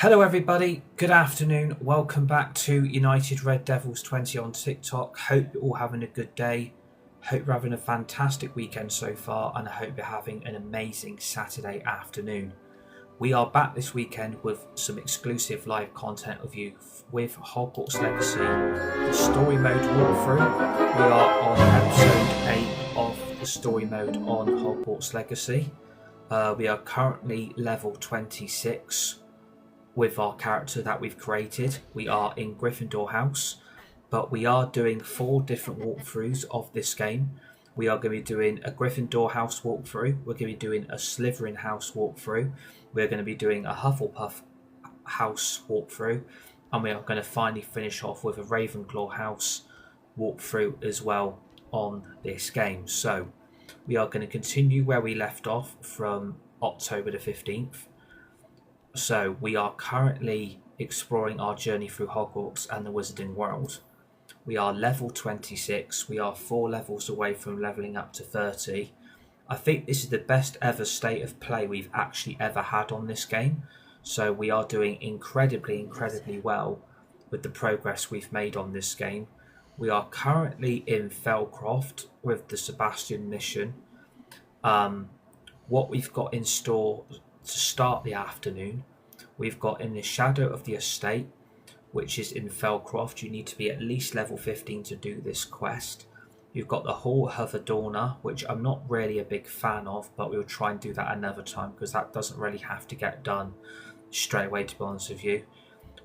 Hello everybody, good afternoon, welcome back to United Red Devils 20 on TikTok. Hope you're all having a good day, hope you're having a fantastic weekend so far, and I hope you're having an amazing Saturday afternoon. We are back this weekend with some exclusive live content of you with Hogwarts Legacy, the story mode walkthrough. We are on episode 8 of the story mode on Hogwarts Legacy. We are currently level 26 with our character that we've created. We are in Gryffindor house, but we are doing 4 different walkthroughs of this game. We are going to be doing a Gryffindor house walkthrough, we're going to be doing a Slytherin house walkthrough, we're going to be doing a Hufflepuff house walkthrough, and we are going to finally finish off with a Ravenclaw house walkthrough as well on this game. So we are going to continue where we left off from October the 15th. So we are currently exploring our journey through Hogwarts and the Wizarding World. We are level 26. We are 4 levels away from leveling up to 30. I think this is the best ever state of play we've actually ever had on this game. So we are doing incredibly well with the progress we've made on this game. We are currently in Felcroft with the Sebastian mission. What we've got in store to start the afternoon, we've got in the Shadow of the Estate, which is in Felcroft. You need to be at least level 15 to do this quest. You've got the Hall of Adorna, which I'm not really a big fan of, but we'll try and do that another time because that doesn't really have to get done straight away, to be honest with you.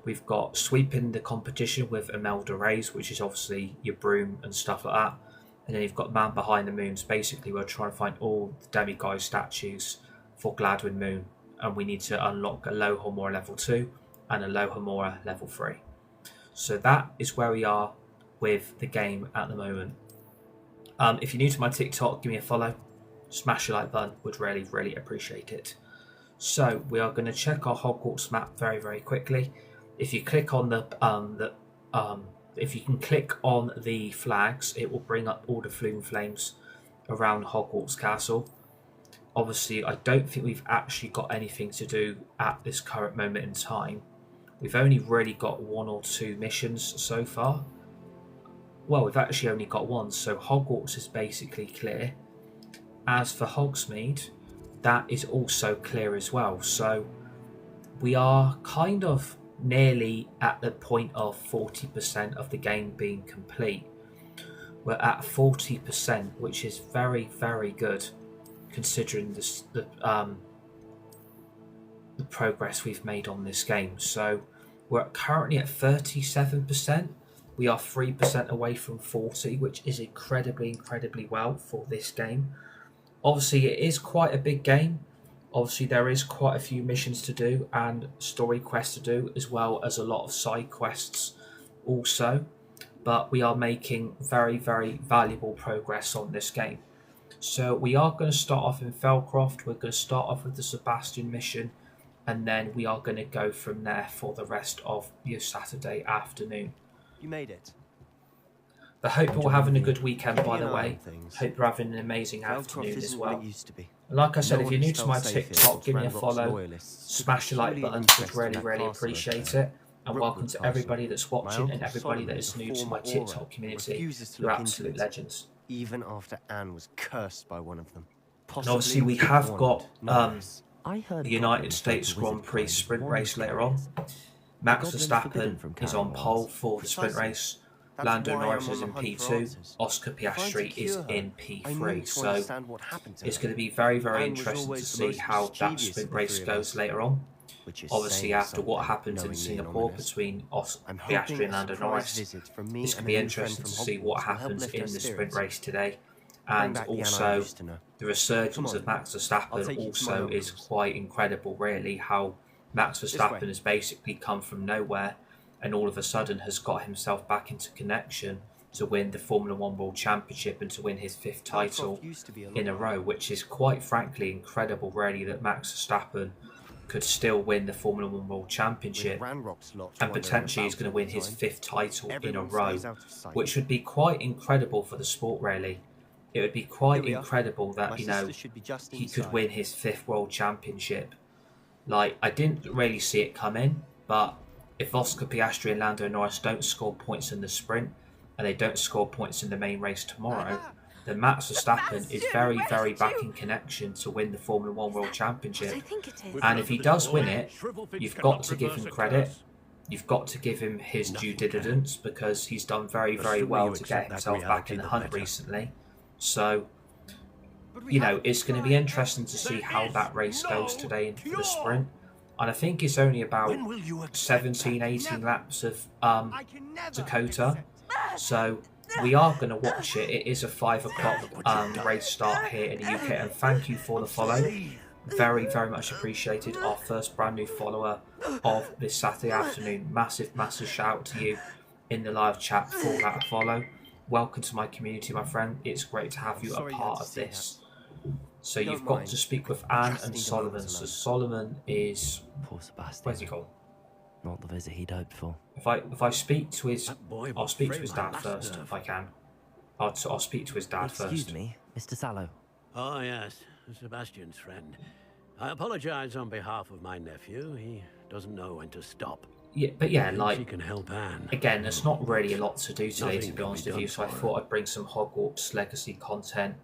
We've got sweeping the competition with Imelda Reyes, which is obviously your broom and stuff like that. And then you've got Man Behind the Moons. Basically, we're trying to find all the demiguise statues for Gladwin Moon, and we need to unlock a Alohomora level 2 and a Alohomora level 3. So that is where we are with the game at the moment. If you're new to my TikTok, give me a follow, smash the like button, would really appreciate it. So we are going to check our Hogwarts map very quickly. If you click on if you can click on the flags, it will bring up all the flume flames around Hogwarts Castle. Obviously, I don't think we've actually got anything to do at this current moment in time. We've only really got 1 or 2 missions so far. Well, we've actually only got 1, so Hogwarts is basically clear. As for Hogsmeade, that is also clear as well. So we are kind of nearly at the point of 40% of the game being complete. We're at 40%, which is very good, considering the progress we've made on this game. So we're currently at 37%. We are 3% away from 40, which is incredibly well for this game. Obviously, it is quite a big game. Obviously, there is quite a few missions to do and story quests to do, as well as a lot of side quests also. But we are making very valuable progress on this game. So we are going to start off in Felcroft. We're going to start off with the Sebastian mission, and then we are going to go from there for the rest of your Saturday afternoon. You made it. I hope you're all having a good weekend, by the way. Hope you're having an amazing afternoon as well. And like I said, if you're new to my TikTok, give me a follow, smash the like button, would really appreciate it. And welcome to everybody that's watching and everybody that is new to my TikTok community. You're absolute legends. Even after Anne was cursed by one of them. And obviously we have got the United States Grand Prix sprint race later on. Max Verstappen is on pole for the sprint race. Lando Norris is in P2, Oscar Piastri is in P3, so it's going to be very interesting to see how that sprint race goes later on. Obviously, after what happens in Singapore between Piastri and Lando Norris, it's going to be interesting to see what happens in the sprint race today. And also, the resurgence of Max Verstappen also is quite incredible, really, how Max Verstappen has basically come from nowhere and all of a sudden has got himself back into connection to win the Formula 1 World Championship and to win his 5th title in a row, which is quite frankly incredible, really, that Max Verstappen could still win the Formula 1 World Championship and potentially is going to win his 5th title in a row, which would be quite incredible for the sport, really. It would be quite incredible that, you know, he could win his 5th World Championship Like, I didn't really see it coming, but if Oscar Piastri and Lando Norris don't score points in the sprint and they don't score points in the main race tomorrow, then Max Verstappen is very, very back in connection to win the Formula One World Championship. And if he does win it, you've got to give him credit. You've got to give him his due diligence because he's done very, very well to get himself back in the hunt recently. So, you know, it's going to be interesting to see how that race goes today into the sprint. And I think it's only about 17, 18 laps of Dakota. So we are going to watch it. It is a 5 o'clock race start here in the UK. And thank you for the follow. Very, very much appreciated. Our first brand new follower of this Saturday afternoon. Massive, massive shout out to you in the live chat for that follow. Welcome to my community, my friend. It's great to have you a part of this. So you've got to speak with Anne and Solomon. So Solomon is... Poor Sebastian. Where's he gone? Not the visit he'd hoped for. If I speak to his... I'll speak to his dad first, if I can. I'll speak to his dad first. Excuse me, Mr. Sallow. Oh, yes, Sebastian's friend. I apologize on behalf of my nephew. He doesn't know when to stop. Yeah, but yeah, like... He can help Anne. Again, there's not really a lot to do today, to be honest with you, so I thought I'd bring some Hogwarts Legacy content.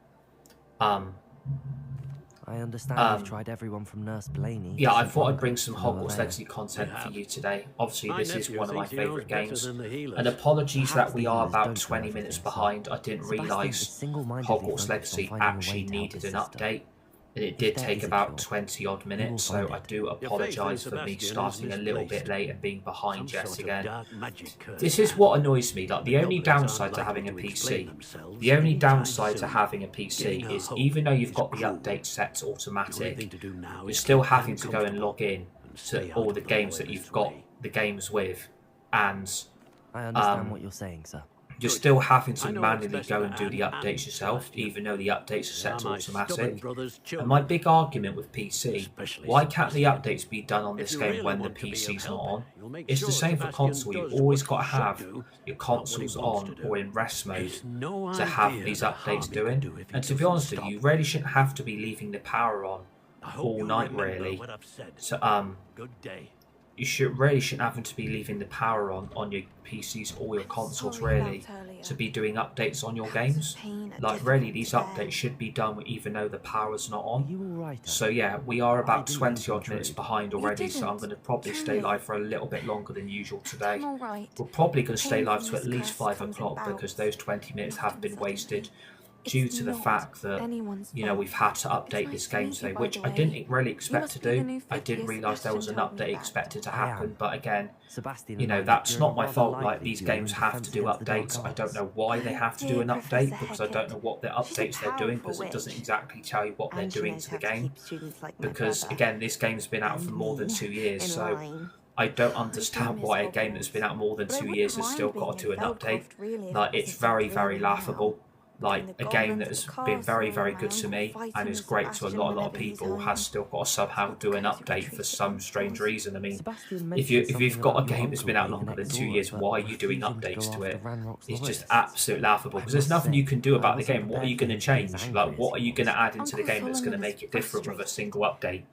I understand you've tried everyone from Nurse Blaney. Yeah, I thought I'd bring some Hogwarts Legacy content for you today. Obviously, this is one of my favourite games. And apologies that we are about 20 minutes behind. I didn't realise Hogwarts Legacy actually needed an update. And it did take about 20 odd minutes, so I do apologise for me starting a little bit late and being behind yet again. This is what annoys me, like the only downside to having a PC, is even though you've got the update set to automatic, you're still having to go and log in to all the games that you've got the games with, and I understand what you're saying, sir. you're still having to manually go and do the updates yourself, even though the updates are set to automatic. And my big argument with PC, why can't the updates be done on this game when the PC's not on? It's the same for console. You always got to have your consoles on or in rest mode to have these updates doing. And to be honest with you, you really shouldn't have to be leaving the power on all night, really. So, you really shouldn't have to be leaving the power on your PCs or your consoles, really, to be doing updates on your games. Like, really, these updates should be done even though the power's not on. So yeah, we are about 20 odd minutes behind already, so I'm going to probably stay live for a little bit longer than usual today. We're probably going to stay live to at least 5 o'clock because those 20 minutes have been wasted due to the fact that, you know, we've had to update this game today, which I didn't really expect to do. I didn't realise there was an update expected to happen, but again, you know, that's not my fault. Like, these games have to do updates. I don't know why they have to do an update, because I don't know what the updates they're doing, because it doesn't exactly tell you what they're doing to the game. Because, again, this game's been out for more than 2 years, so I don't understand why a game that's been out more than 2 years has still got to do an update. Like, it's very, very laughable. Like, a game that has been very, very good to me and is great to a lot of people has still got to somehow do an update for some strange reason. I mean, if you've got a game that's been out longer than 2 years, why are you doing updates to it? It's just absolutely laughable, because there's nothing you can do about the game. What are you going to change? Like, what are you going to add into the game that's going to make it different with a single update?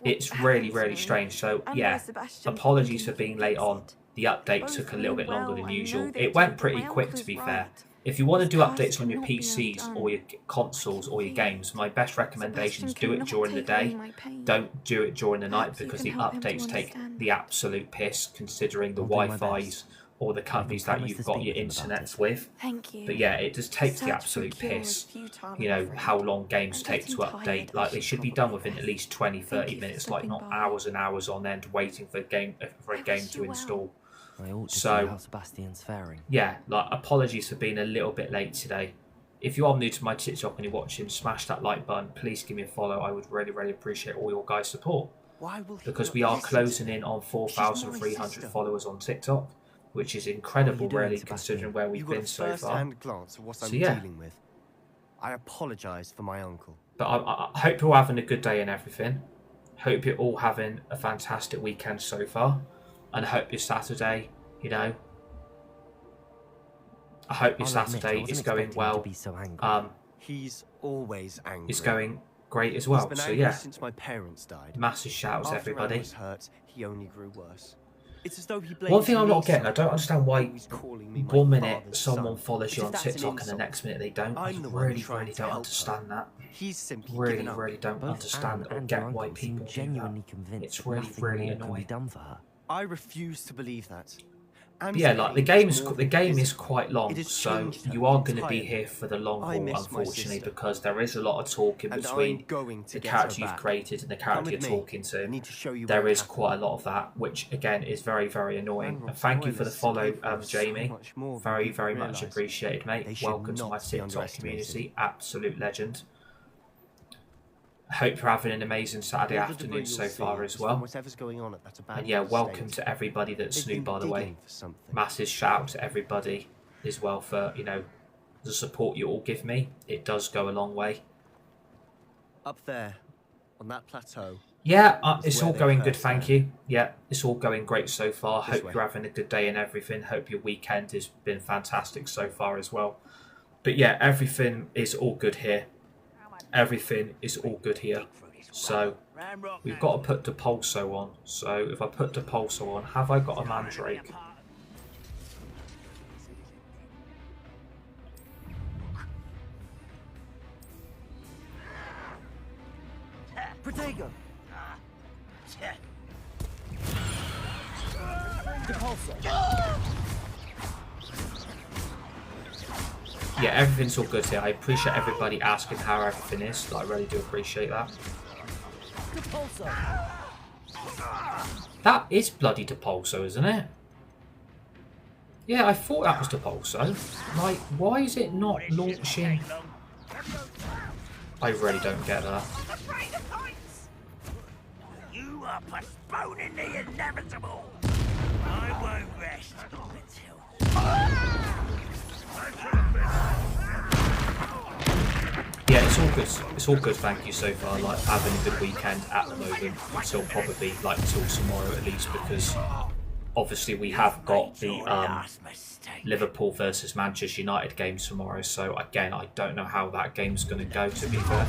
It's really, really strange. So yeah, apologies for being late on. The update took a little bit longer than usual. It went pretty quick, to be fair. If you want to do updates on your PCs or your consoles or your games, my best recommendation is do it during the day. Don't do it during the night, because the updates take the absolute piss, considering the Wi-Fi's or the companies that you've got your internet with. But yeah, it just takes the absolute piss, you know, how long games take to update. Like, they should be done within at least 20-30 minutes, like not hours and hours on end waiting for a game to install. So, yeah, like, apologies for being a little bit late today. If you are new to my TikTok and you're watching, smash that like button. Please give me a follow. I would really, really appreciate all your guys' support. Because we are closing in on 4,300 followers on TikTok, which is incredible, really, considering where we've been so far. So yeah, I apologise for my uncle. But I hope you're all having a good day and everything. Hope you're all having a fantastic weekend so far. And I hope your Saturday, you know, I hope your Saturday is going well. He's always angry. It's going great as He's well. been So angry yeah, since my parents died. massive shout out to After Anne everybody. was hurt, he only grew worse. It's as though he blames One thing I'm me not getting, I don't understand why Always calling me my 1 minute father's someone son. follows As you if on that's an TikTok and the insult. next minute they don't. I I'm the one really, trying really to don't help understand that. He's simply Really, given up. really don't Both understand Anne or and your get why uncle people seem do genuinely that. convinced It's that really, nothing really more can be annoying. done for her. I refuse to believe that. But yeah, like the game is quite long, It has so changed her you are going to be entirely. here for the long I haul, miss my unfortunately, sister. because there is a lot of talk in And between I'm going to the get character her you've back. created and the Come character with you're me. talking I to. need to show you There where it is quite a lot of that, which again is very, very annoying. And thank you for the follow, Jamie. Very, very much appreciated, mate. Welcome to my TikTok community. Absolute legend. Hope you're having an amazing Saturday afternoon so far as well. And yeah, welcome to everybody that's new, by the way. Massive shout out to everybody as well for, you know, the support you all give me. It does go a long way. Up there, on that plateau. Yeah, it's all going good, thank you. Yeah, it's all going great so far. Hope you're having a good day and everything. Hope your weekend has been fantastic so far as well. But yeah, everything is all good here. Everything is all good here. So we've got to put the pulso on. So if I put the pulso on, have I got a mandrake? Protego! Yeah, everything's all good here. I appreciate everybody asking how everything is. I really do appreciate that. That is bloody Depulso, isn't it? Yeah, I thought that was Depulso. Like, why is it not launching? I really don't get that. You are postponing the inevitable. I won't rest until. Yeah, it's all good. It's all good, thank you so far. Like, having a good weekend at the moment until probably like till tomorrow at least, because obviously we have got the Liverpool versus Manchester United game tomorrow. So again, I don't know how that game's going to go, to be fair.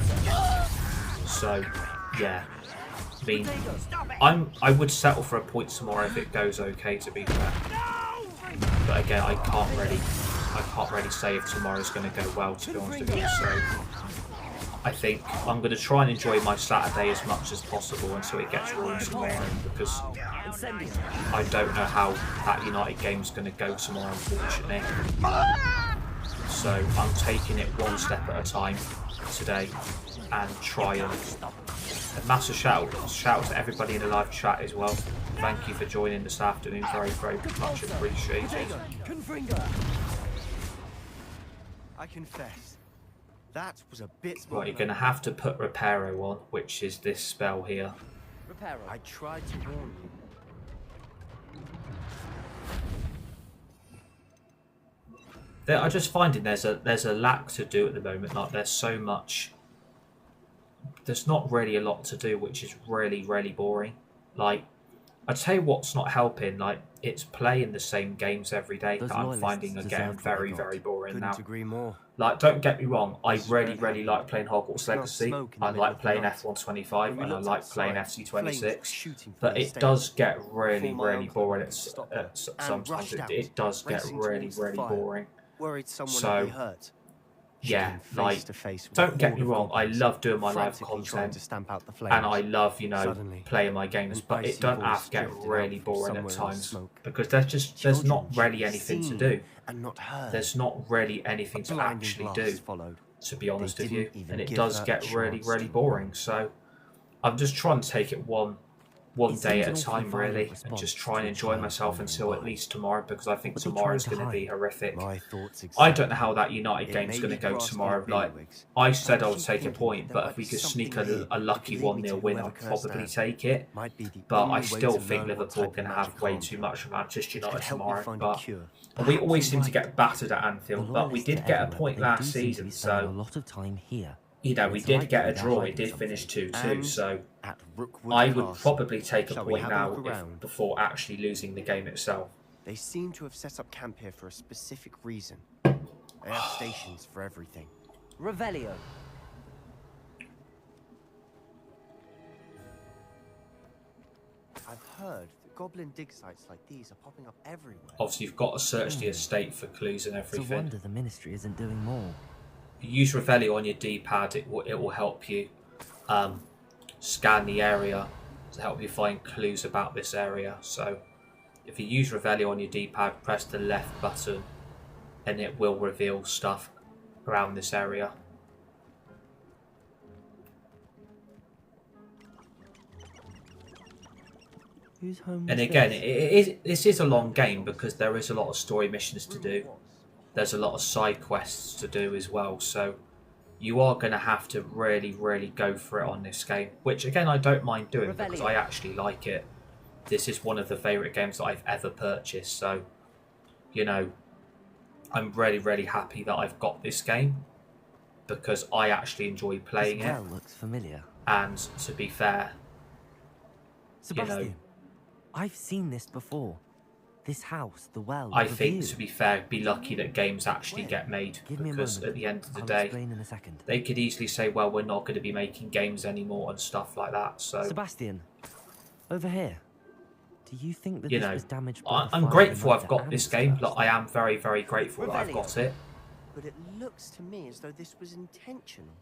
So yeah, I mean, I would settle for a point tomorrow if it goes okay, to be fair. But again, I can't really say if tomorrow's going to go well, to be honest with you. So I think I'm going to try and enjoy my Saturday as much as possible until it gets ruined tomorrow, because I don't know how that United game's going to go tomorrow, unfortunately. So I'm taking it one step at a time today and try and... A massive shout out to everybody in the live chat as well. Thank you for joining this afternoon. Very, very much appreciated. I confess, that was a bit. Right, you're going to have to put Reparo on, which is this spell here. Reparo. I tried to warn you. I just finding there's a lack to do at the moment. Like, there's so much. There's not really a lot to do, which is really, really boring. Like, I'd say what's not helping, like, it's playing the same games every day that I'm finding again very, very boring now. Agree more. Like, don't get me wrong, I really, really like playing Hogwarts Legacy. I like playing F125 and I like playing FC26. But it does get really, really boring sometimes. It does get really, really boring. So, yeah, like, don't get me wrong, I love doing my live content and I love, you know, playing my games, but it does have to get really boring at times because there's not really anything to do. There's not really anything to actually do, to be honest with you, and it does get really, really boring. So I'm just trying to take it one day at a time, really, and just try and enjoy myself until at least tomorrow, because I think tomorrow's going to be horrific. I don't know how that United game's going to go tomorrow. Like, I said I would take a point, but if we could sneak a lucky 1-0 win, I'd probably take it. But I still think Liverpool can have way too much from Manchester United tomorrow. But we always seem to get battered at Anfield, but we did get a point last season, so you know, we did get a draw. It did finish 2-2, so I would probably take a point now before actually losing the game itself. They seem to have set up camp here for a specific reason. They have stations for everything. Revelio. heard that goblin dig sites like these are popping up everywhere. Obviously, you've got to search the estate for clues and It's a everything. wonder the Ministry isn't doing more. If you use Revelio on your D-pad, it will help you scan the area to help you find clues about this area. So if you use Revelio on your D-pad, press the left button and it will reveal stuff around this area. Whose home And was again, this? this is a long game because there is a lot of story missions to do. There's a lot of side quests to do as well. So you are going to have to really, really go for it on this game. Which, again, I don't mind doing because I actually like it. This is one of the favourite games that I've ever purchased. So, you know, I'm really, really happy that I've got this game because I actually enjoy playing This it. well looks familiar. And to be fair, Sebastian, I've seen this before. This house, the well. I the think, view. to be fair, be lucky that games actually get made, Give me a because moment. at the end of the I'll day, explain in a second. they could easily say, well, we're not going to be making games anymore and stuff like that. So, Sebastian, over here. Do you think that you this know, was damaged by the I'm fire grateful the I've night got that this Anne game. was Like, I am very, very grateful that I've got it. But it looks to me as though this was intentional.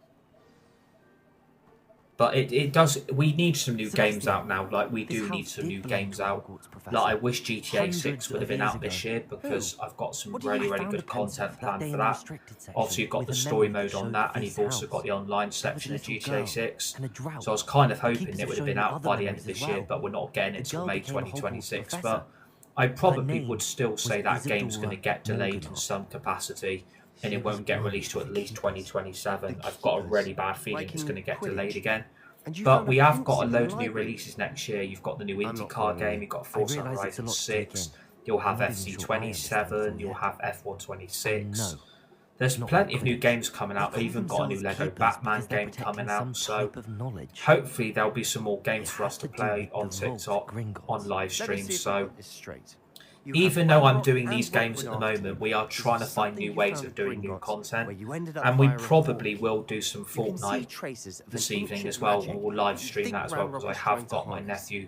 But it does. We need some new games Sebastian, out now. Like, we this do house need some did new belong games to out. Hogwarts professor. Like, I wish GTA 6 Hundreds would have of been years out this ago. year because I've got some What do you really, have really found good of pencils content that planned day for in the that. restricted section Obviously, you've got with the a story memory mode that on showed that, and this you've also house? got the online There was a section of little GTA girl 6. and a drought. So I was kind of The hoping keepers it would have have been shown me out other by the end memories of this as year, well. but we're not getting it The till girl May became a Hogwarts 2026. professor. But I probably name would still say was that game's going to Isadora get delayed in Morganor. some capacity, and She it was won't get one released till of at the least keepers. 2027. The I've got a keepers, really bad feeling like it's in going to get Quidditch. delayed again. And you But found we a have got a pencil in load the of new library. releases next year. You've got the new I'm not IndyCar game, following you've got I Forza realise it's a Horizon lot to take 6, in. you'll have I'm not even sure I understand it all FC27, you'll yet. have F126. No, There's not plenty like of new Quidditch. games coming They out. They call even got a new themselves Lego keepers Batman because they're game protecting coming some out. So type of knowledge. hopefully there'll be some more games It for us has to to do play with on the wolves TikTok, at Gringotts. on live Let me see streams. if I So got this straight. You have even though I'm Gryffindor doing and these games at the Wentworth moment, we are Afterwards. trying to This is find something new you ways found of at doing new Gringotts, content. where you ended up And we firing probably forward. will do some You can see Fortnite traces of this an evening ancient as well, magic and we'll that live you stream think that as well Ranrock because I was have trying to got my hide. nephew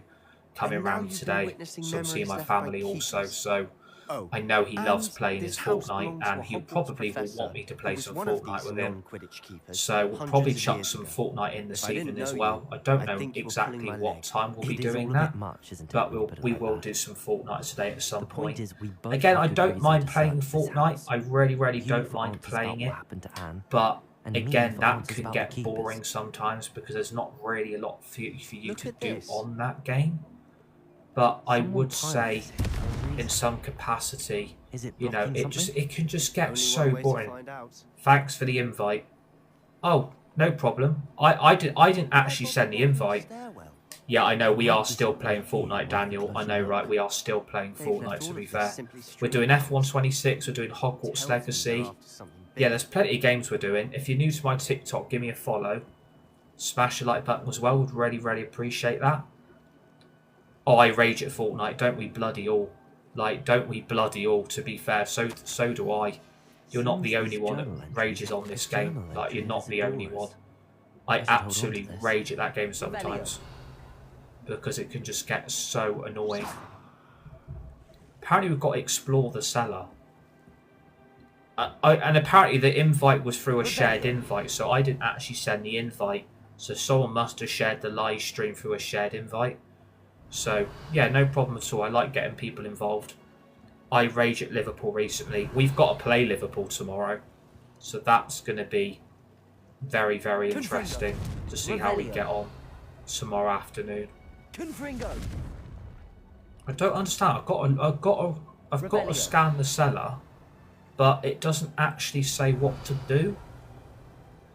coming And now round you've been today, witnessing so see memories my left by family also. keepers. So Oh, I know he loves and playing this his house Fortnite, belongs to and a he Hogwarts probably will professor want me to who play was some one of Fortnite these with him. non-Quidditch keepers So we'll hundreds probably of chuck years some ago. Fortnite in this If I didn't evening as know well. you, I don't I'd know think you were exactly pulling my what leg. time we'll be It is doing all a that, bit much, isn't it, but when you put it we like will that? do some Fortnite today at some The point point. is, we both Again, have I good don't reason mind to playing search this Fortnite. house. I really You don't for mind answers playing about it. what happened to Anne, But and me again, for that answers can about get the keepers. boring sometimes because there's not really a lot for you Look to at do this. on that game. But I Someone would piled say, this here for a in reason. some capacity, Is it you know, blocking something? it can just get Only so one way to boring. find out. Thanks for the invite. Oh, no problem. I didn't actually send the invite. Stairwell. Yeah, I know we Might are be still something playing here Fortnite, with Daniel. a I closer know, look. right? We are still playing They've Fortnite, left to all be of this fair. simply We're strewn doing about. F126, we're doing Hogwarts Tells me they're Legacy. after something Yeah, big. there's plenty of games we're doing. If you're new to my TikTok, give me a follow. Smash the like button as well. Would really, really appreciate that. Oh, I rage at Fortnite. Don't we bloody all? Like, don't we bloody all, to be fair. So do I. You're not the Seems only this one journal that entry rages is on a this journal game. Like, entry you're not of the only Isadora's. one. I should hold on to absolutely this. rage at that game sometimes. Because it can just get so annoying. Apparently we've got to explore the cellar. And apparently the invite was through a shared invite, so I didn't actually send the invite. So someone must have shared the live stream through a shared invite. So, yeah, no problem at all. I like getting people involved. I rage at Liverpool recently. We've got to play Liverpool tomorrow. So that's going to be very, very interesting to see how we get on tomorrow afternoon. Confringo! I don't understand. I've got to scan the cellar, but it doesn't actually say what to do.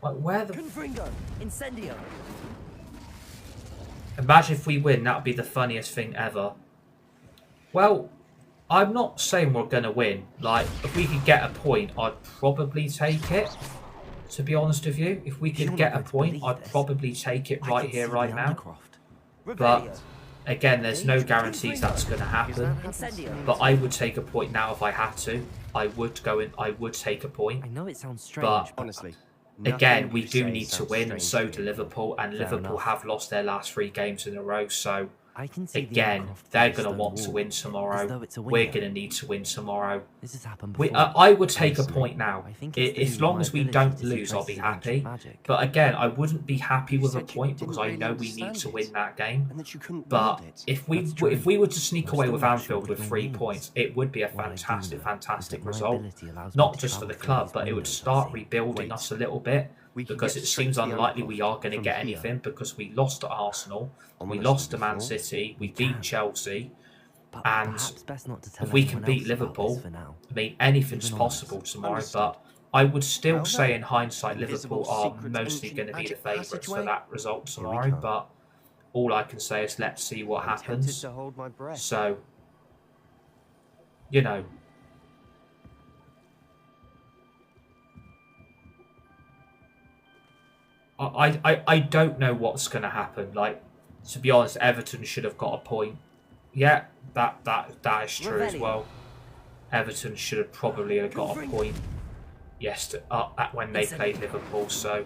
Like, where the... Confringo! Incendio! Imagine if we win, that would be the funniest thing ever. Well, I'm not saying we're going to win. Like, if we could get a point, I'd probably take it. To be honest with you, if we You're could not get a going to point, believe I'd this. probably take it I right can here, see right the now. Undercroft. But, again, there's no guarantees that's going to happen. But I would take a point now if I had to. I would take a point. I know it sounds strange, But Honestly, again, nothing we you do say need to sounds win, and strange so to do me. Liverpool. And Fair Liverpool enough. have lost their last 3 games in a row. So I can see the Again, aircraft they're through the going to stone want to wall, win as tomorrow. though it's a We're window. going to need to win tomorrow. This has happened before. I would take a Personally, point now. I think it's to do As with long my as we ability don't to see lose, I'll be traces of ancient happy. magic. But again, I wouldn't be happy with a said you point didn't because I really know we need understand to it, win that game. and that you couldn't But wield it. if That's true. we were to sneak I'm away still with not sure Anfield what with it all 3 means. points, it would be a What I do fantastic, know fantastic is that my result. ability allows me Not to just for the travel through club, these but it would windows I start see. rebuilding Wait. us a little bit We can because get it straight seems to the unlikely we are outpost going to from get here. anything because we lost to Arsenal, we Ominous lost to before. Man City, we We beat can. Chelsea, But and perhaps best not to tell if we can anyone beat else about Liverpool, this for now. I mean, anything's Even possible onwards. tomorrow, Understood. but I would still How say then? in hindsight Invisible Liverpool are secret mostly ancient going to be the magic favourites for passageway? that result Here we tomorrow, come. but all I can say is let's see what I'm tempted happens. to hold my breath. So, you know, I don't know what's going to happen. Like, to be honest, Everton should have got a point. Yeah, that is true as well. Everton should have probably have got a point when they played Liverpool. So,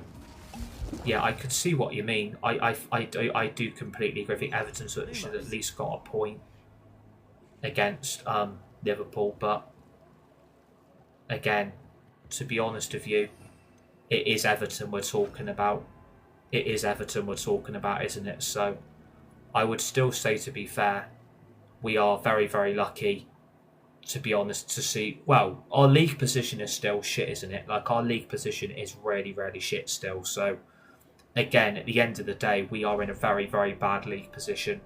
yeah, I could see what you mean. I do completely agree. I think Everton should have at least got a point against Liverpool. But, again, to be honest with you, it is Everton we're talking about. It is Everton we're talking about, isn't it? So, I would still say, to be fair, we are very, very lucky, to be honest, to see... Well, our league position is still shit, isn't it? Like, our league position is really, really shit still. So, again, at the end of the day, we are in a very, very bad league position.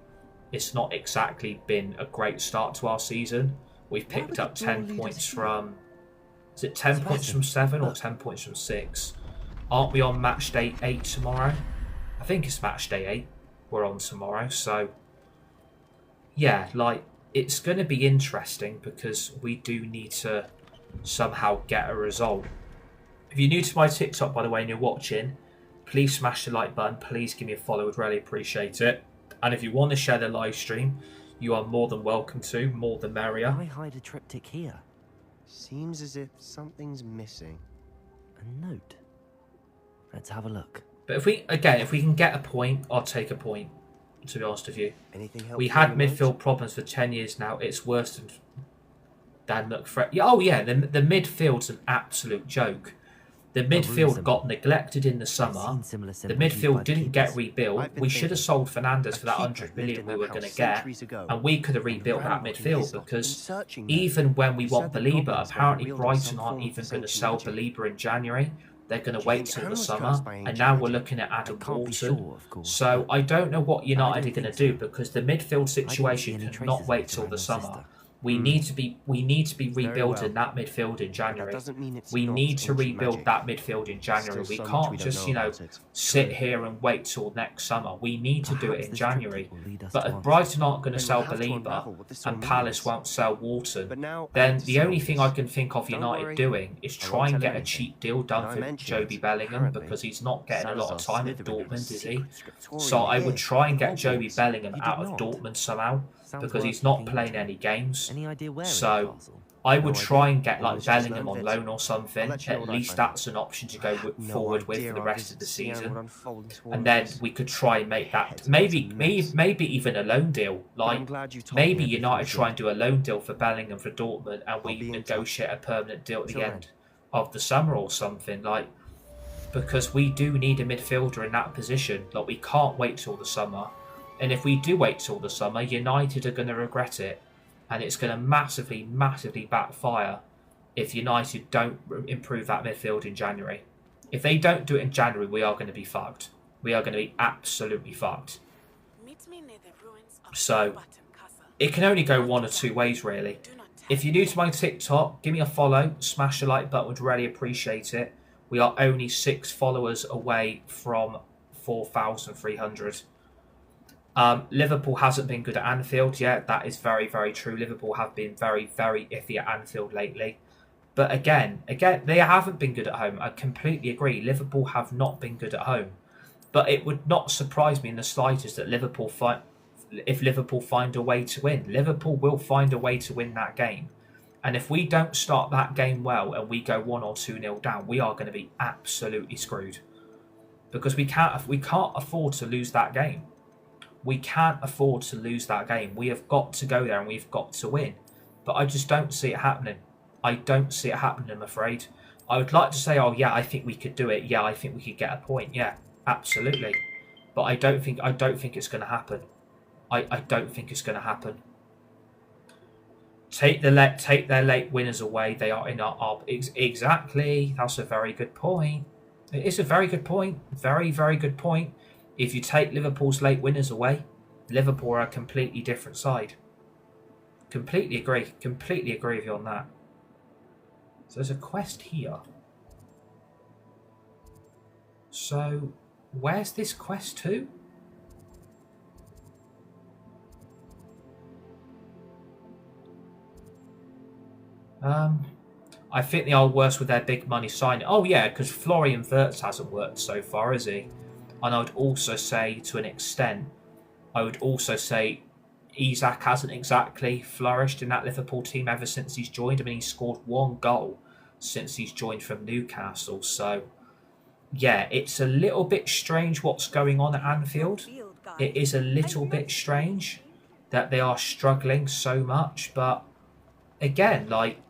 It's not exactly been a great start to our season. We've picked up 10 points from... Is it 10 points from 7 or 10 points from 6? Aren't we on match day 8 tomorrow? I think it's match day 8 we're on tomorrow. So, yeah, like, it's going to be interesting because we do need to somehow get a result. If you're new to my TikTok, by the way, and you're watching, please smash the like button. Please give me a follow. I'd really appreciate it. And if you want to share the live stream, you are more than welcome to. More the merrier. Why hide a triptych here? Seems as if something's missing. A note. Let's have a look. But if we can get a point, I'll take a point, to be honest with you. Anything helpful? We had in your midfield notes? problems for 10 years now. It's worse than McFred. Yeah, oh, yeah, the midfield's an absolute joke. The midfield got neglected in the summer. The midfield didn't get rebuilt. We should have sold Fernandes for that 100 million we were going to get, and we could have rebuilt that midfield because even when we want Belieber, apparently Brighton aren't even going to sell Belieber in January. They're going to wait till the summer, and now we're looking at Adam Walton. So I don't know what United are going to do because the midfield situation cannot wait till the summer. We need to be rebuilding that midfield in January. We need to rebuild that midfield in January. We can't just, sit here and wait till next summer. We need to do it in January. But if Brighton aren't going to sell Belieber and Palace won't sell Walton, then the only thing I can think of United doing is try and get a cheap deal done for Joby Bellingham because he's not getting a lot of time at Dortmund, is he? So I would try and get Joby Bellingham out of Dortmund somehow, because he's not playing any games. So I would try and get like Bellingham on loan or something. At least that's an option to go forward with for the rest of the season. And then we could try and make that maybe even a loan deal. Like maybe United try and do a loan deal for Bellingham for Dortmund, and we negotiate a permanent deal at the end of the summer or something. Like, because we do need a midfielder in that position. Like, we can't wait till the summer. And if we do wait till the summer, United are going to regret it. And it's going to massively, massively backfire if United don't improve that midfield in January. If they don't do it in January, we are going to be fucked. We are going to be absolutely fucked. So, it can only go one or two ways, really. If you're new to my TikTok, give me a follow. Smash the like button. Would really appreciate it. We are only 6 followers away from 4,300. Liverpool hasn't been good at Anfield yet. That is very, very true. Liverpool have been very, very iffy at Anfield lately. But again, they haven't been good at home. I completely agree. Liverpool have not been good at home. But it would not surprise me in the slightest that if Liverpool find a way to win. Liverpool will find a way to win that game. And if we don't start that game well and we go 1 or 2-0 down, we are going to be absolutely screwed. Because we can't afford to lose that game. We can't afford to lose that game. We have got to go there and we've got to win. But I just don't see it happening. I don't see it happening, I'm afraid. I would like to say, oh yeah, I think we could do it. Yeah, I think we could get a point. Yeah, absolutely. But I don't think it's going to happen. I don't think it's going to happen. Take their late winners away. They are in our exactly. That's a very good point. It is a very good point. Very, very good point. If you take Liverpool's late winners away, Liverpool are a completely different side. Completely agree. Completely agree with you on that. So there's a quest here. So where's this quest to? I think they are worse with their big money signing. Oh yeah, because Florian Wirtz hasn't worked so far, has he? And I would also say, to an extent, Isak hasn't exactly flourished in that Liverpool team ever since he's joined. I mean, he's scored 1 goal since he's joined from Newcastle. So, yeah, it's a little bit strange what's going on at Anfield. It is a little bit strange that they are struggling so much. But, again, like,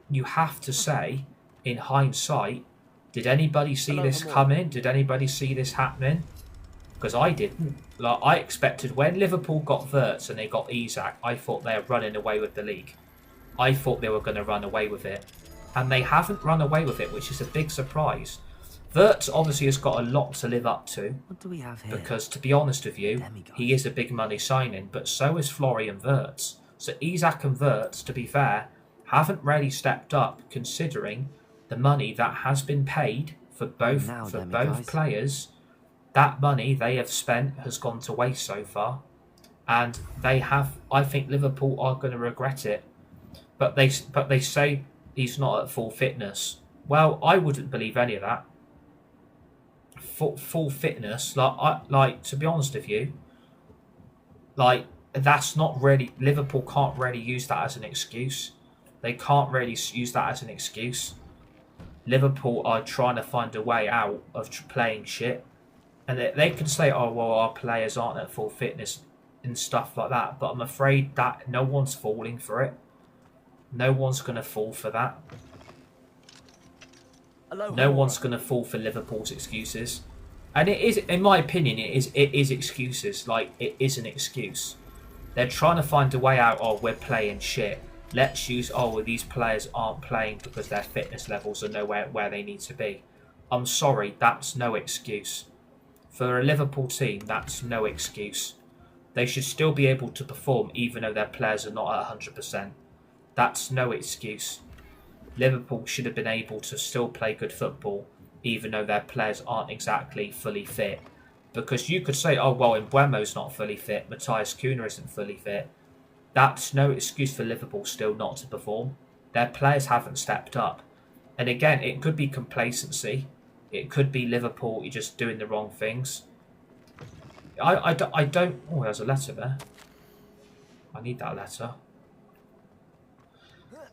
you have to say, in hindsight, did anybody see this coming? Did anybody see this happening? Because I didn't. Like, I expected when Liverpool got Wirtz and they got Isak, I thought they were running away with the league. I thought they were going to run away with it. And they haven't run away with it, which is a big surprise. Wirtz obviously has got a lot to live up to. What do we have here? Because, to be honest with you, he is a big money signing, but so is Florian Wirtz. So Isak and Wirtz, to be fair, haven't really stepped up considering the money that has been paid for both players. That money they have spent has gone to waste so far, and they have. I think Liverpool are going to regret it. But they say he's not at full fitness. Well, I wouldn't believe any of that. Full fitness, like to be honest with you, like that's not really. Liverpool can't really use that as an excuse. They can't really use that as an excuse. Liverpool are trying to find a way out of playing shit. And they can say, oh, well, our players aren't at full fitness and stuff like that. But I'm afraid that no one's falling for it. No one's going to fall for that. No one's going to fall for Liverpool's excuses. And it is, in my opinion, it is excuses. Like, it is an excuse. They're trying to find a way out, oh, we're playing shit. Let's use, oh, well, these players aren't playing because their fitness levels are nowhere where they need to be. I'm sorry, that's no excuse. For a Liverpool team, that's no excuse. They should still be able to perform even though their players are not at 100%. That's no excuse. Liverpool should have been able to still play good football even though their players aren't exactly fully fit. Because you could say, oh, well, Mbeumo's not fully fit, Matthias Cunha isn't fully fit. That's no excuse for Liverpool still not to perform. Their players haven't stepped up. And again, it could be complacency. It could be Liverpool, you're just doing the wrong things. I don't... Oh, there's a letter there. I need that letter.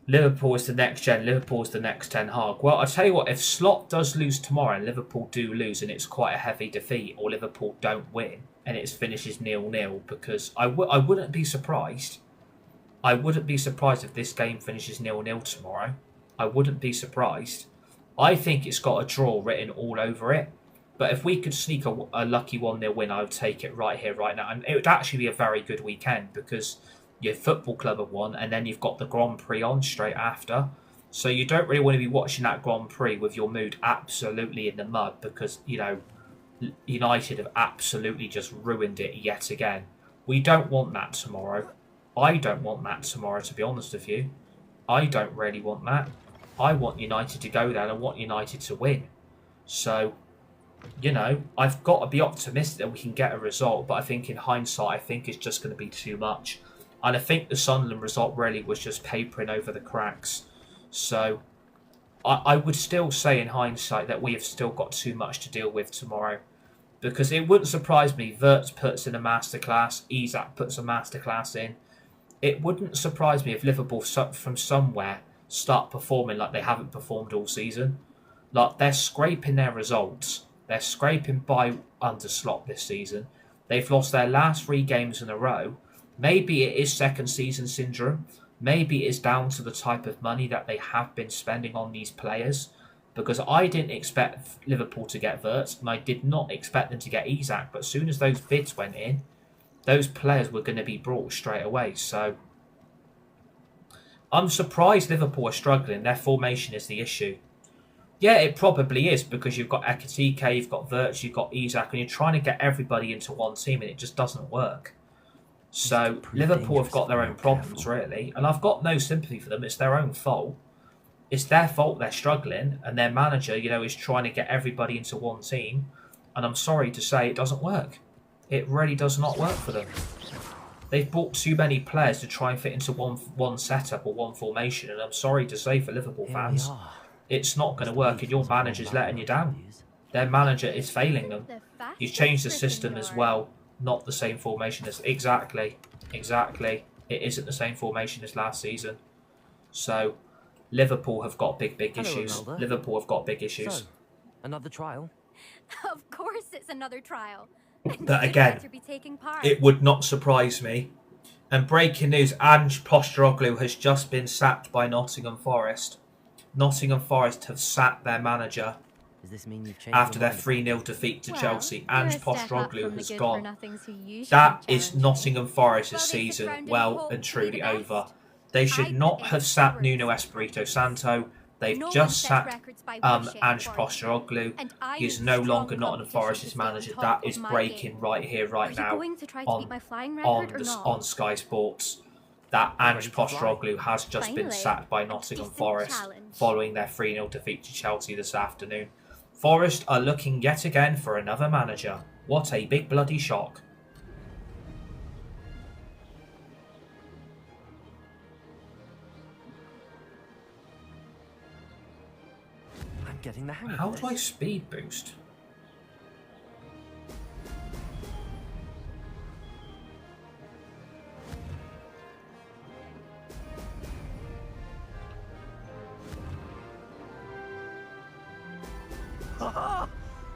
Liverpool is the next gen. Liverpool is the next Ten Hag. Well, I'll tell you what, if Slot does lose tomorrow and Liverpool do lose and it's quite a heavy defeat, or Liverpool don't win and it finishes 0-0, because I wouldn't be surprised. I wouldn't be surprised if this game finishes 0-0 tomorrow. I wouldn't be surprised. I think it's got a draw written all over it. But if we could sneak a lucky 1-0 win, I would take it right here, right now. And it would actually be a very good weekend because your football club have won and then you've got the Grand Prix on straight after. So you don't really want to be watching that Grand Prix with your mood absolutely in the mud because, you know, United have absolutely just ruined it yet again. We don't want that tomorrow. I don't want that tomorrow, to be honest with you. I don't really want that. I want United to go there and I want United to win. So, you know, I've got to be optimistic that we can get a result, but I think in hindsight, I think it's just going to be too much. And I think the Sunderland result really was just papering over the cracks. So, I would still say in hindsight that we have still got too much to deal with tomorrow. Because it wouldn't surprise me, Wirtz puts in a masterclass, Isak puts a masterclass in. It wouldn't surprise me if Liverpool from somewhere start performing like they haven't performed all season. Like, they're scraping their results. They're scraping by under Slot this season. They've lost their last 3 games in a row. Maybe it is second season syndrome. Maybe it's down to the type of money that they have been spending on these players. Because I didn't expect Liverpool to get Wirtz, and I did not expect them to get Isak. But as soon as those bids went in, those players were going to be brought straight away. So I'm surprised Liverpool are struggling. Their formation is the issue. Yeah, it probably is, because you've got Ekitike, you've got Wirtz, you've got Isak, and you're trying to get everybody into one team, and it just doesn't work. So Liverpool have got their own problems, really, and I've got no sympathy for them. It's their own fault. It's their fault they're struggling, and their manager, is trying to get everybody into one team, and I'm sorry to say it doesn't work. It really does not work for them. They've bought too many players to try and fit into one setup or one formation, and I'm sorry to say for Liverpool fans, it's not going to work, and your manager's letting you down. Their manager is failing them. He's changed the system as well. Not the same formation as... Exactly. It isn't the same formation as last season. So, Liverpool have got big issues. Ronaldo. Liverpool have got big issues. So, another trial? Of course it's another trial. But again, To be taking part. it would not surprise me. And breaking news, Ange Postecoglou has just been sacked by Nottingham Forest. Nottingham Forest have sacked their manager Does this mean you've changed after your their mind? 3-0 defeat to Well, Chelsea. you're a Ange step up Postecoglou from the has good-for-nothings gone. who usually That is challenge. Nottingham Forest's Well, they season surrounded well hope and to be truly the best. over. They should I not think have it's sacked worse. Nuno Espirito Santo. They've No one just sets sacked records by Ange bullshit, Postecoglou. and I He is need no strong longer Nottingham competition Forest's to stay manager. on That top is of my breaking game. right here, Are right you now going to try to on beat my flying record or not? on Sky Sports. That Ange Ready to fly. Postecoglou has just been Finally, sacked by a Nottingham decent Forest challenge. following their 3-0 defeat to Chelsea this afternoon. Forest are looking yet again for another manager. What a big bloody shock. I'm getting the hang of How this. do I speed boost?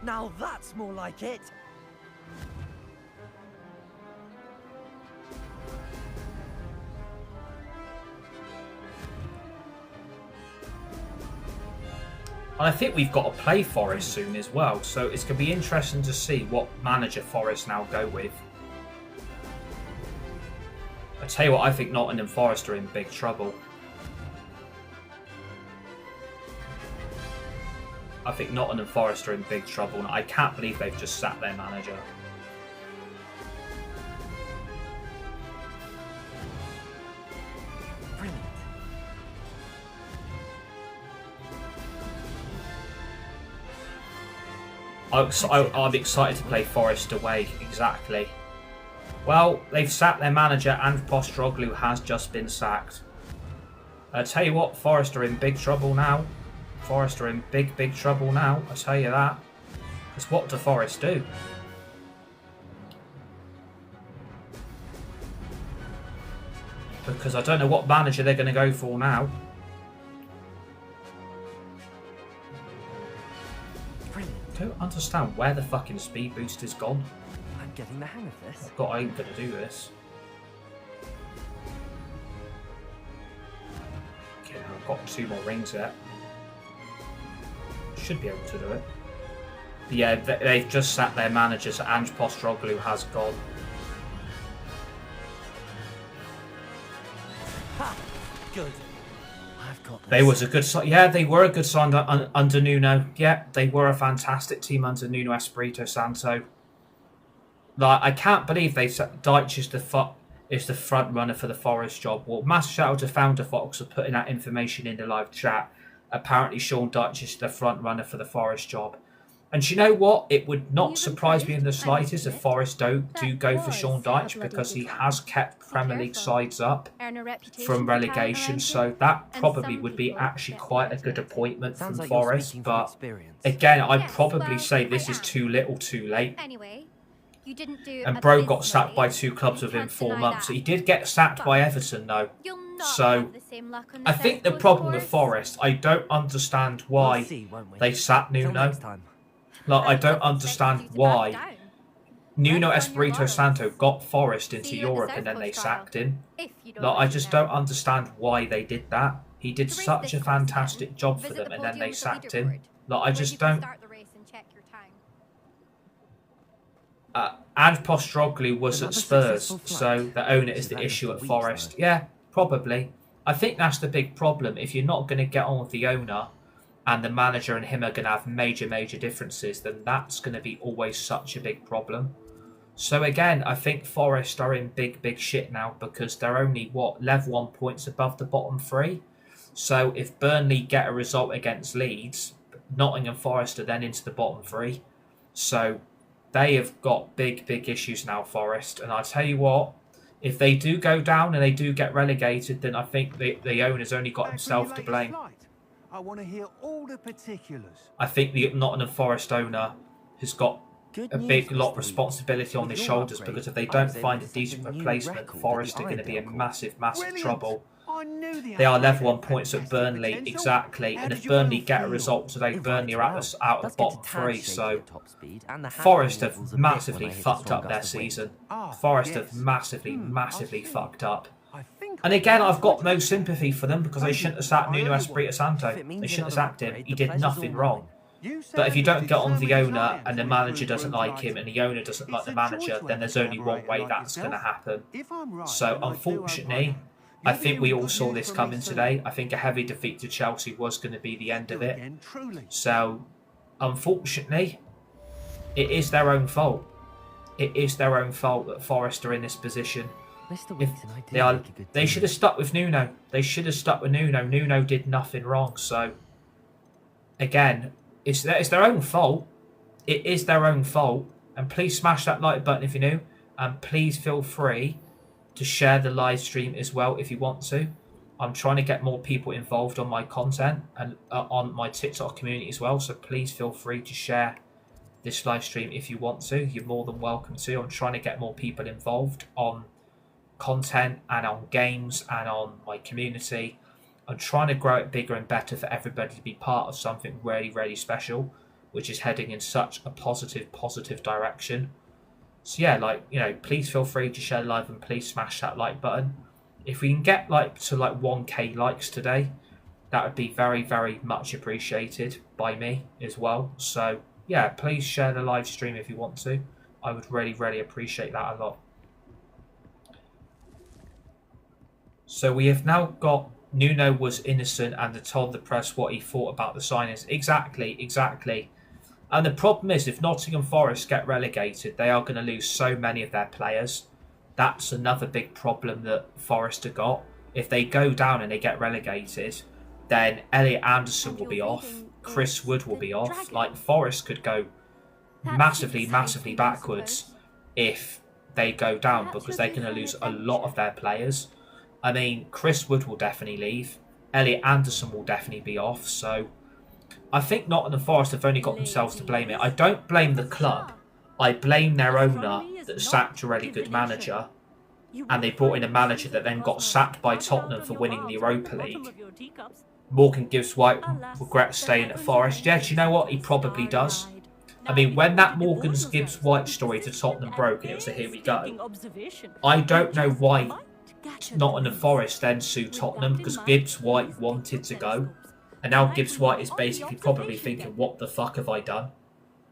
Now that's more like it. And I think we've got to play Forest soon as well, so it's going to be interesting to see what manager Forest now go with. I tell you what, I think Nottingham Forest are in big trouble. I think Nottingham Forest are in big trouble, and I can't believe they've just sacked their manager. Brilliant. I'm excited to play Forest away, exactly. Well, they've sacked their manager and Postecoglou has just been sacked. I tell you what, Forest are in big trouble now. Forest are in big trouble now, I tell you that. Because what do Forest do? Because I don't know what manager they're going to go for now. Brilliant. I don't understand where the fucking speed boost is gone. I'm getting the hang of this. I ain't going to do this. Okay, now I've got 2 more rings yet. Should be able to do it. But yeah, they've just sacked their manager, so Ange Postecoglou has gone. Ha! Good. I've got this. They was a good side. Yeah, they were a good side under Nuno. Yeah, they were a fantastic team under Nuno Espirito Santo. Like, I can't believe they said Deitch is the front runner for the Forest job. Well, massive shout out to Founder Fox for putting that information in the live chat. Apparently, Sean Deitch is the front runner for the Forest job. And you know what? It would not You've surprise me in the improved, I slightest must if admit. Forest do That go for was Sean a Deitch, bloody because he good one. has kept Be Premier League careful. sides up Earn a reputation from for talent relegation, around so you, that and probably some would be people actually get quite a good motivated. appointment Sounds from like you're Forest. speaking from But experience. again, I'd Yes, probably well, say this I is am. too little, too late. Anyway, you didn't do And Bro got sacked abysmally. by 2 clubs You within can't 4 deny months. that. He did get sacked by Everton, though. You'll not So, have the same luck on the I think the South Coast problem with course. Forest, I don't understand We'll why see, won't we? they sacked Till Nuno. next time. Like, I don't wasn't understand expecting you to back why down. Nuno That's on your Espirito laurels. Santo got Forest into See you at the Europe South and then they Coast trial, sacked him. if you don't Like, I mind just now. don't understand why they did that. He did To race such this a course fantastic again, job for visit them the and then podium they with the sacked him. leaderboard, Like, I where just you can don't... start the race and check your time. And Postroglu was Another at Spurs, successful so flight. the owner is She's the had it issue for at weeks, Forest. though. Yeah, probably. I think that's the big problem. If you're not going to get on with the owner and the manager and him are going to have major differences, then that's going to be always such a big problem. So again, I think Forest are in big shit now because they're only, level 1 points above the bottom 3. So if Burnley get a result against Leeds, Nottingham Forest are then into the bottom 3. So they have got big issues now, Forest. And I tell you what, if they do go down and they do get relegated, then I think the owner's only got himself to blame. I want to hear all the particulars. I think the Nottingham Forest owner has got Good a news, big lot of Mr. responsibility on With his your shoulders upgrade, because if they I don't was able find a to set decent a new replacement, record at Forest the are going to be in Iredale massive Brilliant. trouble. I knew the They are upgrade level 1 had points at fantastic Burnley, potential. exactly. How And did if you all Burnley get a feel? result today, It Burnley are rides out well. of Does get bottom a tad 3. shaky So at top speed, and the Forest handling have wobbles a bit when I massively hit a fucked strong up their gust of wind. season. Ah, Forest yes. have massively I see. fucked up. I think And I again, know I've got which no way. sympathy for them because they Thank shouldn't you. have sacked I Nuno owe you Espirito one. Santo. If it means They shouldn't have another sacked him. upgrade, He the did pleasure's nothing all wrong. mine. You But if you don't sound get on as the determined as I owner am and the to manager improve doesn't Room's like lighting. him and the owner doesn't like It's the a joy manager, to then have a there's only one collaborator way like that's going to yourself. happen. If I'm right, So and I do hope I unfortunately, am, I you'll be think we in all good saw news this from coming me soon. today. I think a heavy defeat to Chelsea was going to be the end of You it. again, truly. So unfortunately, it is their own fault. It is their own fault that Forest are in this position. Mr. If Weeks and I do they are, make a good they team. should have stuck with Nuno. They should have stuck with Nuno. Nuno did nothing wrong. So again, it's their own fault. It is their own fault. And please smash that like button if you're new. And please feel free to share the live stream as well if you want to. I'm trying to get more people involved on my content and on my TikTok community as well. So please feel free to share this live stream if you want to. You're more than welcome to. I'm trying to get more people involved on content and on games and on my community. I'm trying to grow it bigger and better for everybody to be part of something really special, which is heading in such a positive direction. So yeah, please feel free to share live and please smash that like button. If we can get to 1k likes today, that would be very much appreciated by me as well. So yeah, please share the live stream if you want to. I would really appreciate that a lot. So we have now got Nuno was innocent and told the press what he thought about the signings. Exactly. And the problem is, if Nottingham Forest get relegated, they are going to lose so many of their players. That's another big problem that Forest have got. If they go down and they get relegated, then Elliot Anderson will be off. Chris Wood will be off. Like, Forest could go massively backwards if they go down because they're going to lose a lot of their players. I mean, Chris Wood will definitely leave. Elliot Anderson will definitely be off. So I think Nottingham Forest have only got themselves to blame it. I don't blame the club. I blame their owner that sacked a really good manager. And they brought in a manager that then got sacked by Tottenham for winning the Europa League. Morgan Gibbs-White regrets staying at Forest. Yeah, do you know what? He probably does. I mean, when that Morgan Gibbs-White story to Tottenham broke and it was a here we go, I don't know why Nottingham Forest then sued Tottenham because Gibbs-White wanted to go. And now Gibbs-White is basically probably thinking, what the fuck have I done?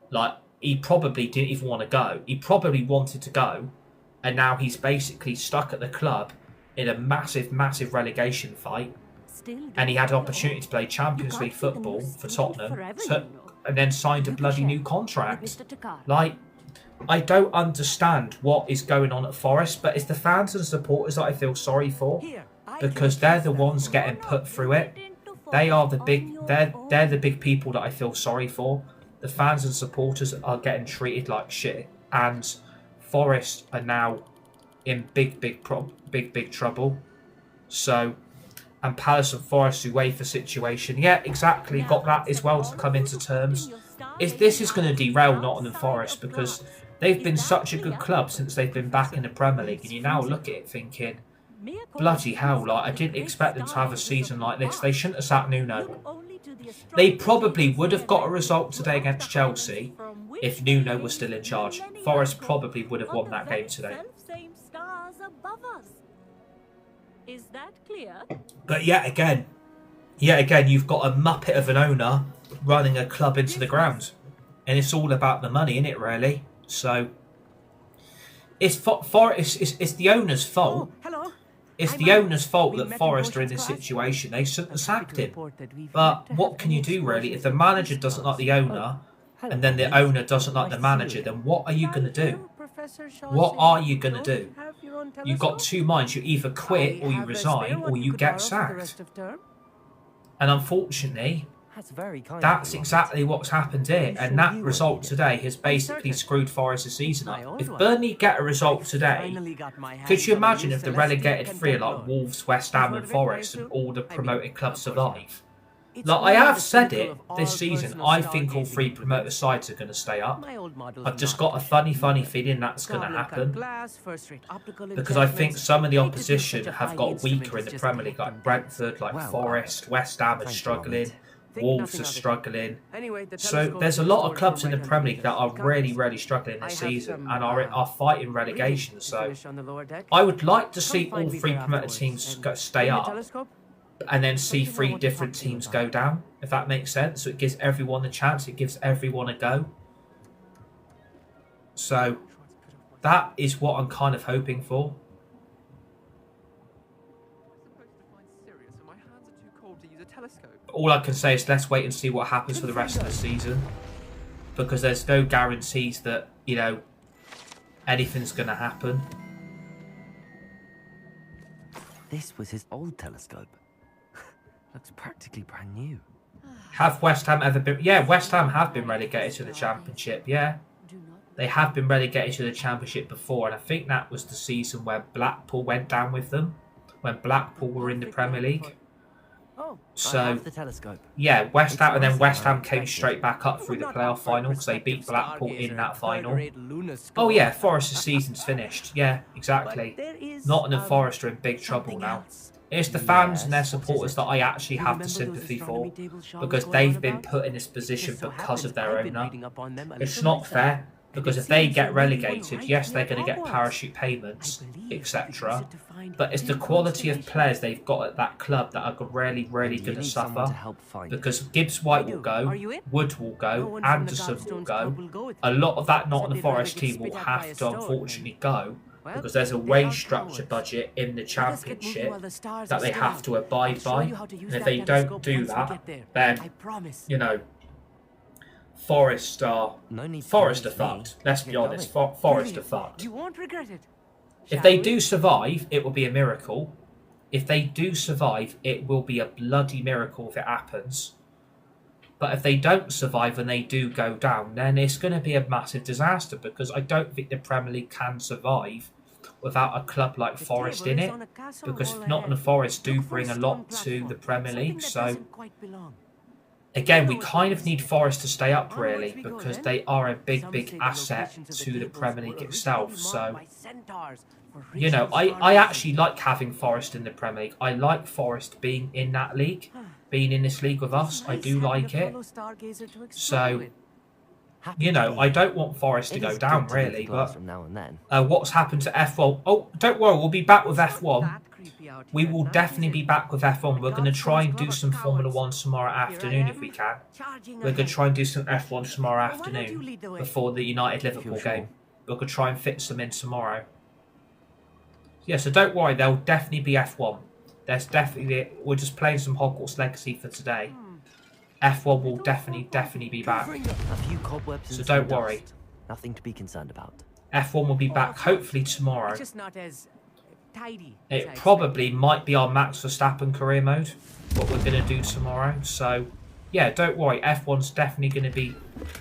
Like, he probably didn't even want to go. He probably wanted to go. And now he's basically stuck at the club in a massive relegation fight. And he had an opportunity to play Champions League football for Tottenham and then signed a bloody new contract. Like, I don't understand what is going on at Forest, but it's the fans and supporters that I feel sorry for because they're the ones getting put through it. They are the they're the big people that I feel sorry for. The fans and supporters are getting treated like shit, and Forest are now in big trouble. So, and Palace and Forest UEFA situation, yeah, exactly, got that as well to come into terms. This is going to derail Nottingham Forest because they've been such a good club since they've been back in the Premier League, and you now look at it thinking, bloody hell, like, I didn't expect them to have a season like this. They shouldn't have sacked Nuno. They probably would have got a result today against Chelsea if Nuno was still in charge. Forest probably would have won that game today. Same stars above us. Is that clear? But yet again, you've got a muppet of an owner running a club into the ground. And it's all about the money, isn't it, really? So, it's the owner's fault. Oh, hello. It's the owner's fault that Forest are in this situation. They shouldn't have sacked him. But what can you do, really? If the manager doesn't like the owner, and then the owner doesn't like the manager, then what are you going to do? What are you going to do? You've got two minds. You either quit or you resign or you get sacked. And unfortunately, that's exactly what's happened here. And that result today has basically screwed Forest's season up. If Burnley get a result today, could you imagine if the relegated three like Wolves, West Ham and Forest and all the promoted clubs survive? Like, I have said it this season, I think all three promoted sides are going to stay up. I've just got a funny feeling that's going to happen. Because I think some of the opposition have got weaker in the Premier League, like Brentford, like Forest, West Ham are struggling, Wolves are struggling. So there's a lot of clubs in the Premier League that are really struggling this season and are fighting relegation. So I would like to see all three promoted teams stay up, and then see three different teams go down, if that makes sense. So it gives everyone a chance, it gives everyone a go. So that is what I'm kind of hoping for. All I can say is let's wait and see what happens for the rest of the season. Because there's no guarantees that, you know, anything's going to happen. This was his old telescope. Looks practically brand new. Have West Ham ever been... Yeah, West Ham have been relegated to the Championship, yeah. They have been relegated to the Championship before, and I think that was the season where Blackpool went down with them, when Blackpool were in the Premier League. So, yeah, West Ham, and then West Ham came straight back up through the playoff final because they beat Blackpool in that final. Oh yeah, Forest's season's finished. Yeah, exactly. Nottingham Forest are in big trouble now. It's the fans and their supporters that I actually have the sympathy for, because they've been put in this position because of their owner. It's not fair, because if they get relegated, yes, they're going to get parachute payments, etc. But it's the quality of players they've got at that club that are really going to suffer. Because Gibbs White will go, Wood will go, Anderson will go. A lot of that Nottingham Forest team will have to unfortunately go, because there's a wage structure budget in the Championship that they have to abide by. And if they don't do that, then, you know, Forest are fucked. Let's be honest, Forest are fucked. If they do survive, it will be a miracle. If they do survive, it will be a bloody miracle if it happens. But if they don't survive and they do go down, then it's going to be a massive disaster, because I don't think the Premier League can survive without a club like Forest in it, because Nottingham Forest do bring a lot to the Premier League. So again, we kind of need Forest to stay up, really, because they are a big asset to the Premier League itself. So, you know, I actually like having Forest in the Premier League. I like Forest being in that league, being in this league with us. I do like it. So, you know, I don't want Forest to go down, really. But what's happened to F1? Oh, don't worry, we'll be back with F1. We will definitely be back with F1. We're going to try and do some Formula 1 tomorrow afternoon if we can. We're going to try and do some F1 tomorrow afternoon before the United-Liverpool game. We're going to try and fit some in tomorrow. Yeah, so don't worry, there'll definitely be F1. There's definitely... We're just playing some Hogwarts Legacy for today. F1 will definitely be back. So don't worry. Nothing to be concerned about. F1 will be back hopefully tomorrow. It probably might be our Max Verstappen career mode, what we're going to do tomorrow. So, yeah, don't worry. F1's definitely going to be...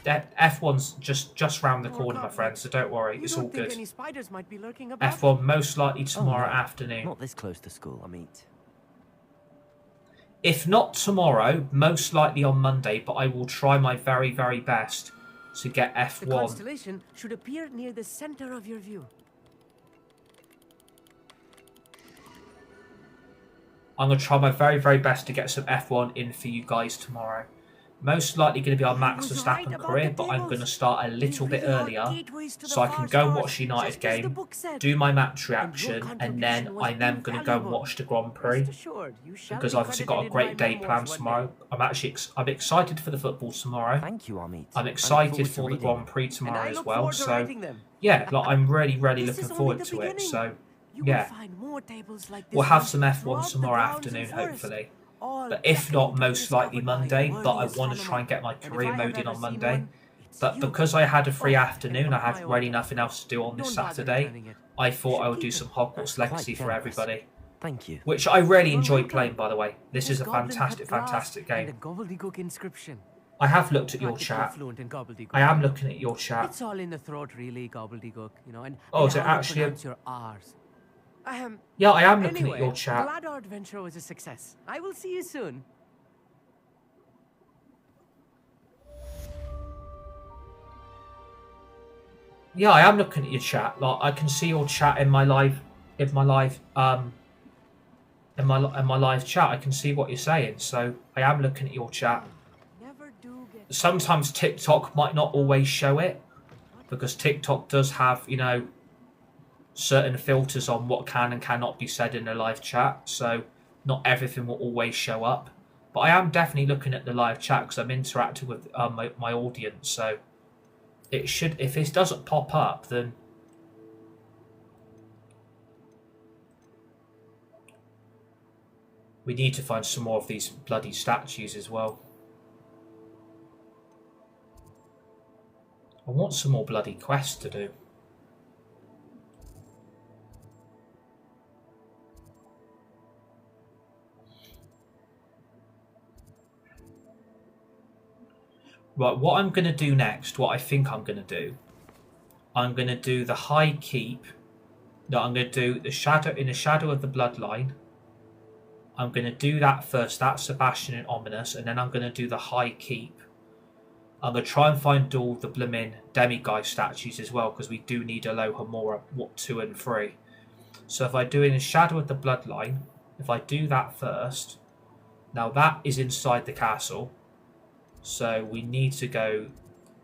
F1's just round the corner, my friends, so don't worry. It's all good. F1 most likely tomorrow afternoon. Not this close to school, I mean. If not tomorrow, most likely on Monday, but I will try my very best to get F1. The constellation should appear near the center of your view. I'm going to try my very best to get some F1 in for you guys tomorrow. Most likely going to be our Max Verstappen career, but I'm going to start a little bit earlier so I can go and watch the United game, do my match reaction, and then I'm then going to go and watch the Grand Prix, because I've obviously got a great day planned tomorrow. I'm excited for the football tomorrow. Thank you, Amit. I'm excited for the Grand Prix tomorrow as well. So yeah, like, I'm really looking forward to it. So yeah, we'll have some F1 tomorrow afternoon, hopefully. But if not, most likely Monday. But I want to try and get my career mode in on Monday. But because I had a free afternoon, I had really nothing else to do on this Saturday. I thought I would do some Hogwarts Legacy for everybody. Thank you. Which I really enjoyed playing, by the way. This is a fantastic game. I have looked at your chat. I am looking at your chat. It's all in the throat, really, gobbledygook, you know. And oh, is it actually? Your R's. Yeah, I am looking at your chat. Glad our adventure was a success. I will see you soon. Yeah, I am looking at your chat. Like, I can see your chat in my live chat. I can see what you're saying. So I am looking at your chat. Sometimes TikTok might not always show it, because TikTok does have, you know, certain filters on what can and cannot be said in a live chat, so not everything will always show up. But I am definitely looking at the live chat because I'm interacting with my audience, so it should, if this doesn't pop up, then we need to find some more of these bloody statues as well. I want some more bloody quests to do. Right, what I'm going to do next, what I think I'm going to do, I'm going to do the High Keep. No, I'm going to do the shadow in the shadow of the bloodline. I'm going to do that first. That's Sebastian and Ominous, and then I'm going to do the High Keep. I'm going to try and find all the blooming demiguise statues as well, because we do need Alohomora 2 and 3. So if I do in the shadow of the bloodline, if I do that first, now that is inside the castle. So we need to go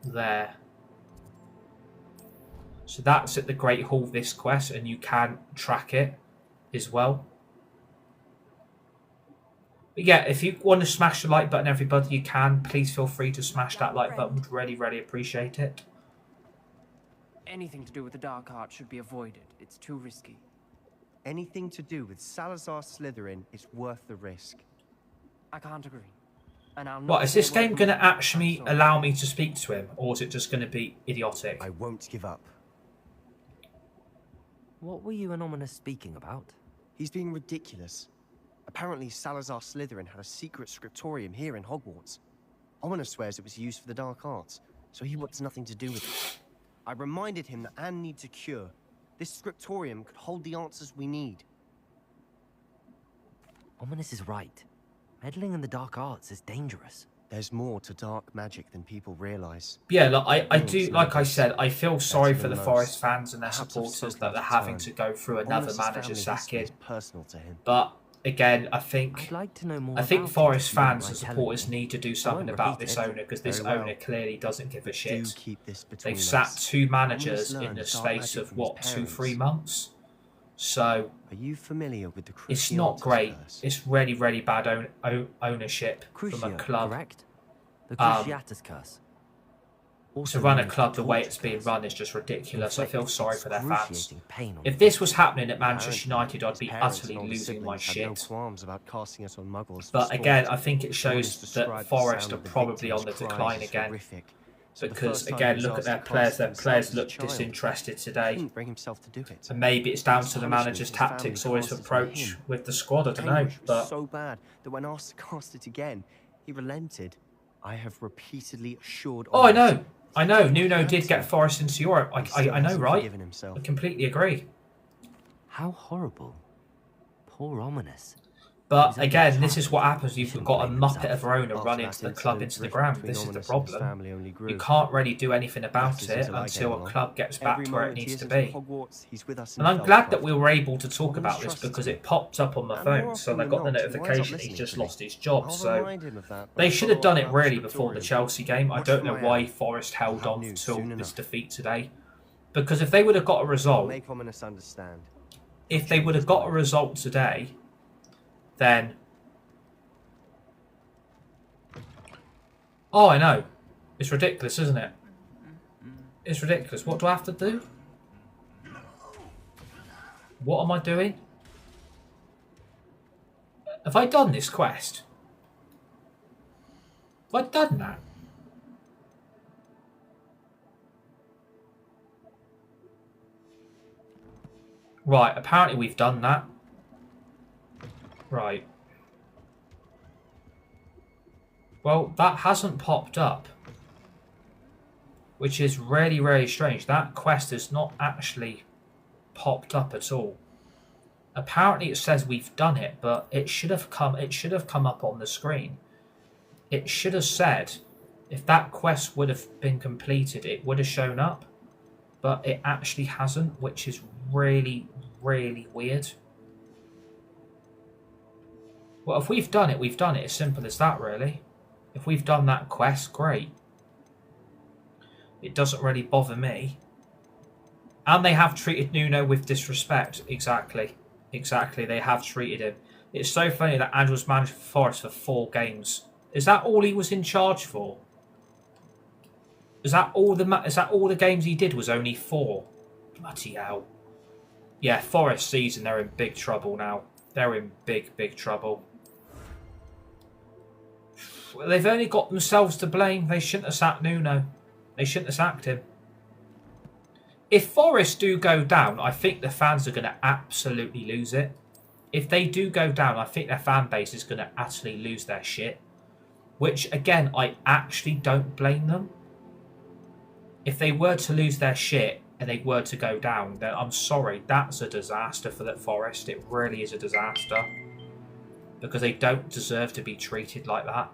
there. So that's at the Great Hall, this quest, and you can track it as well. But yeah, if you want to smash the like button, everybody, you can. Please feel free to smash that like button. Would really appreciate it. Anything to do with the Dark Art should be avoided. It's too risky. Anything to do with Salazar Slytherin is worth the risk. I can't agree. And I'll not What, is this game going to actually allow me to speak to him, or is it just going to be idiotic? I won't give up. What were you and Ominous speaking about? He's being ridiculous. Apparently Salazar Slytherin had a secret scriptorium here in Hogwarts. Ominous swears it was used for the dark arts, so he wants nothing to do with it. I reminded him that Anne needs a cure. This scriptorium could hold the answers we need. Ominous is right. Meddling in the dark arts is dangerous. There's more to dark magic than people realise. Yeah, look, I do, like I said, I feel sorry for the Forest fans and their supporters that they're having to go through another manager sacking. Personal to him. But again, I think Forest fans and supporters training. need to do something about this owner, because this owner clearly doesn't give a shit. They've us. sacked 2 managers in the space of what, 2-3 months. So are you familiar with the it's not great. curse? It's really bad ownership from a Cruciate, club. correct? The Cruciatus curse. To run a club the way it's being run is just ridiculous. I feel sorry for their fans. If this was happening at Manchester United, I'd be utterly losing my shit. But again, I think it shows that Forest are probably on the decline again. Because again, look at their players. Their players look disinterested today. And maybe it's down to the manager's tactics or his approach with the squad. I don't know. But so bad that when asked to cast it again, he relented. I have repeatedly assured. oh, I know. Nuno did get Forest into Europe. I know, right? I completely agree. How horrible. Poor Ominous. But again, this is what happens. You've got a muppet of a owner run into the club, into the ground. This is the problem. You can't really do anything about it until a club gets back to where it needs to be. And I'm glad that we were able to talk about this because it popped up on my phone. So I got the notification he's just lost his job. So they should have done it really before the Chelsea game. I don't know why Forest held on until this defeat today. Because if they would have got a result, today, then... Oh, I know. It's ridiculous, isn't it? It's ridiculous. What do I have to do? What am I doing? Have I done this quest? Have I done that? Right, apparently we've done that. Right. Well, that hasn't popped up. Which is really, really strange. That quest has not actually popped up at all. Apparently it says we've done it, but it should have come up on the screen. It should have said, if that quest would have been completed, it would have shown up. But it actually hasn't, which is really, really weird. Well, if we've done it, we've done it. As simple as that, really. If we've done that quest, great. It doesn't really bother me. And they have treated Nuno with disrespect. Exactly. Exactly, they have treated him. It's so funny that Andrew's managed for Forest for 4 games. Is that all he was in charge for? Is that all the games he did was only 4? Bloody hell. Yeah, Forest season, they're in big trouble now. They're in big, big trouble. They've only got themselves to blame. They shouldn't have sacked Nuno. They shouldn't have sacked him. If Forest do go down, I think the fans are going to absolutely lose it. If they do go down, I think their fan base is going to actually lose their shit. Which, again, I actually don't blame them. If they were to lose their shit and they were to go down, then I'm sorry, that's a disaster for the Forest. It really is a disaster. Because they don't deserve to be treated like that,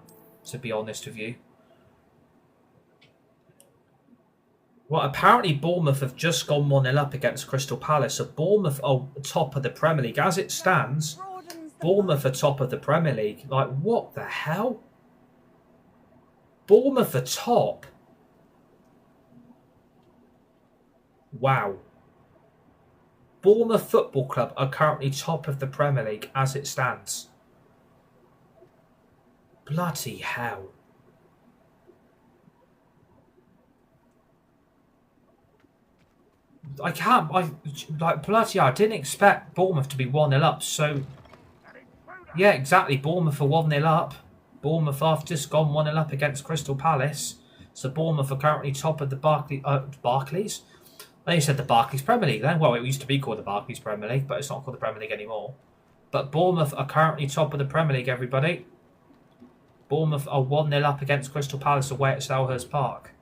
to be honest with you. Well, apparently Bournemouth have just gone 1-0 up against Crystal Palace. So Bournemouth are top of the Premier League. As it stands, Bournemouth are top of the Premier League. Like, what the hell? Bournemouth are top. Wow. Bournemouth Football Club are currently top of the Premier League as it stands. Bloody hell. I didn't expect Bournemouth to be 1-0 up, so... Yeah, exactly, Bournemouth are 1-0 up. Bournemouth have just gone 1-0 up against Crystal Palace. So Bournemouth are currently top of the Barclays? They said the Barclays Premier League then. Well, it used to be called the Barclays Premier League, but it's not called the Premier League anymore. But Bournemouth are currently top of the Premier League, everybody. Bournemouth are 1-0 up against Crystal Palace away at Selhurst Park.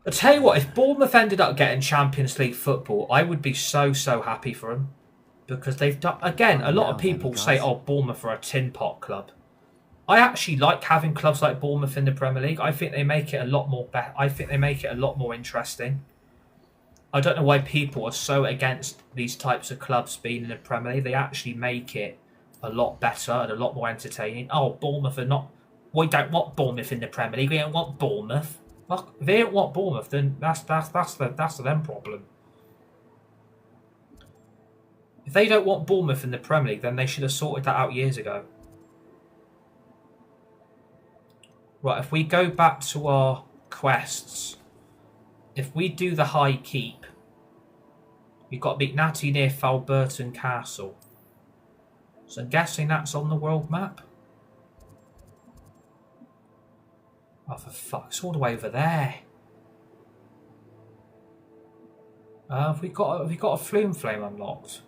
I'll tell you what, if Bournemouth ended up getting Champions League football, I would be so, so happy for them. Because they've done... Again, a lot of people say, oh, Bournemouth are a tin pot club. I actually like having clubs like Bournemouth in the Premier League. I think they make it a lot more I think they make it a lot more interesting. I don't know why people are so against these types of clubs being in the Premier League. They actually make it a lot better and a lot more entertaining. Oh, Bournemouth are not... We don't want Bournemouth in the Premier League. We don't want Bournemouth. Well, if they don't want Bournemouth, then that's them problem. If they don't want Bournemouth in the Premier League, then they should have sorted that out years ago. Right, if we go back to our quests, if we do the High Keep, you've got to beat Natty near Falburton Castle. So I'm guessing that's on the world map. Oh, for fuck, it's all the way over there. Have we got a Flume Flame unlocked?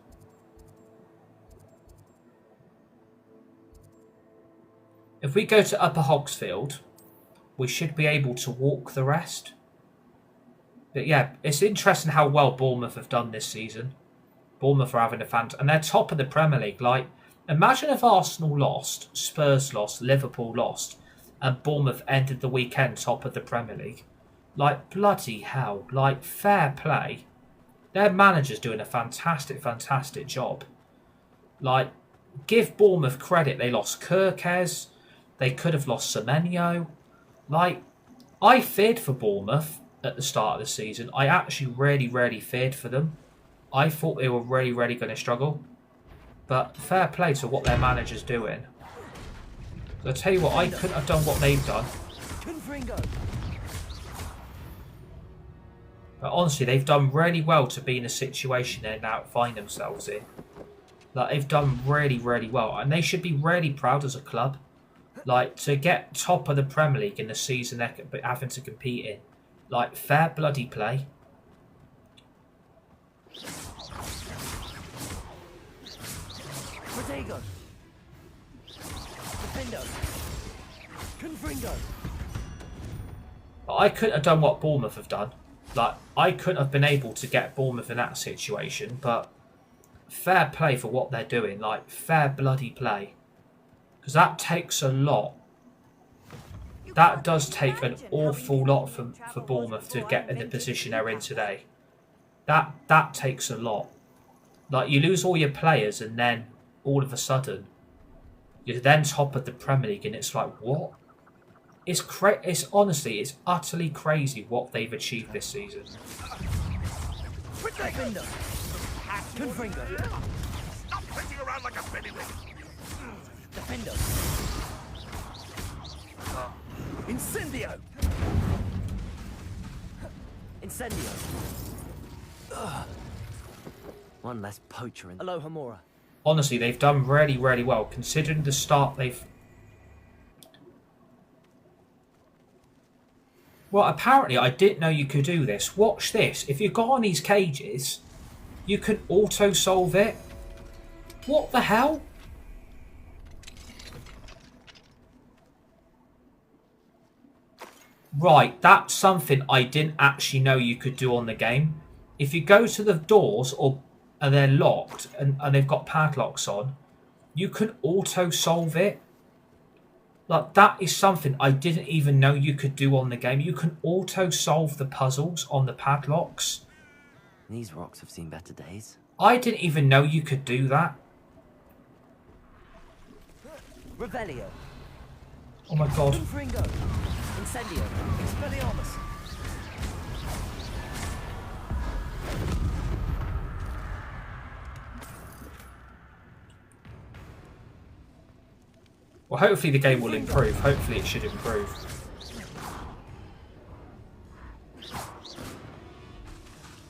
If we go to Upper Hogsfield, we should be able to walk the rest. But yeah, it's interesting how well Bournemouth have done this season. Bournemouth are having a and they're top of the Premier League. Like, imagine if Arsenal lost, Spurs lost, Liverpool lost, and Bournemouth ended the weekend top of the Premier League. Like, bloody hell. Like, fair play. Their manager's doing a fantastic, fantastic job. Like, give Bournemouth credit. They lost Kirkes. They could have lost Semenyo. Like, I feared for Bournemouth at the start of the season. I actually really, really feared for them. I thought they were really, really going to struggle. But fair play to what their manager's doing. I'll tell you what, I couldn't have done what they've done. But honestly, they've done really well to be in a situation they now find themselves in. Like, they've done really, really well. And they should be really proud as a club. Like, to get top of the Premier League in the season they're having to compete in. Like, fair bloody play. Protego. Defendo. Confringo. I couldn't have done what Bournemouth have done. Like, I couldn't have been able to get Bournemouth in that situation, but fair play for what they're doing. Like, fair bloody play. Because that takes a lot. That does take an awful lot for Bournemouth to get in the position they're in today. That takes a lot. Like, you lose all your players and then all of a sudden you're then top of the Premier League, and it's like, what? It's honestly, it's utterly crazy what they've achieved this season. Defendo. Confringo. Stop pissing around like a baby-wig. Defendo. Incendio. Incendio. Ugh. One less poacher in Alohomora. Honestly, they've done really, really well considering the start they've. Well, apparently I didn't know you could do this. Watch this. If you go on these cages, you can auto-solve it. What the hell? Right, that's something I didn't actually know you could do on the game. If you go to the doors and they're locked and they've got padlocks on, you can auto-solve it. Like, that is something I didn't even know you could do on the game. You can auto-solve the puzzles on the padlocks. These rocks have seen better days. I didn't even know you could do that. Revelio. Oh my god. Confringo. Incendio. Expelliarmus. Well, hopefully the game will improve. Hopefully it should improve.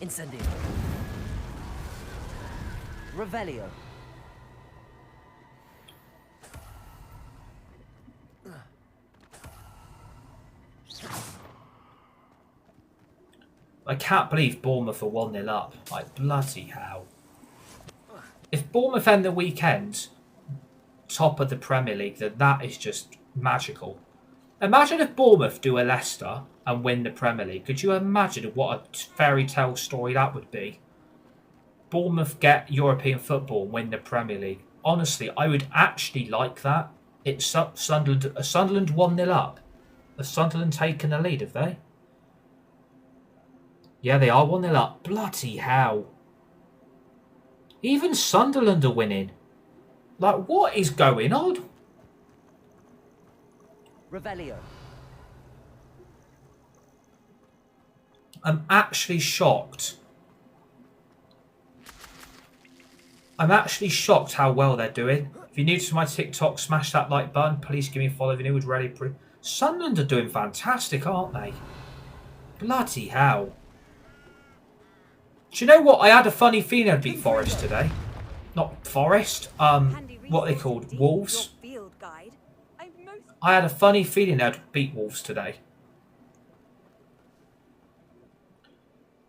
Incendio. Revelio. I can't believe Bournemouth are 1-0 up. Like, bloody hell. If Bournemouth end the weekend top of the Premier League, then that is just magical. Imagine if Bournemouth do a Leicester and win the Premier League. Could you imagine what a fairy tale story that would be? Bournemouth get European football and win the Premier League. Honestly, I would actually like that. It's Sunderland 1-0 up. Has Sunderland taken the lead, have they? Yeah, they are 1-0 up. Bloody hell. Even Sunderland are winning. Like, what is going on? Revelio. I'm actually shocked. I'm actually shocked how well they're doing. If you're new to my TikTok, smash that like button. Please give me a follow if you're new. Would really appreciate. Sunderland are doing fantastic, aren't they? Bloody hell. Do you know what? I had a funny feeling I'd beat Forest today. Not Forest. What are they called? Wolves. I had a funny feeling I'd beat Wolves today.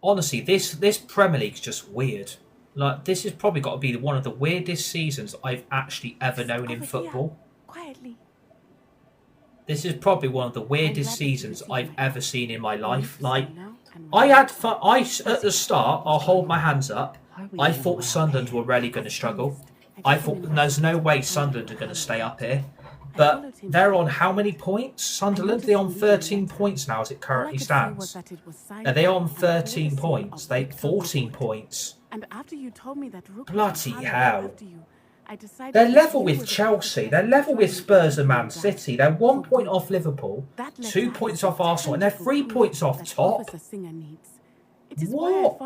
Honestly, this Premier League's just weird. Like, this has probably got to be one of the weirdest seasons I've actually ever known in football. Quietly. This is probably one of the weirdest seasons I've ever seen in my life. Like, I had fun. At the start, I'll hold my hands up. I thought Sunderland were really going to struggle. I thought there's no way Sunderland are going to stay up here. But they're on how many points? Sunderland? They're on 13 points now as it currently stands. Are they on 13 points? They 14 points. Bloody hell. They're level with Chelsea. They're level with Spurs and Man City. They're 1 point off Liverpool, 2 points off Arsenal, and they're 3 points off top. What?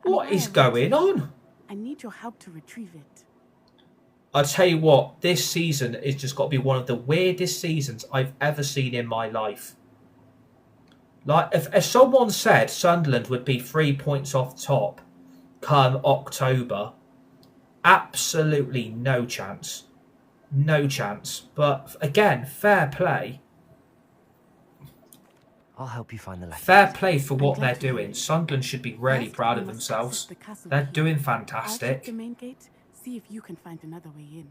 What is going on? I need your help to retrieve it. I'll tell you what, this season has just got to be one of the weirdest seasons I've ever seen in my life. Like, if someone said Sunderland would be 3 points off top come October, absolutely no chance. No chance. But again, fair play. I'll help you find the letter. Fair play for what they're doing. Sunderland should be really proud of themselves. They're doing fantastic. The main gate, see if you can find another way in.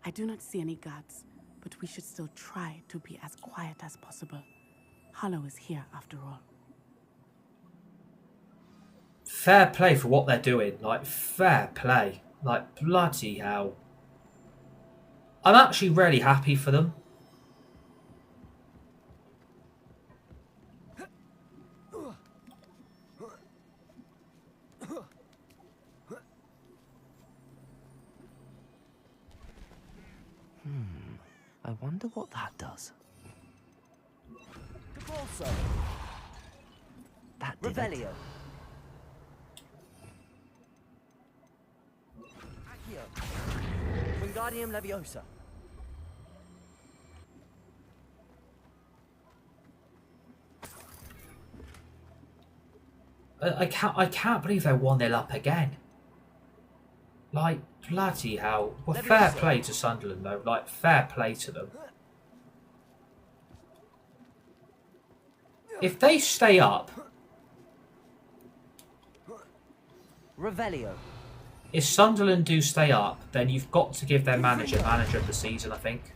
I do not see any guards, but we should still try to be as quiet as possible. Hollow is here after all. Fair play for what they're doing. Like, fair play. Like, bloody hell. I'm actually really happy for them. I wonder what that does. That did it. Wingardium Leviosa. I can't believe they're 1-0 up again. Like, bloody hell. Well, fair play to Sunderland, though. Like, fair play to them. If they stay up... Revelio. If Sunderland do stay up, then you've got to give their manager of the season, I think.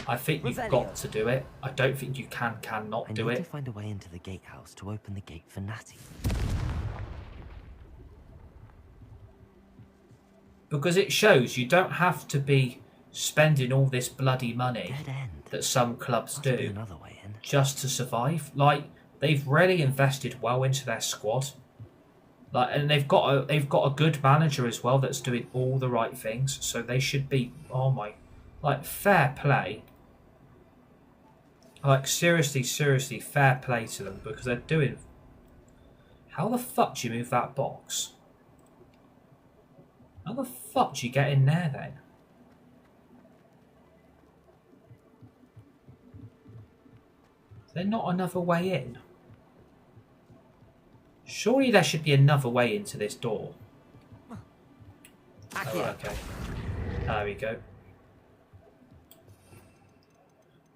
I think you've got to do it. I don't think you cannot do I need it. to find a way into the gatehouse to open the gate for Natty. Because it shows you don't have to be spending all this bloody money Dead end. that some clubs Must be do another way in. just to survive. Like, they've really invested well into their squad. Like, and they've got a good manager as well that's doing all the right things. So they should be, oh my, like, fair play. Like, seriously, fair play to them because they're doing... How the fuck do you move that box? How the fuck do you get in there then? Is there not another way in? Surely there should be another way into this door. Oh, okay. There we go.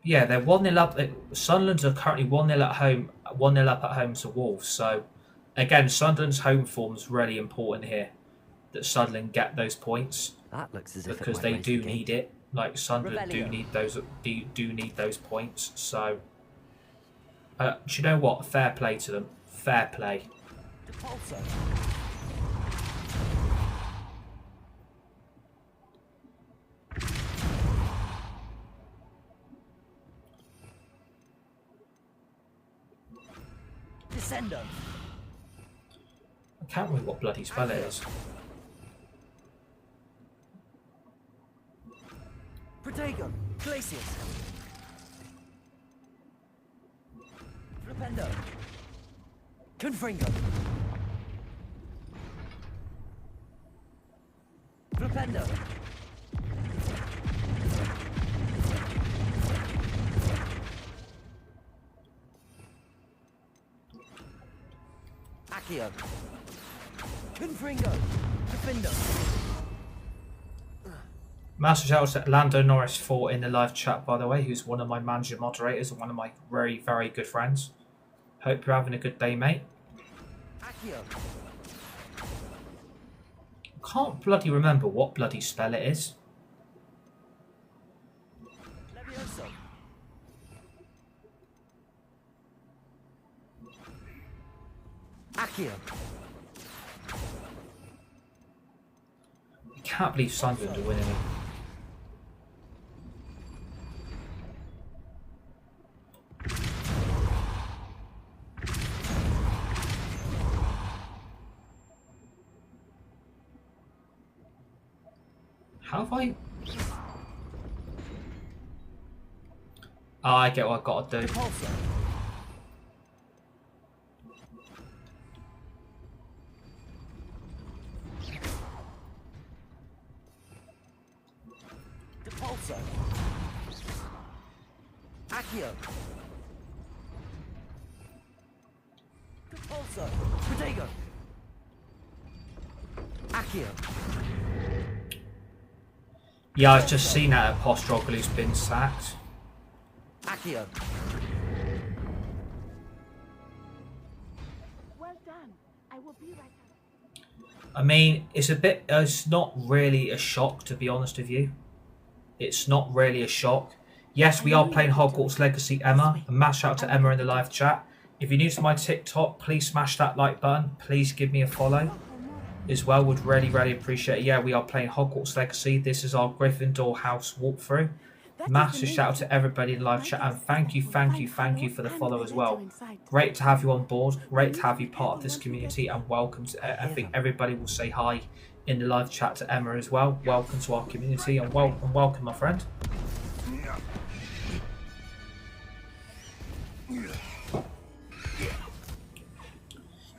Yeah, they're 1-0 up. Sunderland are currently 1-0 at home, 1-0 up at home to Wolves. So, again, Sunderland's home form is really important here. That Sunderland get those points That looks as if because they do need it. Like Sunderland do need those points. So, do you know what? Fair play to them. Fair play. Descendo. I can't remember what bloody spell it is. Protego. Glacius. Flipendo. Confringo. Flipendo. Accio. Confringo. Defendo. Master shout out to Lando Norris 4 in the live chat, by the way, who's one of my manager moderators and one of my very, very good friends. Hope you're having a good day, mate. Can't bloody remember what bloody spell it is. Levioso. Accio. I can't believe Sunderland are winning. How have I... Oh, I get what I've got to do. Repulsor. Repulsor. Accio. Repulsor. Protego. Accio. Yeah, I've just seen that Apostroglu's been sacked. Accio. Well done. I will be right back. I mean, it's not really a shock, to be honest with you. It's not really a shock. Yes, we are playing Hogwarts Legacy Emma. A mass shout out to Emma in the live chat. If you're new to my TikTok, please smash that like button. Please give me a follow as well. Would really, really appreciate it. Yeah, we are playing Hogwarts Legacy. This is our Gryffindor house walkthrough. Massive shout out to everybody in the live chat, and thank you for the follow as well. Great to have you on board. Great to have you part of this community, and welcome to. I think everybody will say hi in the live chat to Emma as well. Welcome to our community, and welcome, my friend.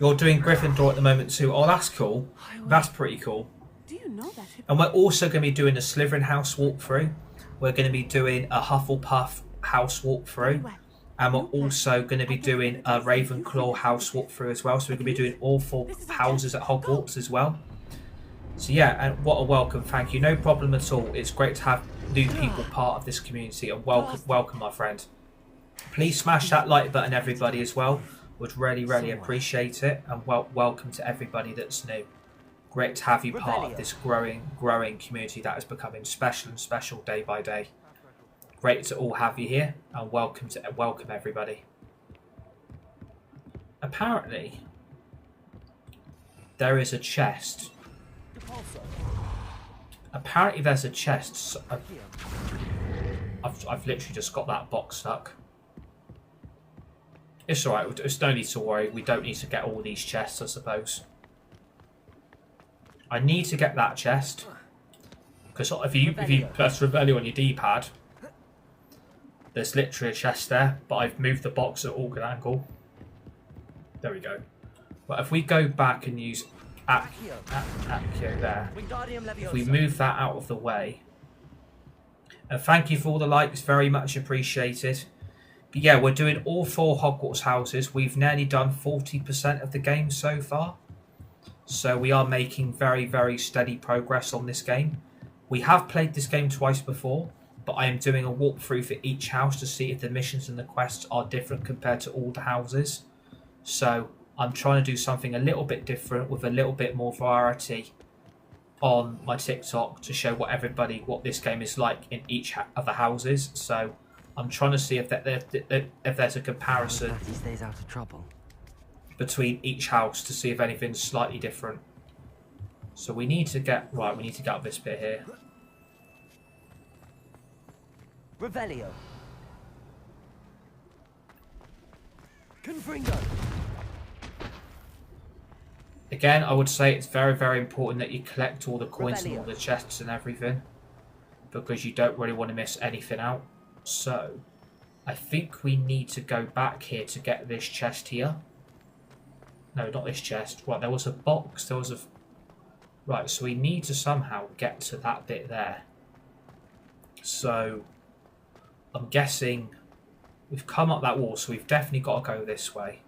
You're doing Gryffindor at the moment too. Oh, that's cool. That's pretty cool. Do you know that? And we're also going to be doing a Slytherin house walkthrough. We're going to be doing a Hufflepuff house walkthrough. And we're also going to be doing a Ravenclaw house walkthrough as well. So we're going to be doing all 4 houses at Hogwarts as well. So yeah, and what a welcome. Thank you. No problem at all. It's great to have new people part of this community. And welcome, my friend. Please smash that like button, everybody, as well. Would really, really appreciate it. And welcome to everybody that's new. Great to have you part of this growing community that is becoming special and special day by day. Great to all have you here, and welcome everybody. Apparently, there is a chest. Apparently, there's a chest. I've literally just got that box stuck. It's alright. There's no need to worry. We don't need to get all these chests, I suppose. I need to get that chest, because if you press Revelio on your D-pad, there's literally a chest there, but I've moved the box at awkward angle. There we go. But if we go back and use Accio there, if we move that out of the way, and thank you for all the likes, very much appreciated. But yeah, we're doing all 4 Hogwarts houses. We've nearly done 40% of the game so far. So we are making very, very steady progress on this game. We have played this game twice before, but I am doing a walkthrough for each house to see if the missions and the quests are different compared to all the houses. So I'm trying to do something a little bit different with a little bit more variety on my TikTok to show what this game is like in each of the houses. So I'm trying to see if there's a comparison He stays out of trouble. between each house to see if anything's slightly different. So we need to get up this bit here. Revelio. Confringo. Again, I would say it's very, very important that you collect all the coins and all the chests and everything, because you don't really want to miss anything out. So I think we need to go back here to get this chest here. No, not this chest. Right, there was a box. Right, so we need to somehow get to that bit there. So I'm guessing we've come up that wall, so we've definitely got to go this way.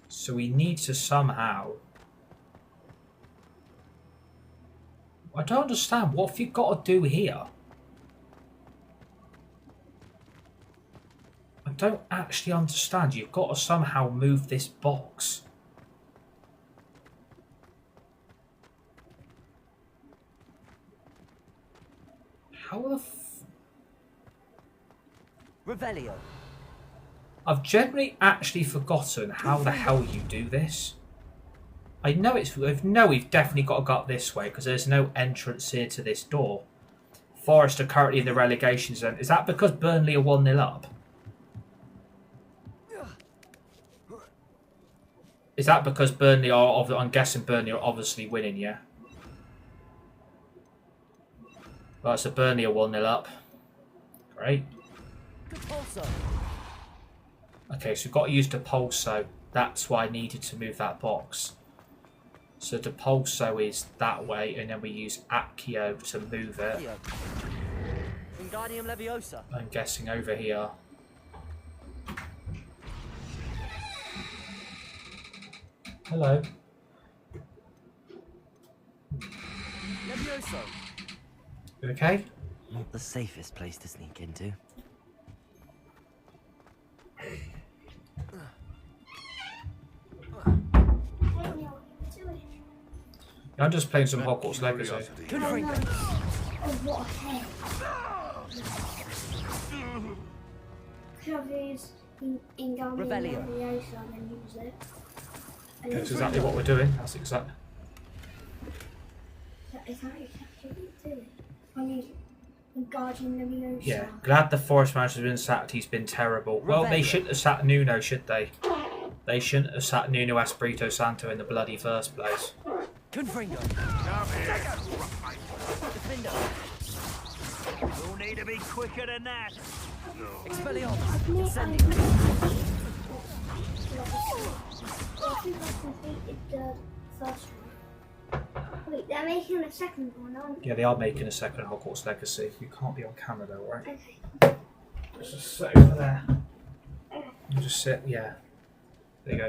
So we need to somehow... I don't understand. What have you got to do here? I don't actually understand. You've got to somehow move this box. How the Revelio. I've generally actually forgotten how the hell you do this. I know we've definitely got to go up this way because there's no entrance here to this door. Forest are currently in the relegation zone. Is that because Burnley are 1-0 up? Is that because Burnley are... I'm guessing Burnley are obviously winning, yeah? Right, so Burnley are 1-0 up. Great. Okay, so we've got to use Depulso. That's why I needed to move that box. So Depulso is that way, and then we use Accio to move it. I'm guessing over here. Hello. You okay? Not the safest place to sneak into. I'm just playing some Hogwarts Legacy. What a head. Could have used Wingardium Leviosa and then use it. That's exactly what we're doing. That's exactly. Is that exactly what you're doing? I need Wingardium Leviosa. Yeah, glad the Forest manager's been sacked. He's been terrible. Well, they shouldn't have sacked Nuno, should they? They shouldn't have sacked Nuno Espirito Santo in the bloody first place. Gryffindor. You'll need to be quicker than that. Expelliarmus. I think I completed the first one. Wait, they're making a second one, aren't they? Yeah, they are making a second Hogwarts Legacy. You can't be on camera though, right? Okay. Just sit over there. You just sit, yeah. There you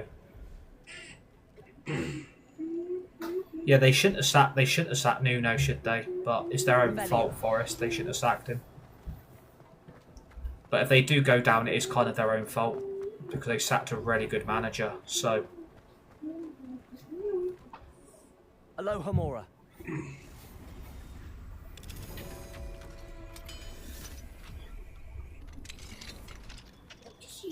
go. Yeah, they shouldn't have sacked Nuno, should they? But it's their own fault, Forest. They shouldn't have sacked him. But if they do go down, it is kind of their own fault because they sacked a really good manager. So, Aloha Mora.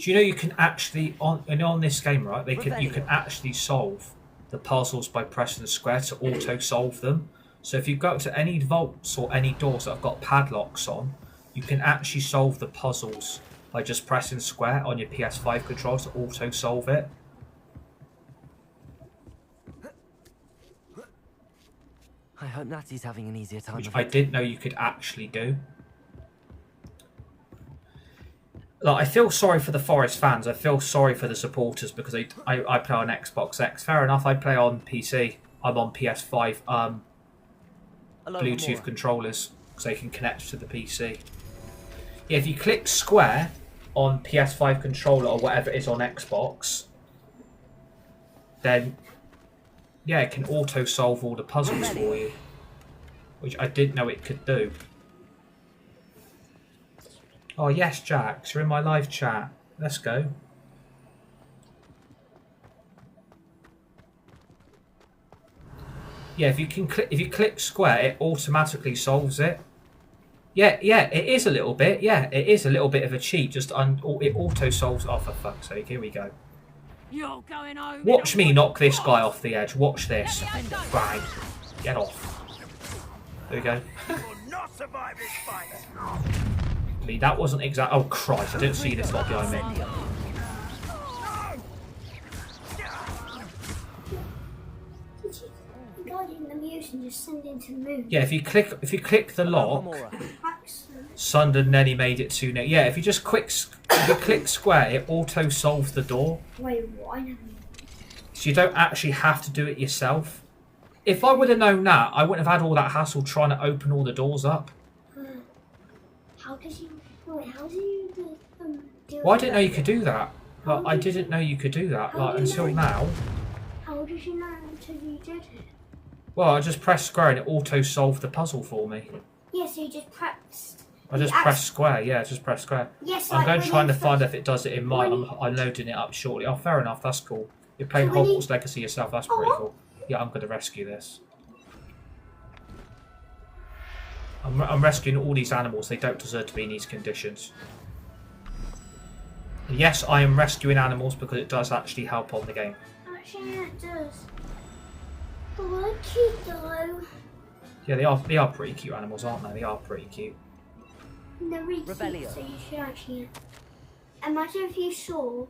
do you know you can actually on this game, right? You can actually solve the puzzles by pressing the square to auto solve them. So if you go to any vaults or any doors that have got padlocks on, you can actually solve the puzzles by just pressing square on your PS5 controls to auto solve it. I hope Natty's having an easier time. Which I didn't know you could actually do. Like, I feel sorry for the Forest fans. I feel sorry for the supporters because I play on Xbox X. Fair enough, I play on PC. I'm on PS5 Bluetooth controllers because they can connect to the PC. Yeah, if you click square on PS5 controller or whatever it is on Xbox, then yeah, it can auto solve all the puzzles for you, which I didn't know it could do. Oh yes, Jax, you're in my live chat. Let's go. Yeah, if you click square, it automatically solves it. Yeah, it is a little bit. Yeah, it is a little bit of a cheat. Just it auto solves. Oh, for fuck's sake! Here we go. You're going home. Watch me knock this guy off the edge. Watch this. Bang! Get off. There we go. You will not survive this fight. That wasn't exact. Oh Christ! I didn't see this lot behind me. Just send it to the moon. Yeah, if you click the lock, Sunderland nearly made it 2-0. Yeah, if you just click square, it auto solves the door. Wait, what? I never knew. So you don't actually have to do it yourself. If I would have known that, I wouldn't have had all that hassle trying to open all the doors up. How did you? Wait, how did you do? Well, I didn't know you could do that. Like, I didn't know you could do that. Like until now. How did you know until you did it? Well, I just pressed square and it auto solved the puzzle for me. Yeah, so you just pressed. I just pressed square. Yeah, just press square. Yes. I'm going trying to find if it does it in mine. I'm loading it up shortly. Oh, fair enough. That's cool. You're playing Hogwarts Legacy yourself. That's pretty cool. Yeah, I'm going to rescue this. I'm rescuing all these animals. They don't deserve to be in these conditions. And yes, I am rescuing animals because it does actually help on the game. Actually, yeah, it does. Oh, they're cute though. Yeah, they are pretty cute animals, aren't they? They are pretty cute. And they're really cute, so you should actually... Imagine if you saw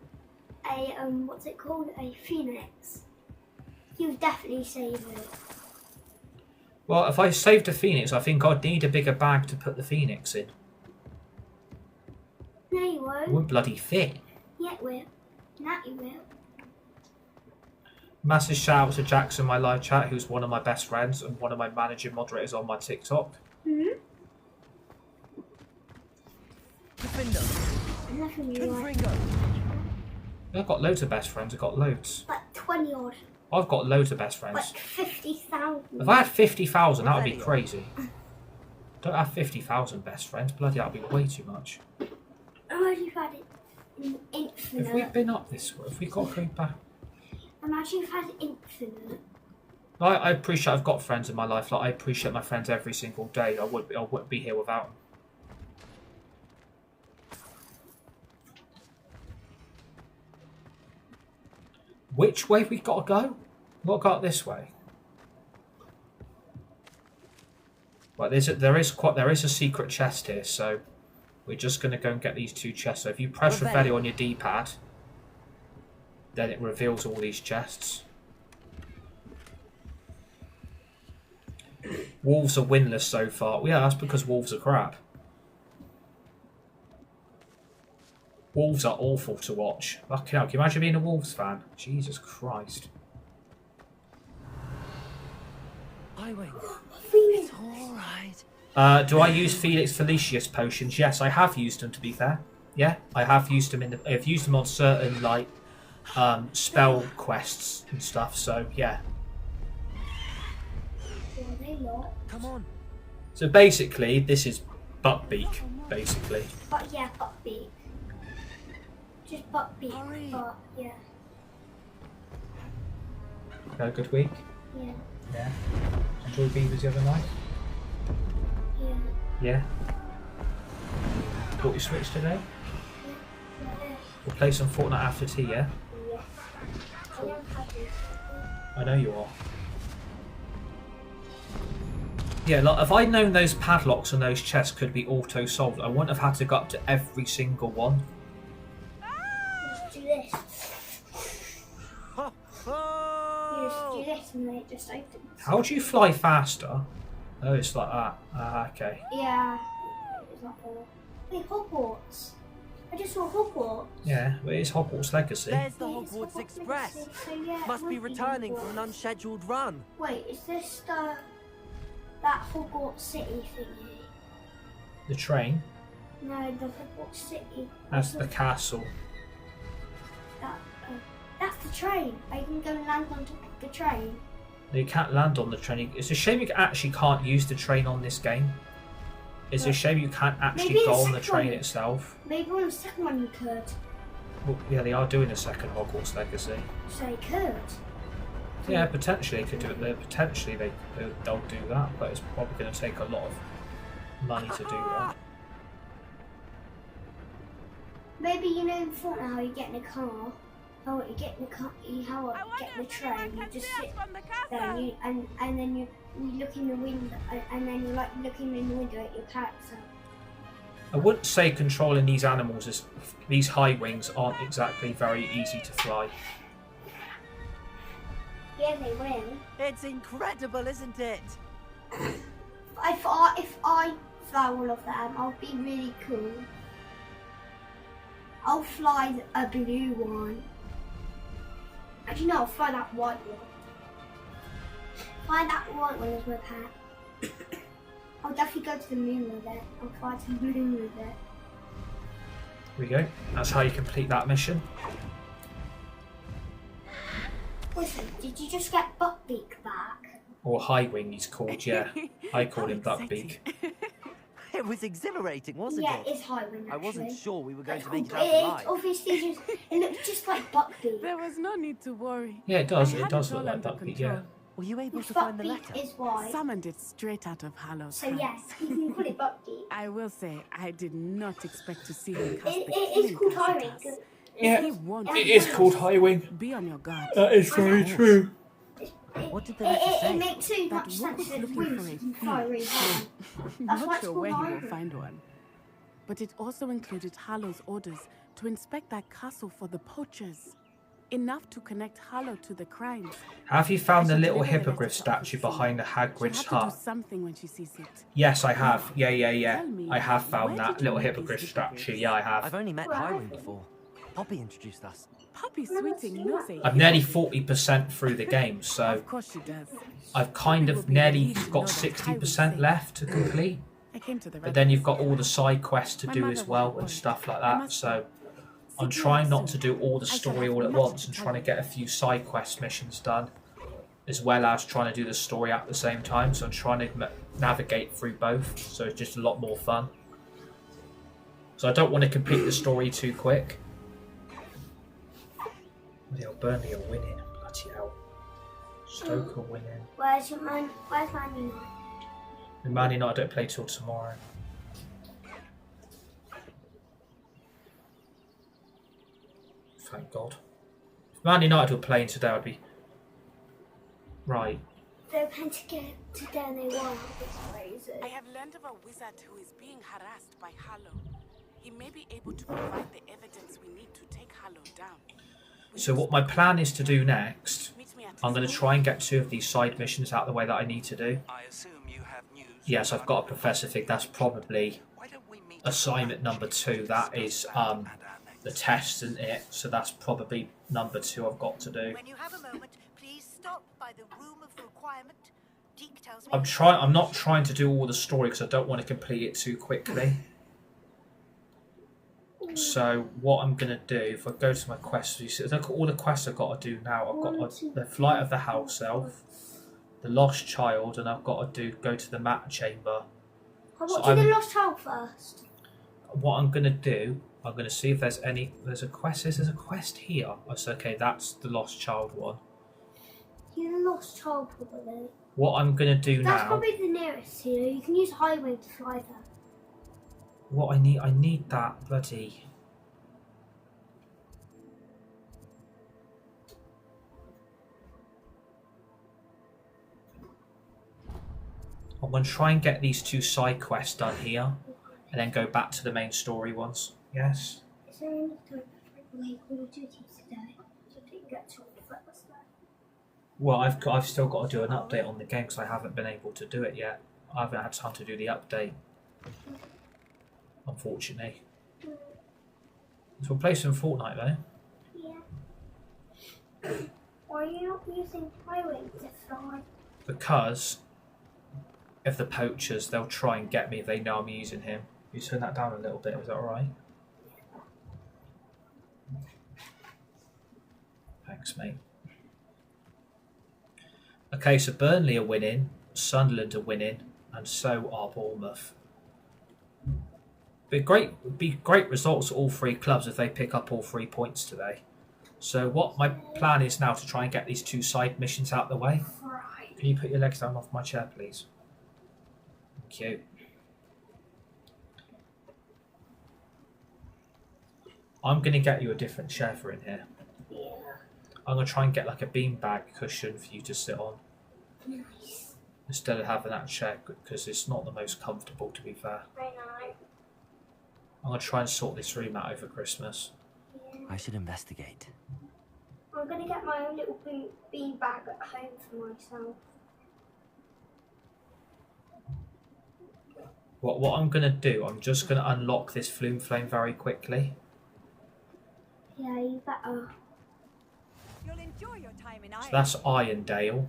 a, what's it called? A phoenix. You would definitely save it. Well, if I saved a phoenix, I think I'd need a bigger bag to put the phoenix in. No, you won't. It wouldn't bloody fit. Yeah, it will. That you will. Massive shout out to Jackson, my live chat, who's one of my best friends and one of my managing moderators on my TikTok. Mm-hmm. Gryffindor. Nothing you like. Gryffindor. I've got loads of best friends. I've got loads. Like 20 odd. I've got loads of best friends. Like 50,000. If I had 50,000, that would be crazy. Don't have 50,000 best friends. Bloody, that would be way too much. Imagine you've had it in infinite. If we've been up this way, if we got to go back. Imagine you've had infinite. I appreciate I've got friends in my life. Like I appreciate my friends every single day. I wouldn't be here without them. Which way we got to go? What got this way? Well, there is a secret chest here, so we're just going to go and get these two chests. So if you press Revelio on your D-pad, then it reveals all these chests. Wolves are winless so far. Yeah, that's because wolves are crap. Wolves are awful to watch. Fucking hell, can you imagine being a Wolves fan? Jesus Christ. Highway. It's alright. Do I use Felix Felicius potions? Yes, I have used them, to be fair. Yeah, I have used them I've used them on certain like spell quests and stuff, so yeah. Come on. So basically, this is Buckbeak, basically. But yeah, Buckbeak. Just Buckbeak, but yeah. Had a good week? Yeah. Yeah. Enjoyed Beavers the other night? Yeah. Yeah. Bought your Switch today? Yeah. We'll play some Fortnite after tea, yeah? Yeah. I am happy. I know you are. Yeah, like, if I'd known those padlocks and those chests could be auto-solved, I wouldn't have had to go up to every single one. Just do this. You just do this and then it just opens. How do you fly faster? Oh, it's like that. Ah, okay. Yeah. It's like a... Wait, Hogwarts. I just saw Hogwarts. Yeah, but it's Hogwarts Legacy. There's the Yeah, it's Hogwarts Hogwarts Express. Legacy, so yeah, it Must be would returning Hogwarts. from an unscheduled run. Wait, is this that Hogwarts City thingy? The train. No, the Hogwarts City. That's the castle. That's the train. I can go and land on top of the train. You can't land on the train. It's a shame you actually can't use the train on this game. It's a shame you can't actually Maybe go the on the second train one. itself. Maybe on the second one you could. Well, yeah, they are doing a second Hogwarts Legacy. So you could. Yeah, potentially they could do it. Potentially they'll do that, but it's probably going to take a lot of money to do that. Maybe you know in Fortnite how you get in a car. How you get in the car, how you get in the train. You just sit there and then you look in the window and then you like looking in the window at your character. I wouldn't say controlling these animals, these high wings aren't exactly very easy to fly. Yeah, they will. It's incredible, isn't it? If I fly all of them, I'll be really cool. I'll fly a blue one. Actually, no, I'll fly that white one. Fly that white one as my pet. I'll definitely go to the moon with it. I'll fly to the moon with it. Here we go. That's how you complete that mission. Listen, did you just get Buckbeak back? Or High Wing he's called, yeah. I called him How Buckbeak. It was exhilarating, wasn't Yeah, it? it's Highwind actually. I wasn't sure we were going to make it It out alive. obviously just, it looked just like Buckbeak. There was no need to worry. Yeah, it does. I It had does it look all like under Buckbeak, control. yeah. Were you able to Buck find the beak letter? is why. Summoned it straight out of Hallow's So yes, hands. you can call it buck beak. I will say, I did not expect to see him cast the It is killing called curse at highwing. us. Yeah, He won't it is called Highwing. be on your guard. That is very true. What did the letter say? It makes too That much sense wolf that looking wings for a can fly really high. That's why Not it's sure called where he will highwing. find one. But it also included Hallow's orders to inspect that castle for the poachers. Enough to connect Hallow to the crimes. Have you found the I should little deliver the hippogriff letter to Officer statue C. behind the She'll Hagrid's have to do hut? something when she sees it. Yes, I have. Yeah. Tell me, I have found where that did you little meet these hippogriff hippogriffs? statue. Yeah, I I've have. only met Highwing before. Poppy introduced us. Poppy Sweeting knows a I'm nearly hippogriff. 40% through the game, so Of course she does. I've kind Poppy will of be nearly relieved to know got that 60% Highwing's left to complete. I came to the But then you've Red got all the side quests to My do mother as well wasn't and worried. stuff like I that. must So Sit I'm down trying not to soon. do all the I shall story have all at much once to and tell trying to you. get a few side quest missions done, as well as trying to do the story at the same time. So I'm trying to navigate through both, so it's just a lot more fun. So I don't want to complete the story too quick. Bloody hell, Burnley are winning. Bloody hell. Stoke are winning. Where's Man United? And Man United don't play till tomorrow. Thank God. If Man United were playing today, I'd be... Right. They're playing today and they won. It's crazy. I have learned of a wizard who is being harassed by Hallow. He may be able to provide the evidence we need to take Hallow down. So what my plan is to do next, Meet me at I'm going to his try and get 2 of these side missions out the way that I need to do. I assume you have news. Yes, I've got a Professor Fig. That's probably assignment number 2. That is the test, isn't it? So that's probably number 2 I've got to do. When you have a moment, please stop by the room of requirement. Deke tells me. I'm not trying to do all the story because I don't want to complete it too quickly. So what I'm going to do, if I go to my quests, you see, look at all the quests I've got to do now. I've got the Flight of the House Elf, the Lost Child, and I've got to go to the Mat Chamber. How So about do the Lost Child first? What I'm going to do, I'm going to see if there's a quest. There's a quest here. I said, okay, that's the Lost Child one. You're the Lost Child probably. What I'm going to do That's now, probably the nearest here. You can use highway to fly there. what I need that bloody... I'm going to try and get these 2 side quests done here, and then go back to the main story ones. Yes? Is there enough time to play Call of Duty today? So I didn't get to it first day. Well, I've still got to do an update on the game because I haven't been able to do it yet. I haven't had time to do the update, unfortunately. So we'll play some Fortnite though. Yeah. Why are you not using highway to fly? Because if the poachers, they'll try and get me if they know I'm using him. You turn that down a little bit, is that alright? Thanks, mate. Okay, so Burnley are winning, Sunderland are winning, and so are Bournemouth. Be great results at all 3 clubs if they pick up all 3 points today. So what my plan is now to try and get these 2 side missions out the way. Right. Can you put your legs down off my chair, please? Thank you. I'm going to get you a different chair for in here. Yeah. I'm going to try and get like a beanbag cushion for you to sit on. Nice. Instead of having that chair, because it's not the most comfortable, to be fair. Very nice. I'm going to try and sort this room out over Christmas. Yeah. I should investigate. I'm going to get my own little bean bag at home for myself. What I'm going to do, I'm just going to unlock this Flume Flame very quickly. Yeah, you better. You'll enjoy your time in So Ireland. that's Irondale.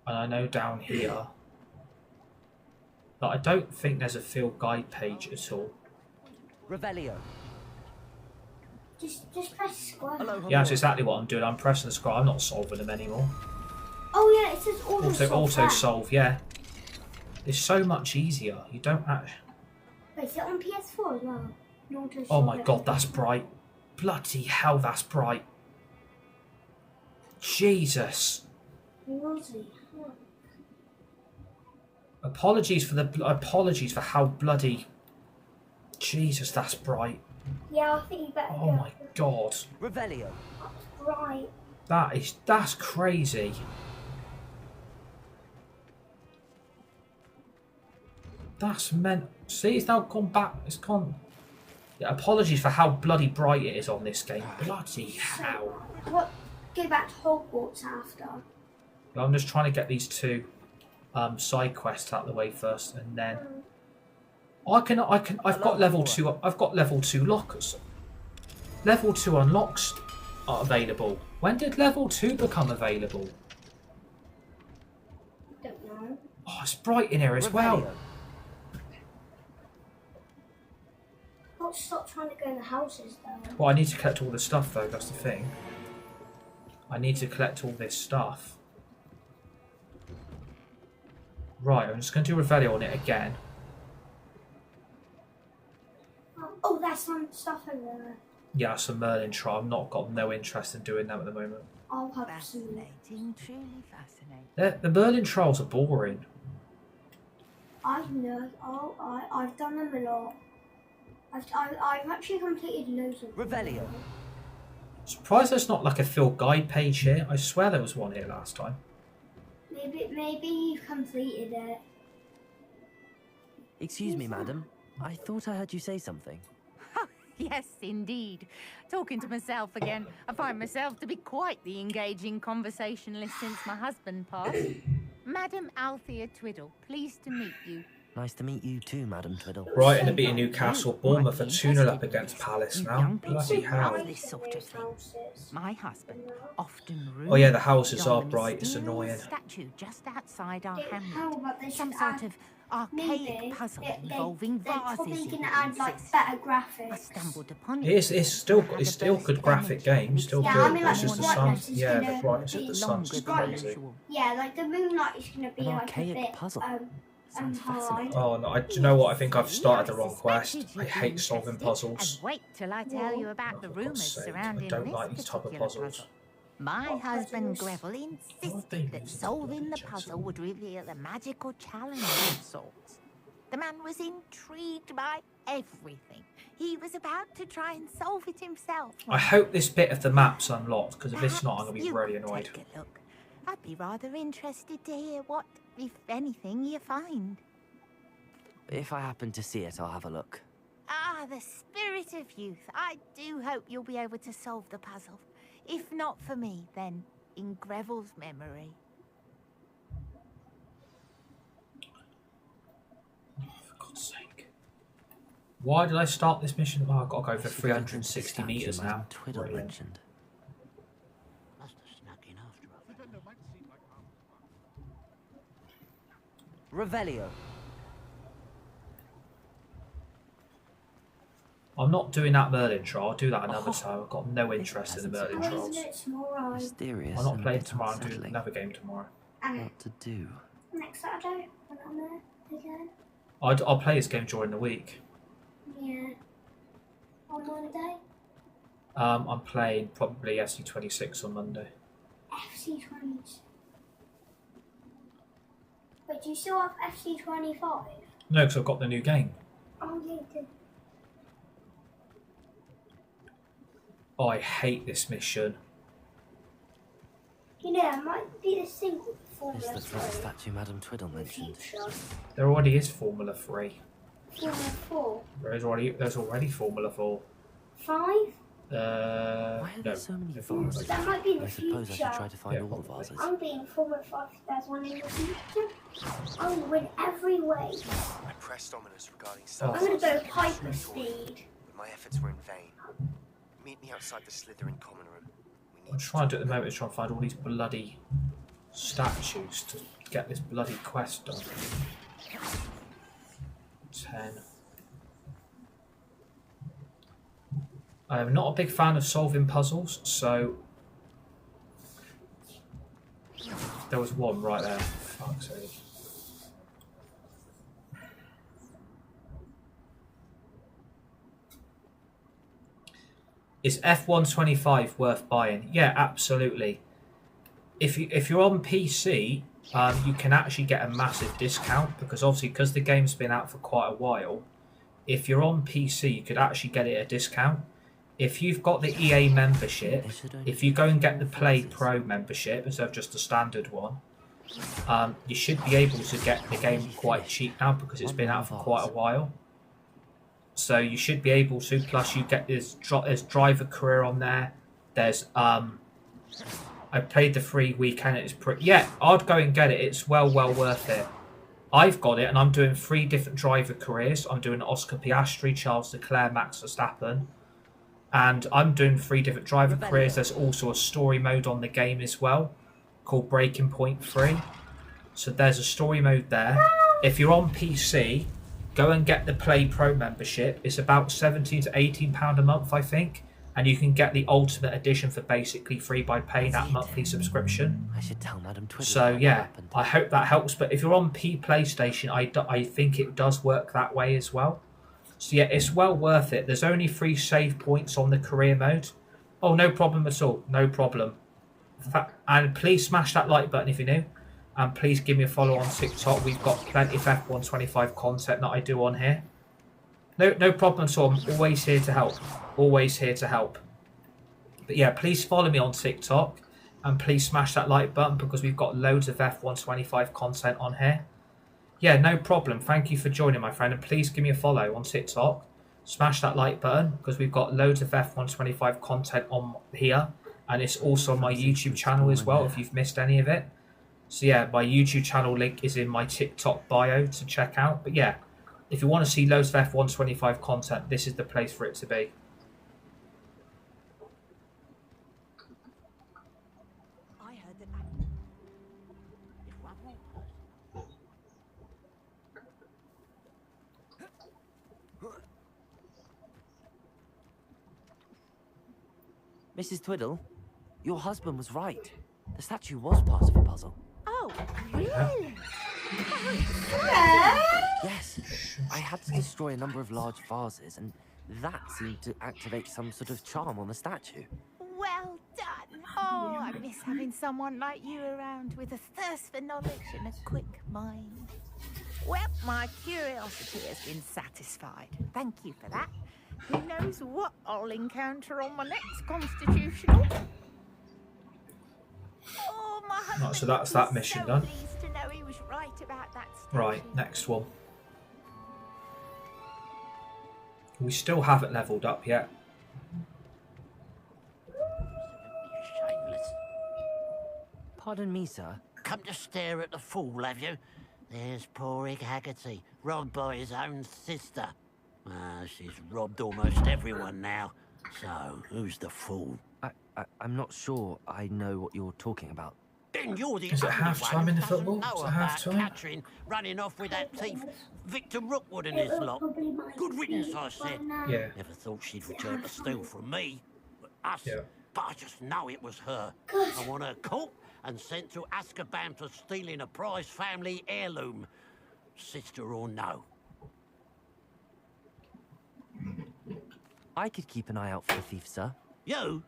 And I know down here that I don't think there's a field guide page at all. Revelio. Just press square. Hello, Yeah, that's exactly what I'm doing. I'm pressing the scroll. I'm not solving them anymore. Oh yeah, it says Auto solve, yeah. It's so much easier. You don't actually... Wait, is it on PS4 as well? Oh my god, that's bright. Bloody hell, that's bright. Jesus. Bloody hell. Apologies for how bloody. Jesus, that's bright. Yeah, I think you better Oh go. my god. Revelio. Right. That's crazy. That's meant. See, it's now gone back. It's gone. Yeah, apologies for how bloody bright it is on this game. Bloody hell. What? Go back to Hogwarts after. I'm just trying to get these two side quests out of the way first, and then I've got level 2. I've got level 2 lockers. Level 2 unlocks are available. When did level 2 become available? Don't know. Oh, it's bright in here as well. I'll stop trying to go in the houses though. Well, I need to collect all the stuff though. That's the thing. I need to collect all this stuff. Right, I'm just going to do Revelio on it again. Oh, there's some stuff over there. Yeah, some Merlin trial. I've not got no interest in doing them at the moment. I'll have some. Fascinating, truly fascinating. The Merlin trials are boring. I know. I've done them a lot. I've actually completed loads of them. Revelio. Surprised there's not like a field guide page here. I swear there was one here last time. Maybe you've completed it. Excuse me, madam. I thought I heard you say something. Yes, indeed. Talking to myself again. I find myself to be quite the engaging conversationalist since my husband passed. Madam Althea Twiddle, pleased to meet you. Nice to meet you too, Madam Twiddle. Right, and a beat Newcastle. Bournemouth are 2-0 up against Palace now. Bloody hell. This sort of thing. My husband often Oh yeah, the houses are bright. It's annoying. Statue just outside our How hamlet. about they Some should sort add- of archaic puzzle involving they're vases. probably in going to add like pieces. better I graphics. stumbled upon it. It's still good graphic game. Still Yeah, good. I mean, like, It's just the the sun. brightness is Yeah, gonna the brightness of be the sun's longer than crazy. usual. Yeah, like the moonlight is going to be An like a archaic bit puzzle. and high. fascinating. Oh no! Do you know what? I think I've started the wrong quest. I hate solving puzzles. And wait till I tell you about the For God's rumours sake, surrounding I don't this like these type of particular puzzles. puzzle. My husband Greville they insisted that use the solving the bloody puzzle jigsaw? would reveal a magical challenge of sorts. The man was intrigued by everything. He was about to try and solve it himself. I hope this bit of the map's unlocked, because if it's not, I'm Perhaps going to be you really could annoyed. take a look. I'd be rather interested to hear what, if anything, you find. If I happen to see it, I'll have a look. Ah, the spirit of youth. I do hope you'll be able to solve the puzzle. If not for me, then in Greville's memory. For God's sake. Why did I start this mission? Oh, I've got to go for 360 Statue metres Madam now. Twiddle Brilliant. mentioned. Must have snuck in after all. Revelio. I'm not doing that Merlin trial. I'll do that another time. I've got no interest in the Merlin How trials. is it tomorrow? Mysterious. I'm not and playing a bit tomorrow. I'm doing unsettling. another game tomorrow. And What to do? next Saturday when I'm there again. I'll play this game during the week. Yeah. On Monday. I'm playing probably FC26 on Monday. FC20. Wait, do you still have FC25? No, because I've got the new game. Oh yeah, you do. Oh, I hate this mission. You know, it might be the single Is Formula the first 3 statue Madam Twiddle in the mentioned? future. There already is Formula 3. Formula 4. There's already Formula 4. 5? Why are No. there so many no, vases? That might be in the I suppose I future. should try to find Yeah, all the probably. vases. I'm being Formula 5 if there's one in the future. I will win every way. I pressed ominous regarding Oh. I'm going to Salazar's go hyper scriptorium, speed. but my efforts were in vain. Meet me outside the Slytherin common room. We need I'm trying to do at the moment is trying to find all these bloody statues to get this bloody quest done. 10. I am not a big fan of solving puzzles, so there was one right there. Fuck's sake. Is F125 worth buying? Yeah, absolutely. if you're on PC, you can actually get a massive discount because obviously because the game's been out for quite a while. If you're on PC, you could actually get it at a discount. If you've got the EA membership, if you go and get the Play Pro membership instead of just the standard one, you should be able to get the game quite cheap now because it's been out for quite a while. So you should be able to. Plus, you get there's driver career on there. There's I played the free weekend. It's pretty. Yeah, I'd go and get it. It's well worth it. I've got it, and I'm doing 3 different driver careers. I'm doing Oscar Piastri, Charles Leclerc, Max Verstappen, and I'm doing 3 different driver careers. There's also a story mode on the game as well, called Breaking Point 3. So there's a story mode there. If you're on PC, go and get the Play Pro membership. It's about £17 to £18 a month, I think. And you can get the Ultimate Edition for basically free by paying that monthly subscription. I should tell Madam Twiddle. So yeah, I hope that helps. But if you're on PlayStation, I think it does work that way as well. So yeah, it's well worth it. There's only 3 save points on the career mode. Oh, no problem at all. No problem. And please smash that like button if you're new. And please give me a follow on TikTok. We've got plenty of F125 content that I do on here. No problem at all. I'm always here to help. Always here to help. But yeah, please follow me on TikTok. And please smash that like button because we've got loads of F125 content on here. Yeah, no problem. Thank you for joining, my friend. And please give me a follow on TikTok. Smash that like button because we've got loads of F125 content on here. And it's also on my YouTube channel as well if you've missed any of it. So yeah, my YouTube channel link is in my TikTok bio to check out. But yeah, if you want to see loads of F125 content, this is the place for it to be. Mrs. Twiddle, your husband was right. The statue was part of a puzzle. Oh, really? Yes. I had to destroy a number of large vases, and that seemed to activate some sort of charm on the statue. Well done. Oh, I miss having someone like you around with a thirst for knowledge and a quick mind. Well, my curiosity has been satisfied. Thank you for that. Who knows what I'll encounter on my next constitutional? Oh, my husband. Right, so that's that mission done. Pleased to know he was right about that statue. Right, next one. We still haven't leveled up yet. Shameless. Pardon me, sir. Come to stare at the fool, have you? There's poor Ig Haggerty, robbed by his own sister. She's robbed almost everyone now. So, who's the fool? I'm not sure I know what you're talking about. Then you're the Is it only half one time in the who doesn't football? know Is it about half time? Catherine running off with that thief, Victor Rookwood and his lot. Good riddance, I said. Yeah. Never thought she'd return to steal from me. But us. Yeah. But I just know it was her. I want her caught and sent to Azkaban for stealing a prize family heirloom. Sister or no. I could keep an eye out for the thief, sir. You?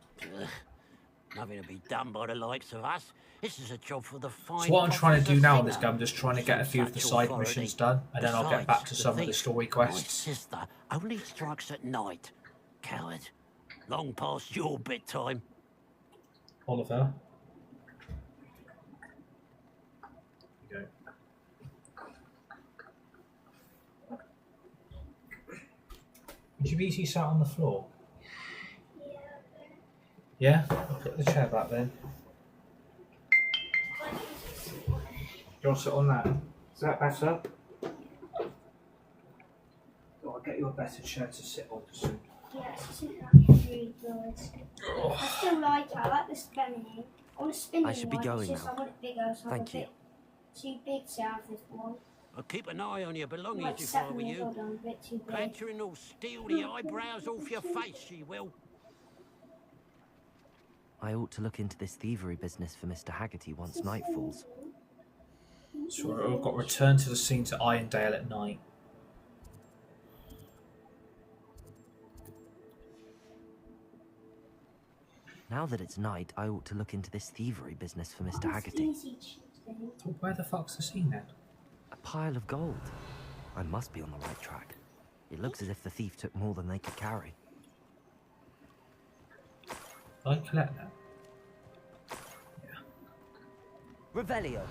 Nothing to be done by the likes of us. This is a job for the fine. So what I'm trying to do now in this singer. game, I'm just trying to get a few of the side missions done, and then I'll get back to some of the story My quests. sister only strikes at night. Coward. Long past your bedtime. Oliver. There you go. Would you be easy sat on the floor? Yeah? I'll put the chair back then. Do you want to sit on that? Is that better? I'll get you a better chair to sit on soon. Yes, I think that's really good. I still like it. I like the spinning. I want to spin it. I should be going just now. I want it bigger, so Thank you. Too big to have this one. I'll keep an eye on your belongings Like if I 7 were years you. old, I'm a bit too big. Catherine will steal the eyebrows off your face, she will. I ought to look into this thievery business for Mr. Haggerty once night falls. So I've got return to the scene to Irondale at night. Now that it's night, I ought to look into this thievery business for Mr. Oh, Haggerty. easy cheating. So where the fuck's the scene then? A pile of gold. I must be on the right track. It looks as if the thief took more than they could carry. I collect that. Revelio.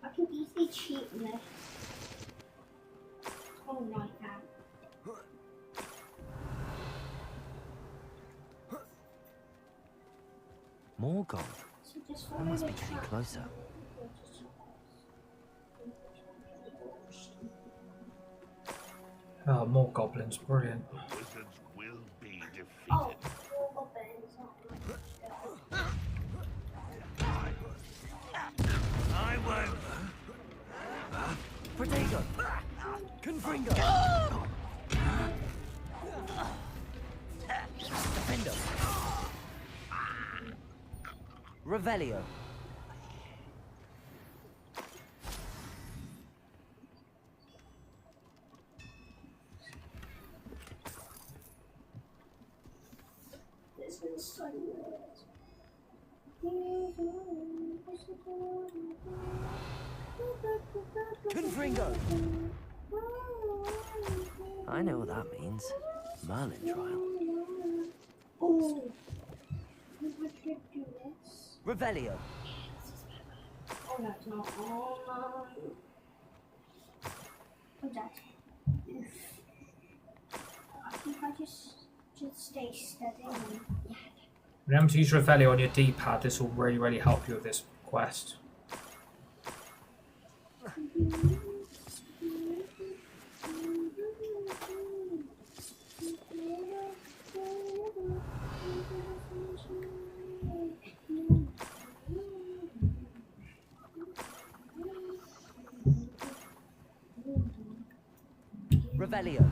I can easily cheat in this. Oh my god. More gold. So just I follow must the be getting track. closer. Oh, more goblins, brilliant. Wizards will be defeated. Oh, more goblins. I won't. Protego! Confringo! Defendo! Revelio! This is so weird. Confringo! I know what that means. Merlin trial. Oh, we could do this. Revelio! Oh no, it's not. Oh no. Oh, that. I think I just stay steady. And, yeah. Remember to use Revelio on your D-pad. This will really help you with this quest. Revelio!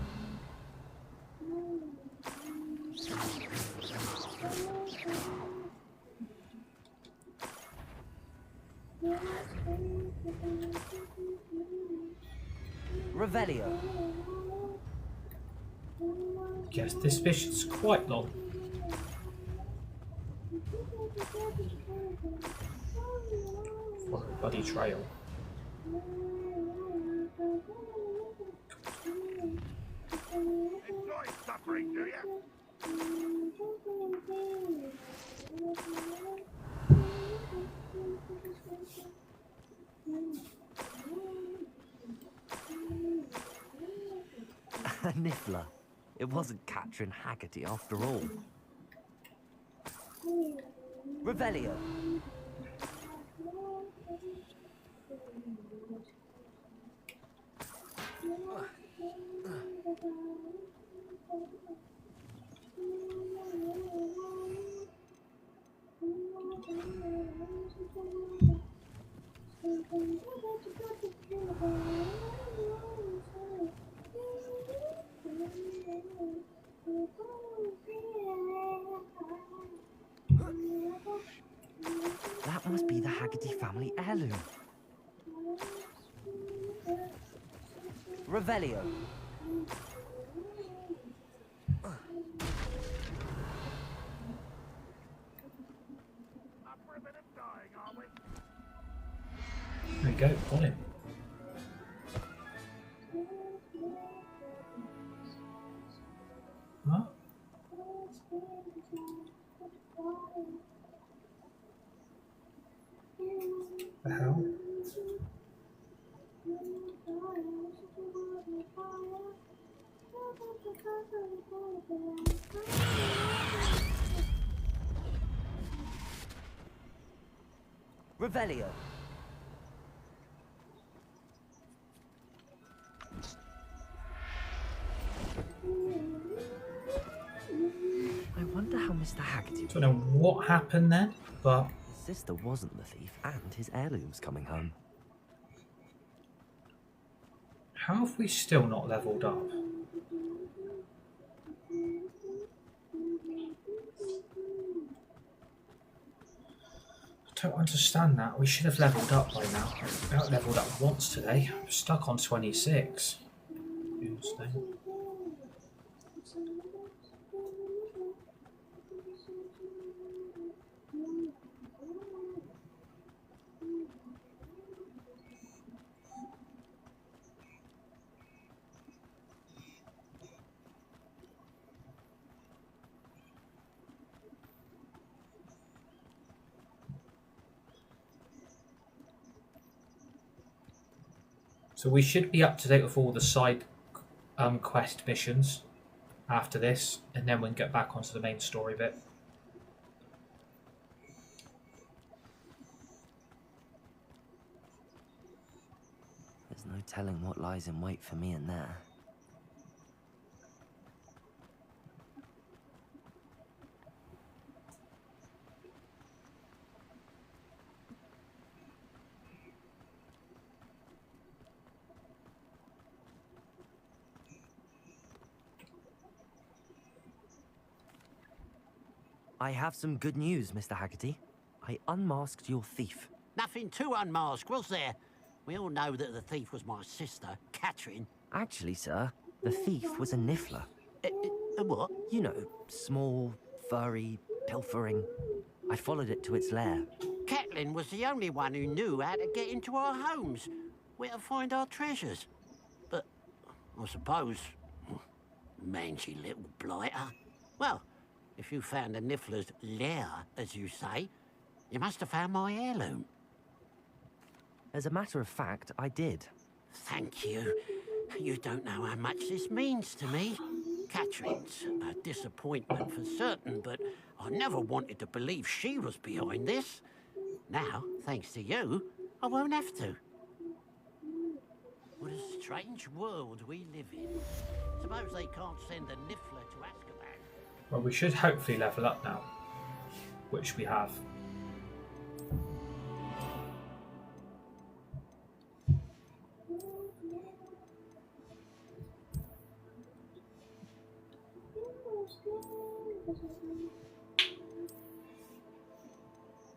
Revelio! Yes, this mission's quite long. Follow the bloody trail. Enjoy suffering, do you? A niffler. It wasn't Catherine Haggerty after all. Revelio! That must be the Haggerty family heirloom. Revelio. There we go, got him. Huh? The hell? Revelio. I wonder how Mr. Haggerty... Don't know what happened then, but... His sister wasn't the thief, and his heirloom's coming home. How have we still not leveled up? understand that. We should have levelled up by now. We haven't levelled up once today. I'm stuck on 26. So we should be up to date with all the side quest missions after this, and then we can get back onto the main story bit. There's no telling what lies in wait for me in there. I have some good news, Mr. Haggerty. I unmasked your thief. Nothing to unmask, was there? We all know that the thief was my sister, Catherine. Actually, sir, the thief was a niffler. A what? You know, small, furry, pilfering. I followed it to its lair. Catelyn was the only one who knew how to get into our homes, where to find our treasures. But I suppose, mangy little blighter. Well, if you found the niffler's lair, as you say, you must have found my heirloom. As a matter of fact, I did. Thank you. You don't know how much this means to me. Catherine's a disappointment for certain, but I never wanted to believe she was behind this. Now, thanks to you, I won't have to. What a strange world we live in. Suppose they can't send a niffler to Azkaban. Well, we should hopefully level up now, which we have.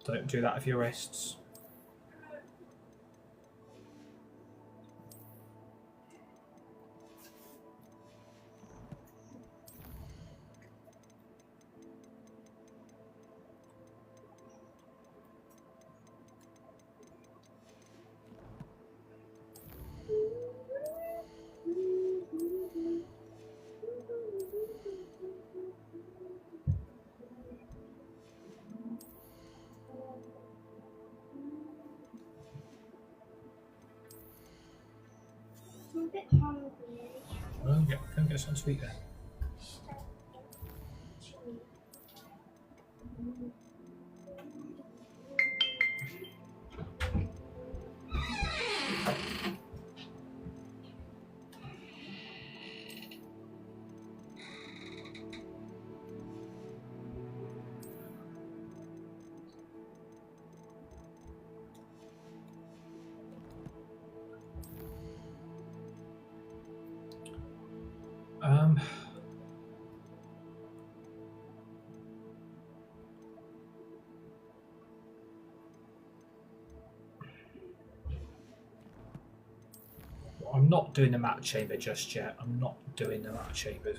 Don't do that with your wrists. I'm a bit hungry. Well, yeah, go and get some sweet then. I'm not doing the map chamber just yet. I'm not doing the map chamber.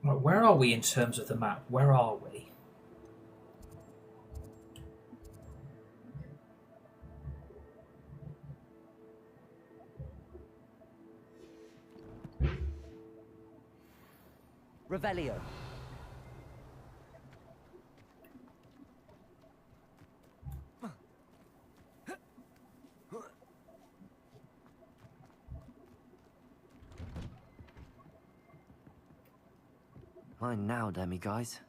Right, where are we in terms of the map? Where are we? Revelio. Mine now, demiguise.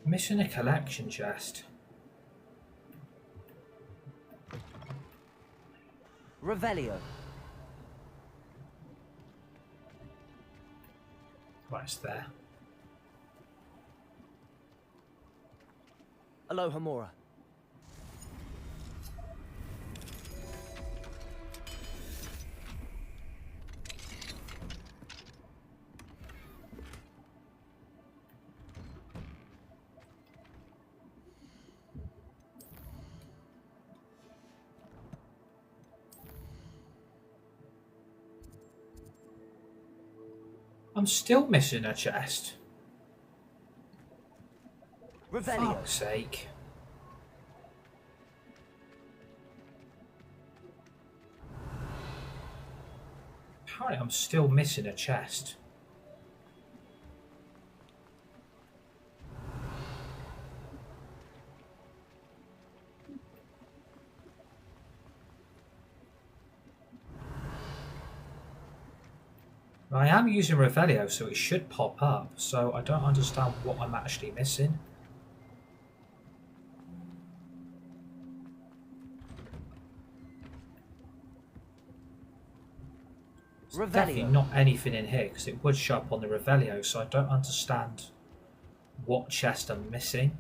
Missing a collection chest. Revelio. Right, it's there. Aloha Mora. I'm still missing a chest. Revelio. Fuck's sake. Apparently I'm still missing a chest. I am using Revelio, so it should pop up, so I don't understand what I'm actually missing. There's definitely not anything in here, because it would show up on the Revelio, so I don't understand what chest I'm missing.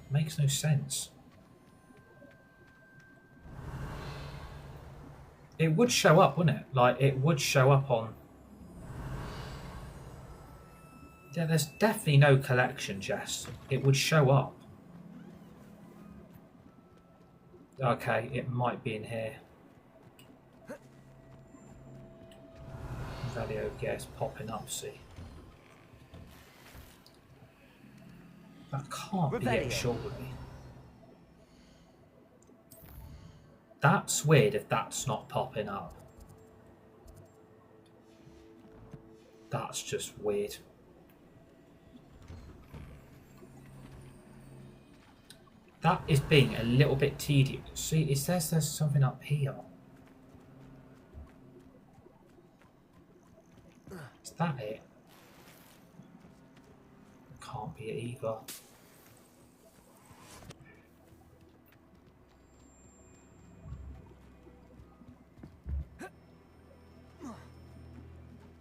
It makes no sense. It would show up, wouldn't it? Like, it would show up on... Yeah, there's definitely no collection chest. It would show up. Okay, it might be in here. Valio, yeah, it's popping up, see. That can't be it, surely. That's weird if that's not popping up. That's just weird. That is being a little bit tedious. See, it says there's something up here. Is that it? Can't be it either.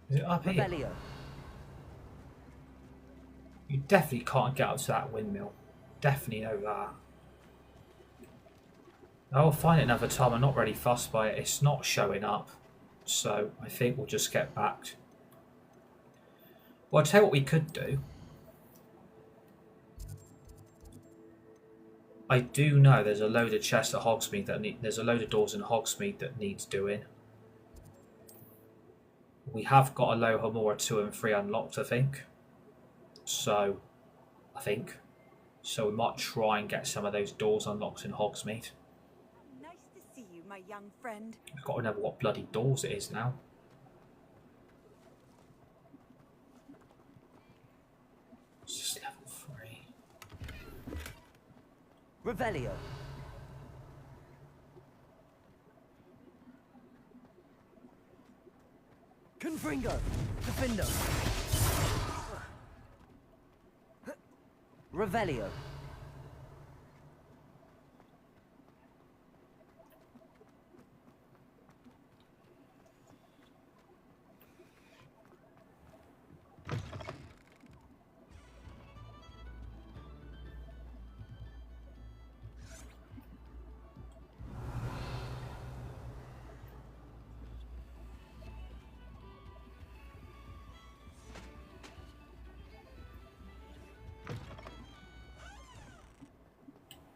Is it up here? Revelio. You definitely can't get up to that windmill. Definitely know that. I'll find it another time. I'm not really fussed by it. It's not showing up. So I think we'll just get back. Well, I'll tell you what we could do. I do know there's a load of chests at Hogsmeade that need... There's a load of doors in Hogsmeade that needs doing. We have got Aloha Mora 2 and 3 unlocked, I think. So, So we might try and get some of those doors unlocked in Hogsmeade. Nice to see you, my young friend. I've got to know what bloody doors it is now. It's just level 3. Revelio. Confringo. Gryffindor. Revelio.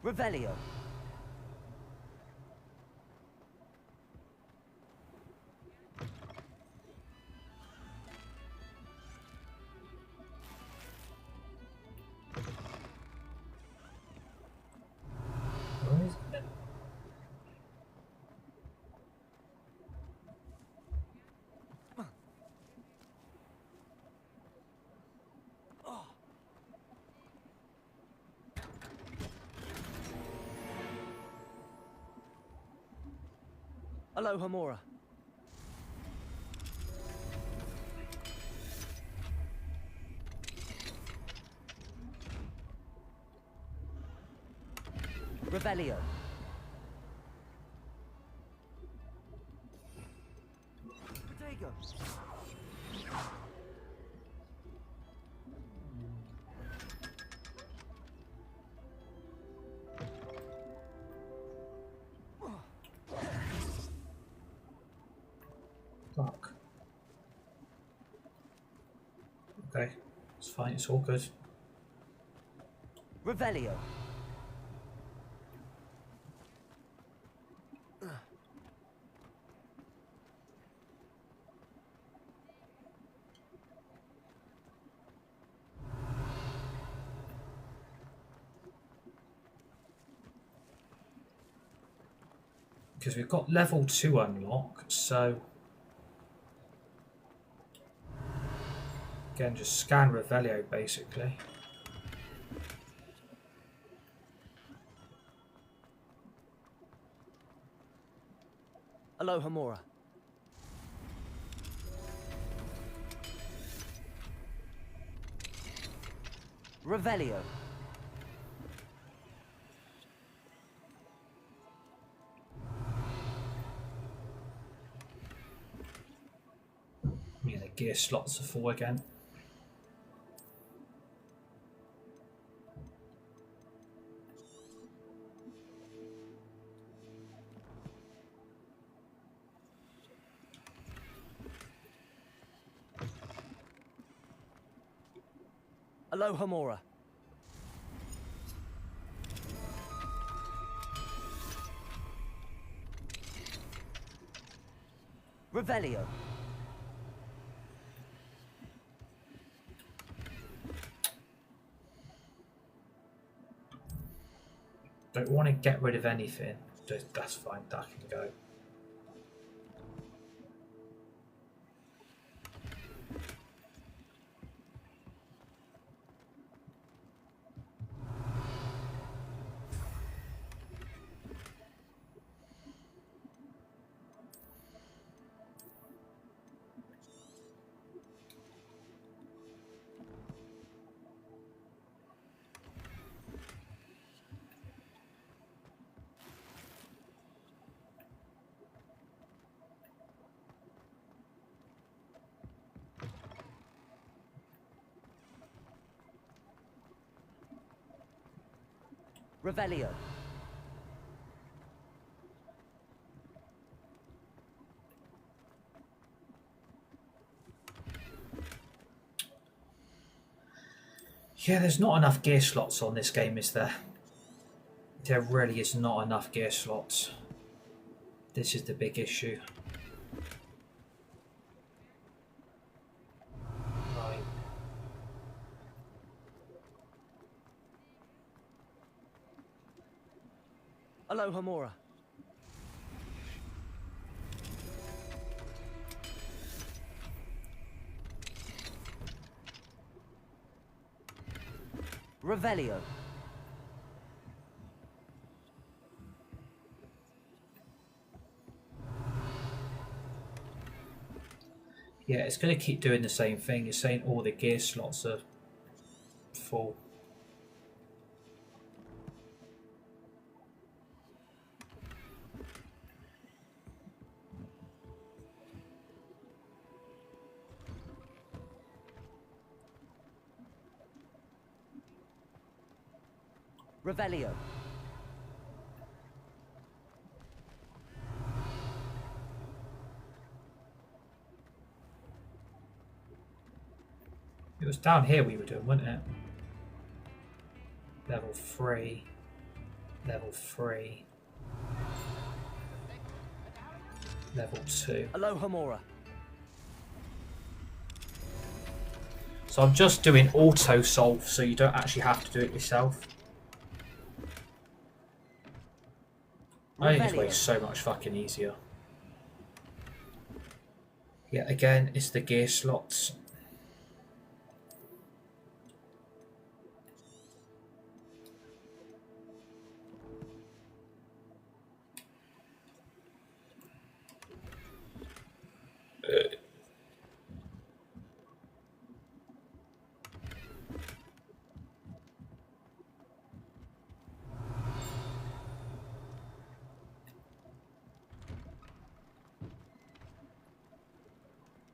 Revelio. Where is it? Aloha Mora. Revelio. Protego. Fuck. Okay, it's fine, it's all good. Revelio. Because we've got level 2 unlocked, so again, just scan Revelio basically. Aloha Mora. Revelio. Yeah, the gear slots are full again. Aloha Mora. Revelio. Don't want to get rid of anything. That's fine, that can go. Revelio. Yeah, there's not enough gear slots on this game, is there? There really is not enough gear slots. This is the big issue. Right. Aloha Mora. Revelio. Yeah, it's going to keep doing the same thing. It's saying all the gear slots are full. Revelio. It was down here we were doing, wasn't it? Level 3. Level 3. Level 2. Aloha Mora. So I'm just doing auto solve so you don't actually have to do it yourself. I think this way is so much fucking easier. Yeah, again, it's the gear slots.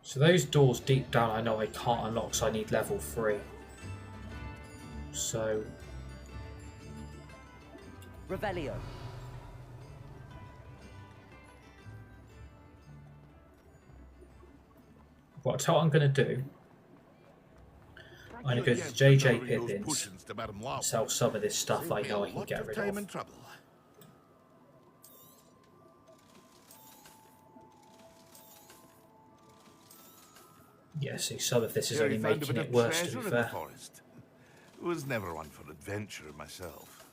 So those doors deep down I know I can't unlock, so I need level 3. So... Revelio. Well, I'll tell you what I'm going to do. I'm going to go to JJ Pippins and sell some of this stuff I know I can get rid of. Yeah, see, some of this is only making it worse, to be fair. Was never one for adventure myself.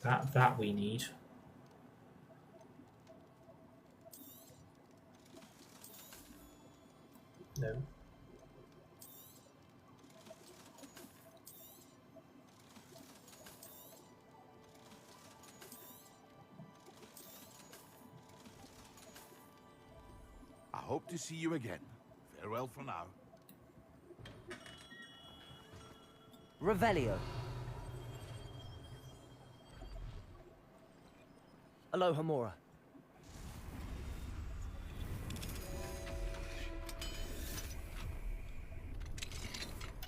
That we need. No. I hope to see you again. Farewell for now. Revelio. Aloha Mora.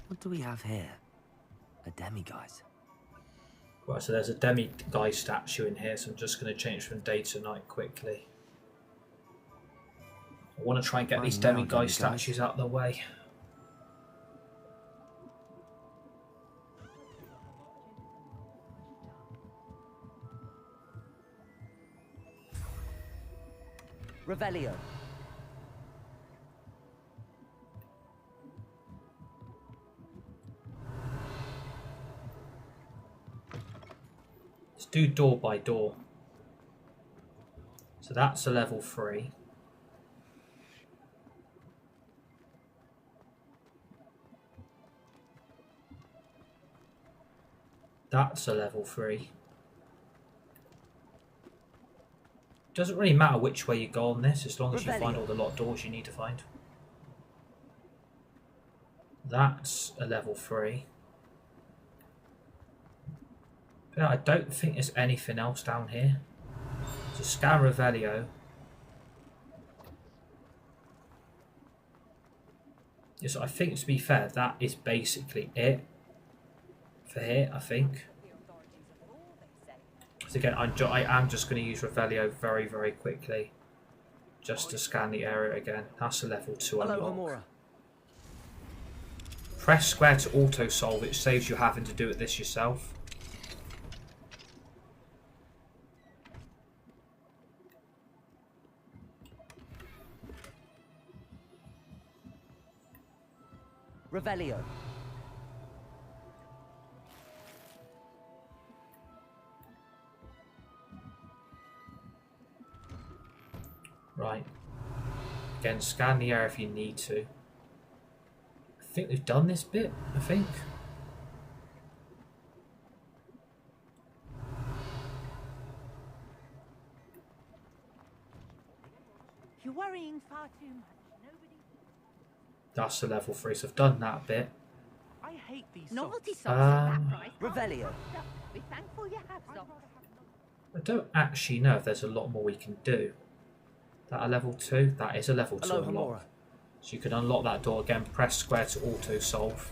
What do we have here? A demiguise. Right, so there's a demiguise statue in here, so I'm just going to change from day to night quickly. I want to try and get these demiguise statues out of the way. Revelio. Let's do door by door. So that's a level 3. That's a level 3. Doesn't really matter which way you go on this, as long as you find all the locked doors you need to find. That's a level 3. But I don't think there's anything else down here. So scan Revelio. Yes, I think, to be fair, that is basically it for here, I think. So again, I am just going to use Revelio very, very quickly, just to scan the area again. That's a level 2 unlock. Press square to auto-solve, it saves you having to do this yourself. Revelio. Right. Again, scan the area if you need to. I think we've done this bit, I think. You're worrying far too much. Nobody... That's a level 3, so I've done that bit. I hate these novelty socks at that price. Revelio. Be thankful you have socks. I don't actually know if there's a lot more we can do. That a level 2? That is a level 2 unlock. So you can unlock that door again, press square to auto-solve.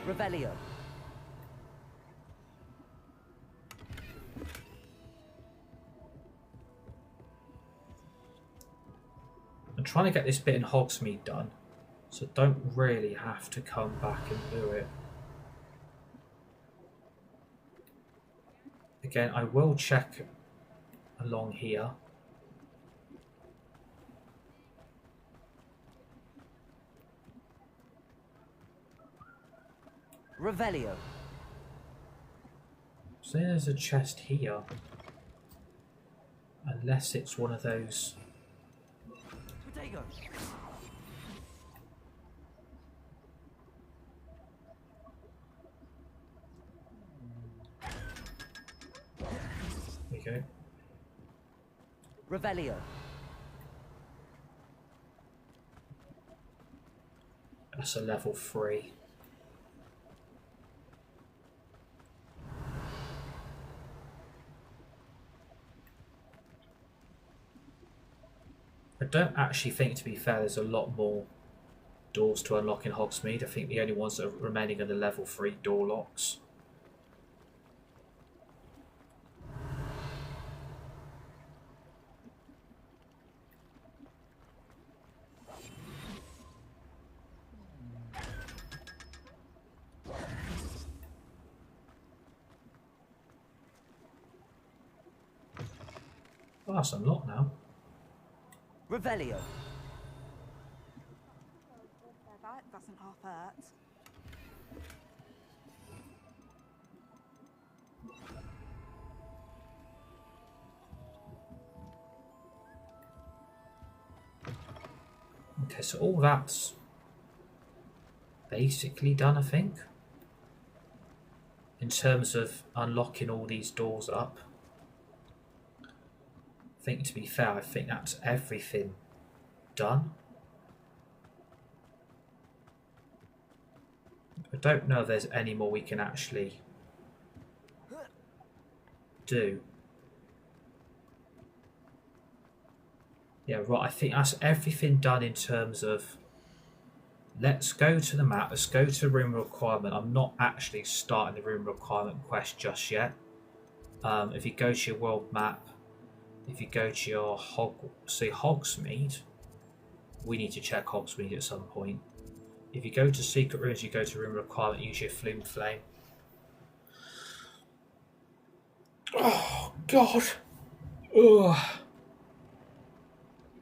Revelio. I'm trying to get this bit in Hogsmeade done, so don't really have to come back and do it. Again, I will check along here. Revelio. So there's a chest here. Unless it's one of those. Potato. There you go. Revelio. That's a level 3. I don't actually think, to be fair, there's a lot more doors to unlock in Hogsmeade. I think the only ones that are remaining are the level 3 door locks. Oh, that's unlocked now. Revelio. That doesn't half hurt. Okay, so all that's basically done, I think. In terms of unlocking all these doors up. I think, to be fair, I think that's everything done. I don't know if there's any more we can actually do. Yeah, right, I think that's everything done in terms of... Let's go to the map, let's go to the room requirement. I'm not actually starting the room requirement quest just yet. If you go to your world map, if you go to your Hogsmeade, we need to check Hogsmeade at some point. If you go to secret rooms, you go to room requirement, use your flume flame. Oh God! Ugh.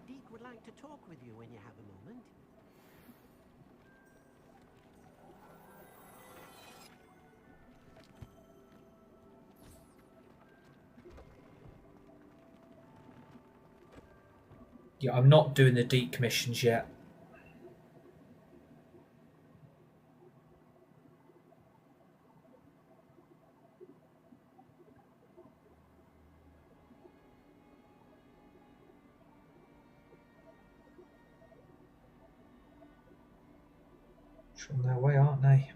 Deek would like to talk with you when you have a moment. Yeah, I'm not doing the Deek missions yet. On their way, aren't they?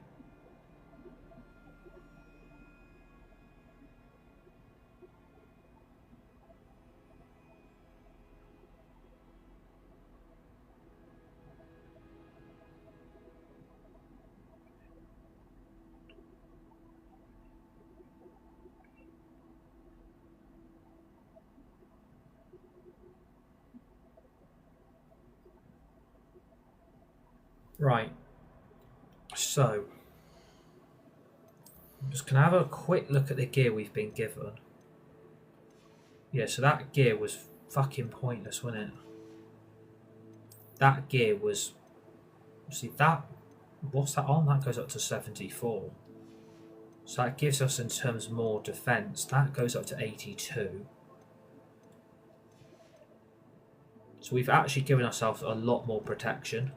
Right. So, I'm just going to have a quick look at the gear we've been given. Yeah, so that gear was fucking pointless, wasn't it? That gear was... See, that... What's that on? That goes up to 74. So that gives us, in terms, more defense. That goes up to 82. So we've actually given ourselves a lot more protection.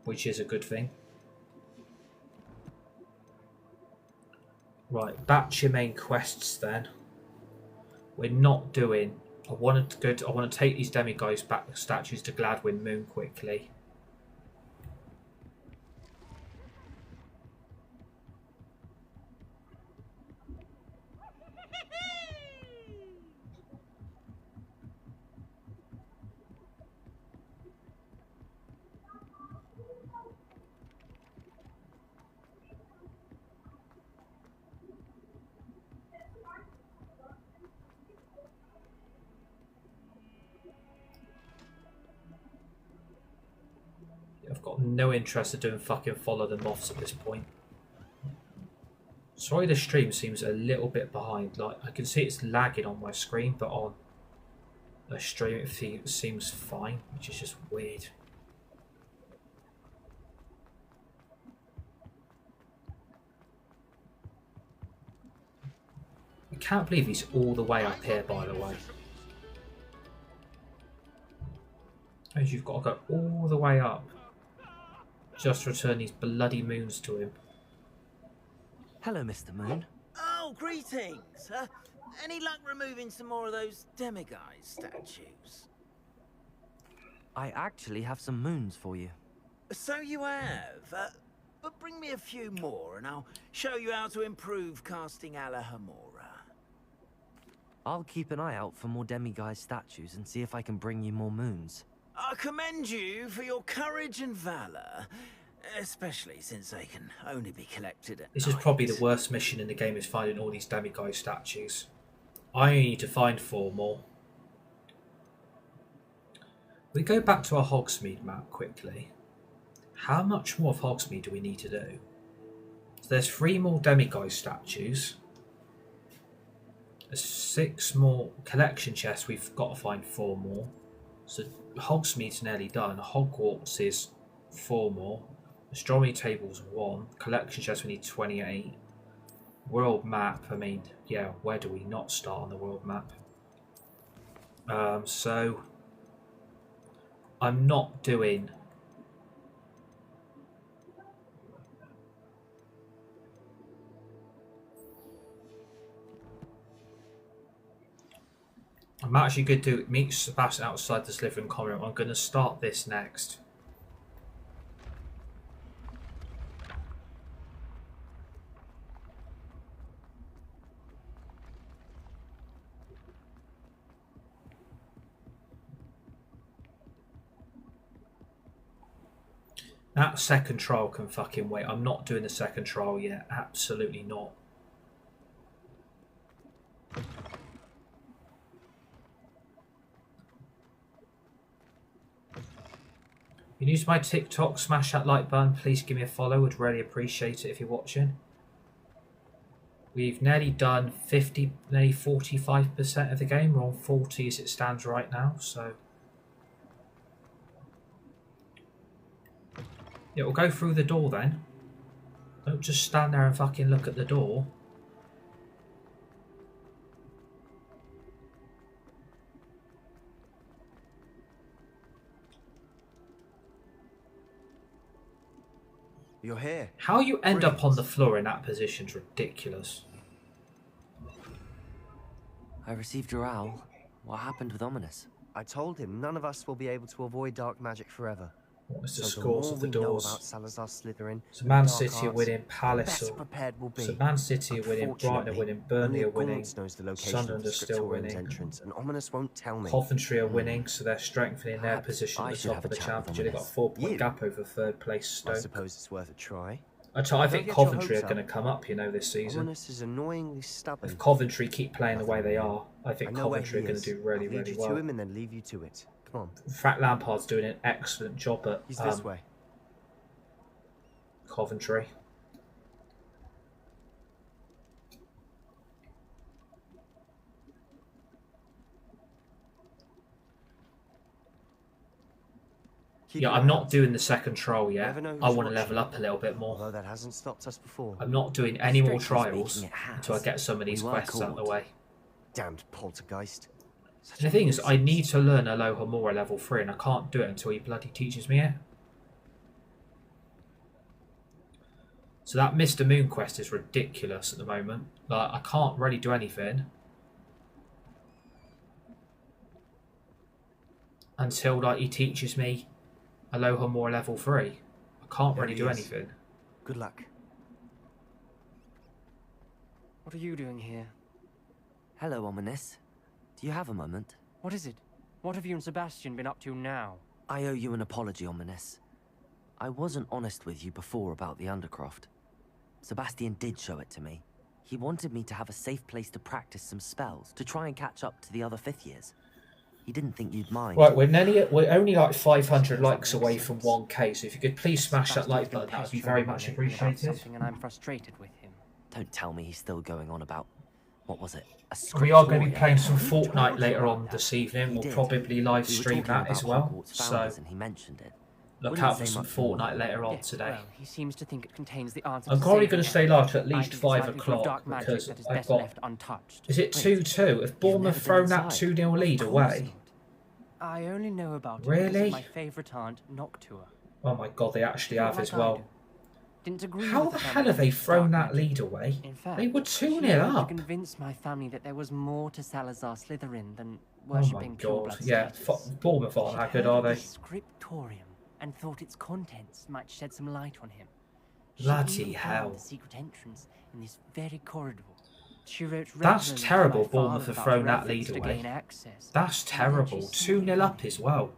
Which is a good thing. Right, back to your main quests then. We're not doing... I want to take these demigods back statues to Gladwin Moon quickly. I've got no interest in doing fucking follow the moths at this point. Sorry, the stream seems a little bit behind. Like, I can see it's lagging on my screen, but on a stream it seems fine, which is just weird. I can't believe he's all the way up here, by the way. As you've got to go all the way up. Just return these bloody moons to him. Hello, Mr. Moon. Oh, greetings! Any luck removing some more of those demiguise statues? I actually have some moons for you. So you have. But bring me a few more and I'll show you how to improve casting Alohomora. I'll keep an eye out for more demiguise statues and see if I can bring you more moons. I commend you for your courage and valour, especially since they can only be collected at This night. is probably the worst mission in the game, is finding all these demiguise statues. I only need to find 4 more. We go back to our Hogsmeade map quickly. How much more of Hogsmeade do we need to do? So there's 3 more demiguise statues. There's 6 more collection chests. We've got to find 4 more. So Hogsmeade's nearly done. Hogwarts is 4 more. Astronomy table's 1. Collection chests we need 28. World map, I mean, yeah, where do we not start on the world map? So I'm not doing... I'm actually going to meet Sebastian outside the Slytherin common room. I'm going to start this next. That second trial can fucking wait. I'm not doing the second trial yet. Absolutely not. If you use my TikTok, smash that like button. Please give me a follow. Would really appreciate it if you're watching. We've nearly done 50, nearly 45% of the game. We're on 40 as it stands right now. So yeah, we'll go through the door then. Don't just stand there and fucking look at the door. You're here. How you end up on the floor in that position is ridiculous. I received your owl. What happened with Ominous? I told him none of us will be able to avoid dark magic forever. What was the So scores of the more we know doors? about Salazar Slytherin, So and Man dark City are arts, winning, the Palace best are... prepared we'll be. So Man City are winning, Brighton are Unfortunately, winning, Burnley only are winning, Gaunt knows the location Sunderland of the are still Scriptorium's winning. entrance, and Ominous won't tell me. Coventry are winning, so they're strengthening their Perhaps position I at the should top have of a the chat with championship. They've got a Ominous. 4-point You? gap over third place I Stoke. suppose it's worth a try. I Don't think get your Coventry are hopes going to up. come up, you know, this season. Ominous is annoyingly stubborn. If Coventry keep playing the way they are, I I think know where Coventry are he going is. to do really, I'll lead really you well. to him and then leave you to it. Come on. Frank Lampard's doing an excellent job at He's this way. Coventry. Keep Yeah, your I'm not hands. doing the second trial yet. Never know who's I want to watching. level up a little bit more. Although that hasn't stopped us before. I'm not doing any more Strictly trials speaking, it has. until I get some of these We were quests out of the caught. way. Damned poltergeist. Such And the a thing is, I nuisance. need to learn Alohomora level 3 and I can't do it until he bloody teaches me it. So that Mr. Moon quest is ridiculous at the moment. Like, I can't really do anything until like he teaches me Alohomora level 3. I can't There really he do is. anything. Good luck. What are you doing here? Hello, Ominous. Do you have a moment? What is it? What have you and Sebastian been up to now? I owe you an apology, Ominous. I wasn't honest with you before about the Undercroft. Sebastian did show it to me. He wanted me to have a safe place to practice some spells, to try and catch up to the other 5th years. He didn't think you'd mind. Right, we're only like 500 likes away from 1k, so if you could please smash that like button, that would be very much appreciated. Something, and I'm frustrated with him. Don't tell me he's still going on about... What was it? We are going to be Scriptorium? playing some Fortnite later on this evening. We'll probably live We were stream talking that as about well. Hogwarts So founders and he mentioned it. look Wouldn't out for say some much more. Fortnite later on Yes, today. well, he seems to think it contains the answer I'm to probably saving going to it. stay live till at I least think it's 5 likely full of o'clock dark magic because that is I've best got... left untouched. Is it 2-2? Have Bournemouth never thrown been that inside. 2-0 lead Of course away? not. I only know about it Really? because of my favourite aunt, Noctua. Oh my god, they actually have Like as I well. do. Didn't agree How with the the hell have they thrown that dark lead away? In fact, They were she 2-0 managed to up. convince my family that there was more to Salazar Slytherin than Oh my worshipping god. pureblood Yeah, status. Bournemouth aren't She'd that good, heard are of they? the scriptorium and thought its contents might shed some light on him. She Bloody even hell. found the secret entrance in this very corridor. She wrote That's regularly to terrible, my Bournemouth father have about thrown her that efforts lead to away. gain access. That's And then terrible. she simply 2-0 up vanished. as well.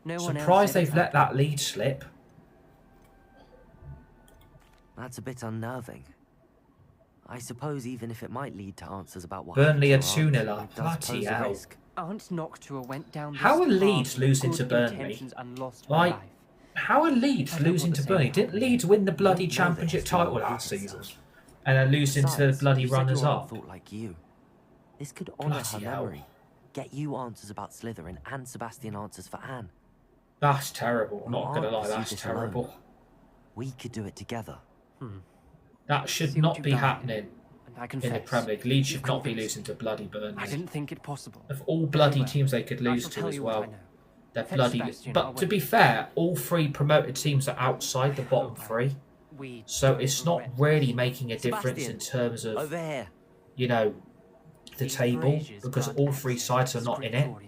No one else Surprised ever they've let found that lead slip. That's a bit unnerving. I suppose even if it might lead to answers about what Burnley happened are to your 2-0 aunt, up. it does Bloody pose a hell. risk. Aunt Noctua went down this How are path Leeds with losing good to Burnley? intentions and lost her Like, life. how are I Leeds don't losing want to to say Burnley? that Didn't happened. Leeds win the bloody Don't know the championship history title or last repeat season? itself. And are losing to the Besides, bloody you said runners your aunt up? thought like you. This could honour her Bloody hell. memory. Get you answers about Slytherin and Sebastian answers for Anne. That's terrible. Your Not aunt gonna lie, pursued that's this alone. terrible. We could do it together. That should See what not you've be done, happening And I in the confess, Premier League. Leeds you've should not be convinced losing to bloody I Burnley. didn't think it possible. Of all Very bloody well. teams they could I lose shall to tell as you what well. I know. They're Fetch bloody. Sebastian, But I'll to wait. be fair, all three promoted teams are outside the bottom three, We so it's not regret really making a difference Sebastian, in terms of, Over here. you know, the These table, braziers because grant all three access sides to are the not in it. scriptorium.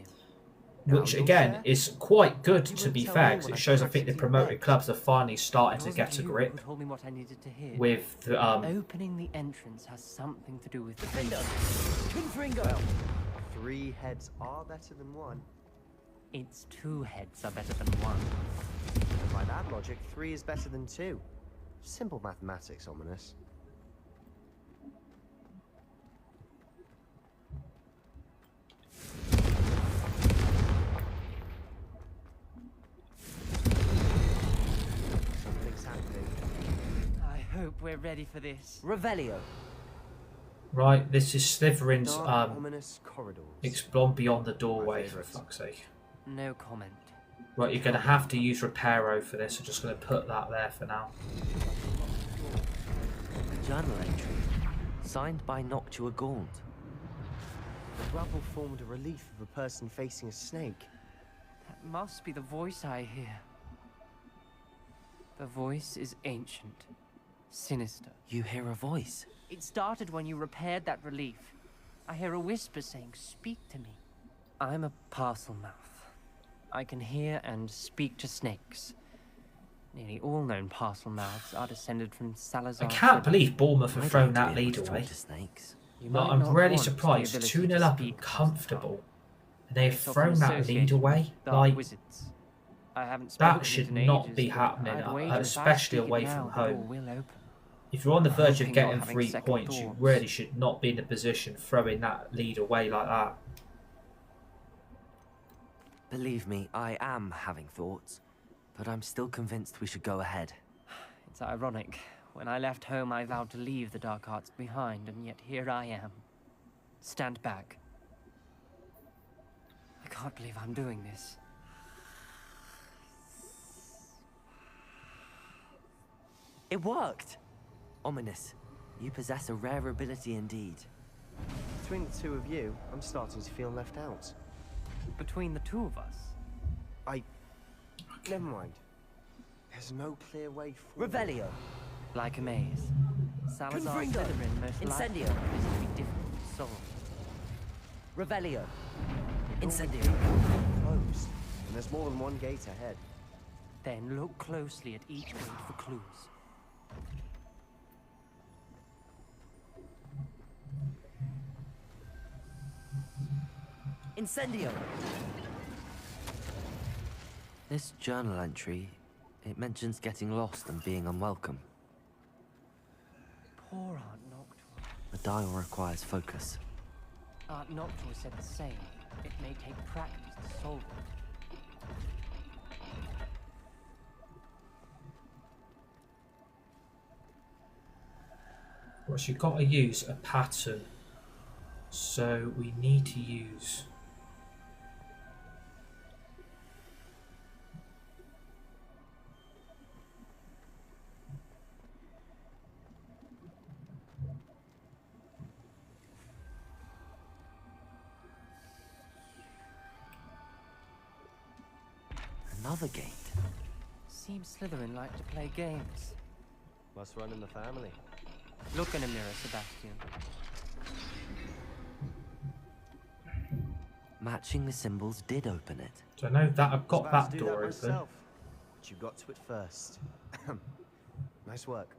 Which Now you'll again share? is quite good You to won't be tell fair, me because when it I shows I think the practically promoted begged. clubs are finally It starting to wasn't get a you grip who told me what I needed to hear. with the Opening the entrance has something to do with the Well, 3 heads are better than 1. Its 2 heads are better than 1. And by that logic, 3 is better than 2. Simple mathematics, ominous. Something's happening. I hope we're ready for this. Revelio. right. This is Slytherin's Dark, ominous corridors. explore beyond the doorway, for favourite. fuck's sake. No comment. Right, you're going to have to use Reparo for this. I'm just going to put that there for now. A journal entry. Signed by Noctua Gaunt. The rubble formed a relief of a person facing a snake. That must be the voice I hear. The voice is ancient, sinister. You hear a voice. It started when you repaired that relief. I hear a whisper saying, "Speak to me." I'm a parcel mouth. I can hear and speak to snakes. Nearly all known parcel mouths are descended from Salazar. I can't Slytherin. believe Bournemouth have I'd thrown like to that be able lead to talk away. to snakes. You But might I'm not really want the surprised. ability 2-0 to up speak and past comfortable. And they've It's often thrown that lead associated away. with dark Like, wizards. I haven't spoken that it should in not ages, be but happening, I'd wager if I especially speak it away now, from the door home. will open. if you're on the verge of hoping you're getting having 3 second points, you thoughts. really should not be in a position throwing that lead away like that. Believe me, I am having thoughts. But I'm still convinced we should go ahead. It's ironic. When I left home, I vowed to leave the dark arts behind, and yet here I am. Stand back. I can't believe I'm doing this. It worked! Ominous. You possess a rare ability indeed. Between the 2 of you, I'm starting to feel left out. Between the 2 of us. Never mind. There's no clear way forward. Revelio. Like a maze. Salazar Gryffindor. Slytherin most likely Incendio. is to be difficult to solve. Revelio. It all Incendio. became closed, and there's more than one gate ahead. Then look closely at each gate for clues. Incendio. This journal entry, it mentions getting lost and being unwelcome. Poor Aunt Noctua. The dial requires focus. Aunt Noctua said the same. It may take practice to solve it. Well, you've got to use a pattern. So we need to use... Another gate. Seems Slytherin like to play games. Must run in the family. Look in a mirror, Sebastian. Matching the symbols did open it. So I know that I've got About to that do door open. myself, but you got to it first. Nice work.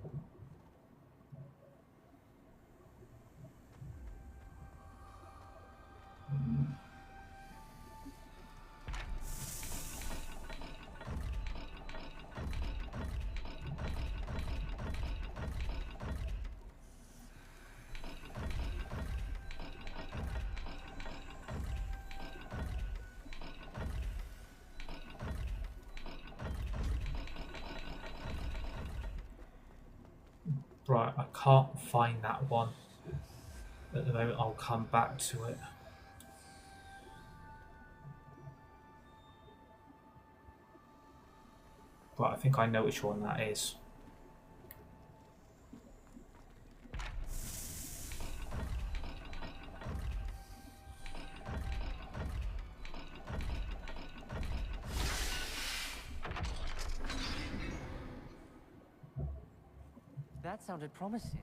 Right, I can't find that one at the moment. I'll come back to it. Right, I think I know which one that is. That sounded promising.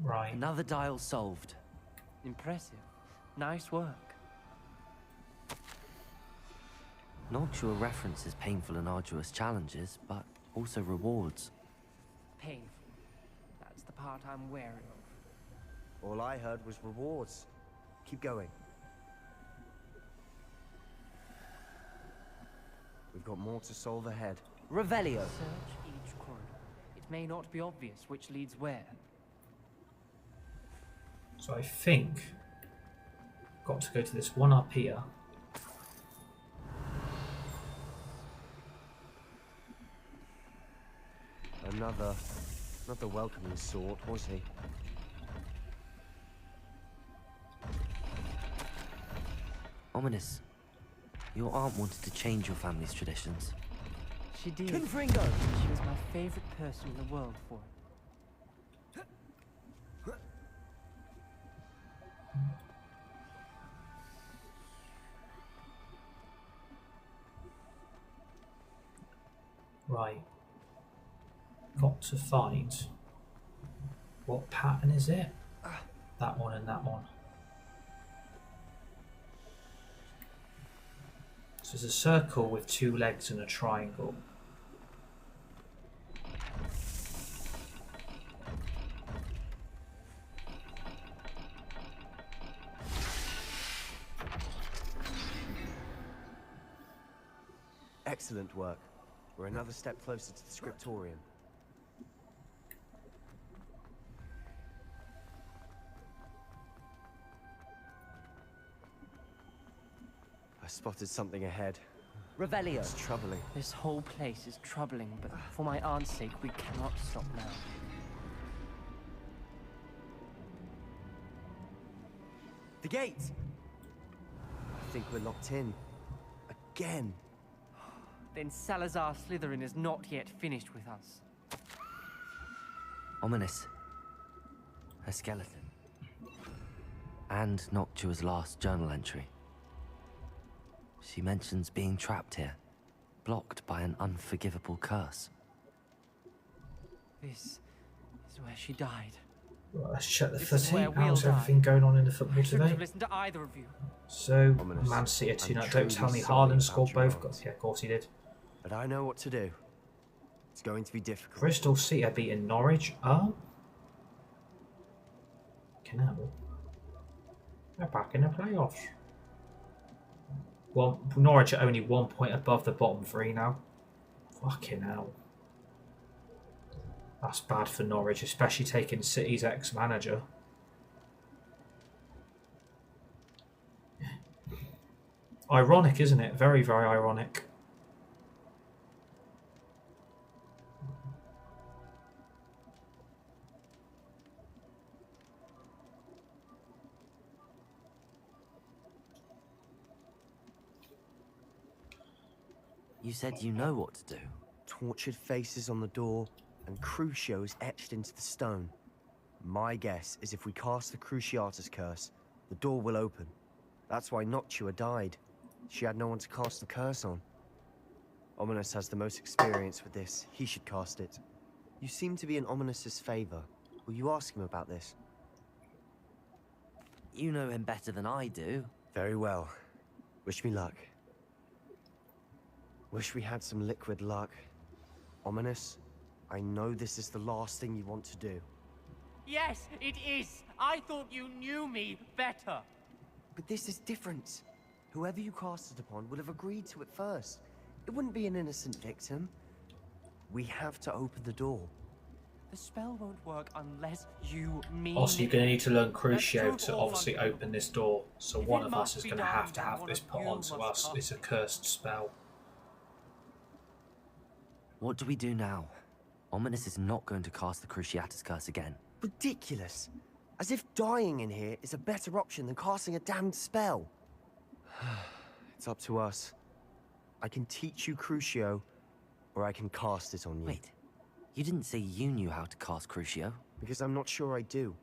Right. Another dial solved. Impressive. Nice work. Noctua references painful and arduous challenges, but also rewards. Painful. That's the part I'm wary of. All I heard was rewards. Keep going. We've got more to solve ahead. Revelio. Search each corridor. It may not be obvious which leads where. So I think I've got to go to this one up here. Another welcoming sort, was he? Ominous. Your aunt wanted to change your family's traditions. She did. Confringo! She was my favorite person in the world for it. Right. Got to find what pattern is it? That one and that one. So there's a circle with two legs and a triangle. Excellent work. We're another step closer to the scriptorium. I spotted something ahead. Revelio. It's troubling. This whole place is troubling, but for my aunt's sake, we cannot stop now. The gate! I think we're locked in. Again. Then Salazar Slytherin is not yet finished with us. Ominous. Her skeleton. And Noctua's last journal entry. She mentions being trapped here, blocked by an unforgivable curse. This is where she died. Right, let's check the This is footing. where we'll How's die. everything going on in the football I shouldn't today? have listened to either of you. So, Ominous. Man City are 2-0. I'm Don't truly tell me sorry Haaland about scored your both aunt. goals. Yeah, of course he did. But I know what to do. It's going to be difficult. Bristol City are beating Norwich. Canal. They're back in the playoffs. Well, Norwich are only 1 point above the bottom three now. Fucking hell. That's bad for Norwich, especially taking City's ex-manager. Ironic, isn't it? Very, very ironic. You said you know what to do. Tortured faces on the door and Crucios etched into the stone. My guess is if we cast the Cruciatus curse, the door will open. That's why Noctua died. She had no one to cast the curse on. Ominous has the most experience with this. He should cast it. You seem to be in Ominous's favor. Will you ask him about this? You know him better than I do. Very well. Wish me luck. Wish we had some liquid luck. Ominous, I know this is the last thing you want to do. Yes, it is. I thought you knew me better. But this is different. Whoever you cast it upon would have agreed to it first. It wouldn't be an innocent victim. We have to open the door. The spell won't work unless you mean... Also, you're going to need to learn Crucio to obviously open this door. So one of us is going to have this put onto us. It's a cursed spell. What do we do now? Ominous is not going to cast the Cruciatus Curse again. Ridiculous. As if dying in here is a better option than casting a damned spell. It's up to us. I can teach you Crucio, or I can cast it on you. Wait, you didn't say you knew how to cast Crucio? Because I'm not sure I do.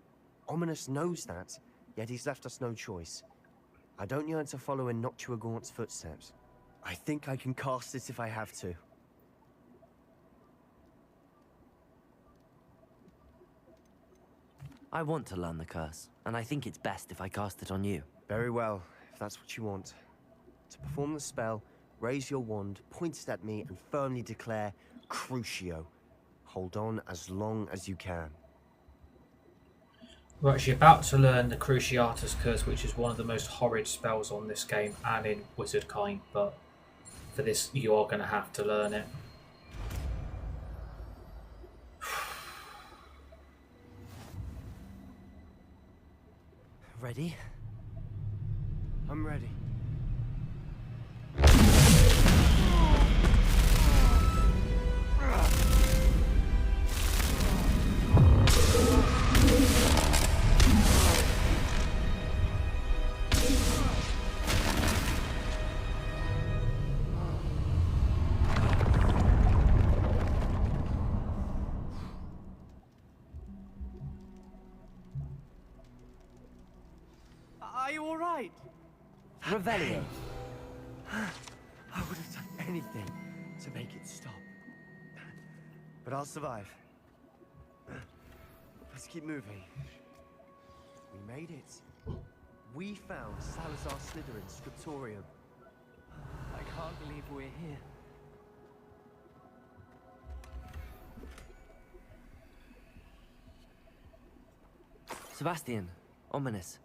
Ominous knows that, yet he's left us no choice. I don't yearn to follow in Noctuagaunt's footsteps. I think I can cast it if I have to. I want to learn the curse, and I think it's best if I cast it on you. Very well, if that's what you want. To perform the spell, raise your wand, point it at me, and firmly declare Crucio. Hold on as long as you can. We're actually about to learn the Cruciatus Curse, which is one of the most horrid spells on this game and in Wizardkind, but for this you are going to have to learn it. Ready? I'm ready. Are you all right? Revelio. I would have done anything to make it stop. But I'll survive. Let's keep moving. We made it. We found Salazar Slytherin's scriptorium. I can't believe we're here. Sebastian, Ominous.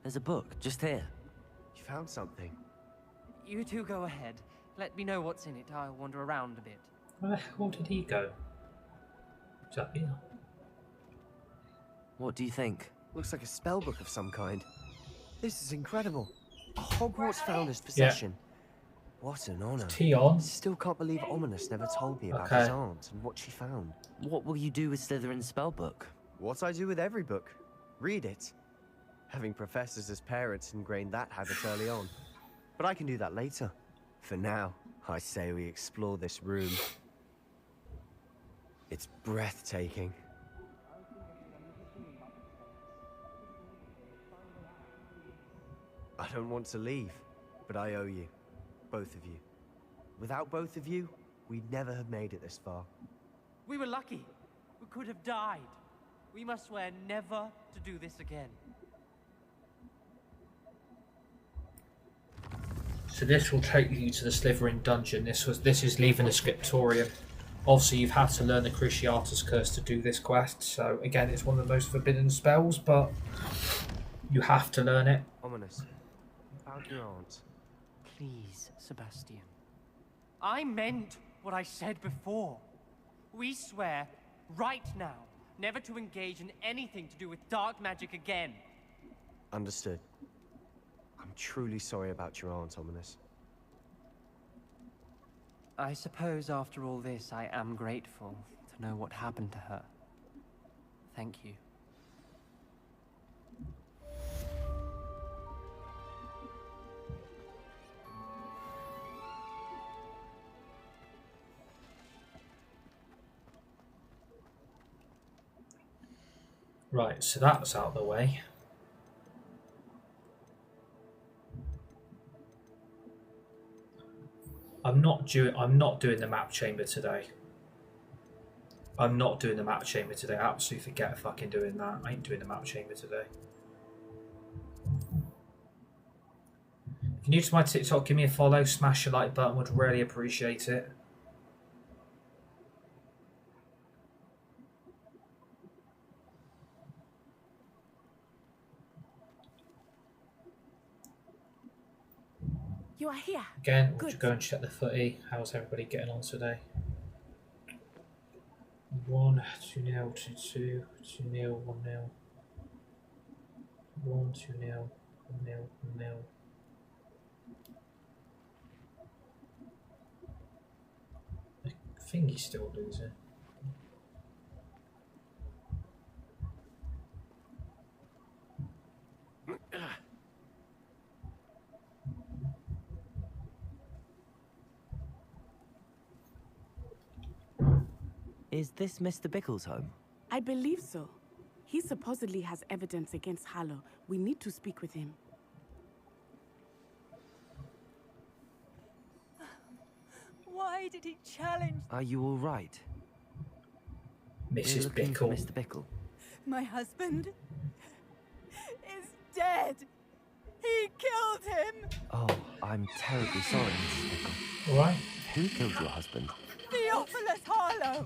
There's a book just here. You found something. You two go ahead. Let me know what's in it. I'll wander around a bit. Where the hell did he go? He's up here. What do you think? Looks like a spell book of some kind. This is incredible. A Hogwarts founder's possession. What an honor. Tion. Still can't believe Ominous never told me about his aunt and what she found. What will you do with Slytherin's spellbook? What I do with every book. Read it. Having professors as parents ingrained that habit early on. But I can do that later. For now, I say we explore this room. It's breathtaking. I don't want to leave, but I owe you. Both of you. Without both of you, we'd never have made it this far. We were lucky. We could have died. We must swear never to do this again. So this will take you to the Slytherin dungeon. This is leaving the scriptorium. Obviously, you've had to learn the Cruciatus Curse to do this quest. So again, it's one of the most forbidden spells, but you have to learn it. Ominous. About your aunt. Please, Sebastian. I meant what I said before. We swear, right now, never to engage in anything to do with dark magic again. Understood. I'm truly sorry about your aunt, Ominous. I suppose after all this, I am grateful to know what happened to her. Thank you. Right, so that's out of the way. I'm not doing the map chamber today. I'm not doing the map chamber today. I absolutely forget fucking doing that. I ain't doing the map chamber today. If you're new to my TikTok, give me a follow, smash the like button, would really appreciate it. You are here. Again, we'll just go and check the footy. How's everybody getting on today? 1, 2-0, 2-2, 2-0, 1-0. 1, 2-0, 1-0, 1-0. I think he's still losing. Is this Mr. Bickle's home? I believe so. He supposedly has evidence against Harlow. We need to speak with him. Why did he challenge? Are you all right? Mrs. Looking for Bickle. Mr. Bickle. My husband is dead. He killed him. Oh, I'm terribly sorry, Mrs. Bickle. All right. Who killed your husband? Theophilus Harlow.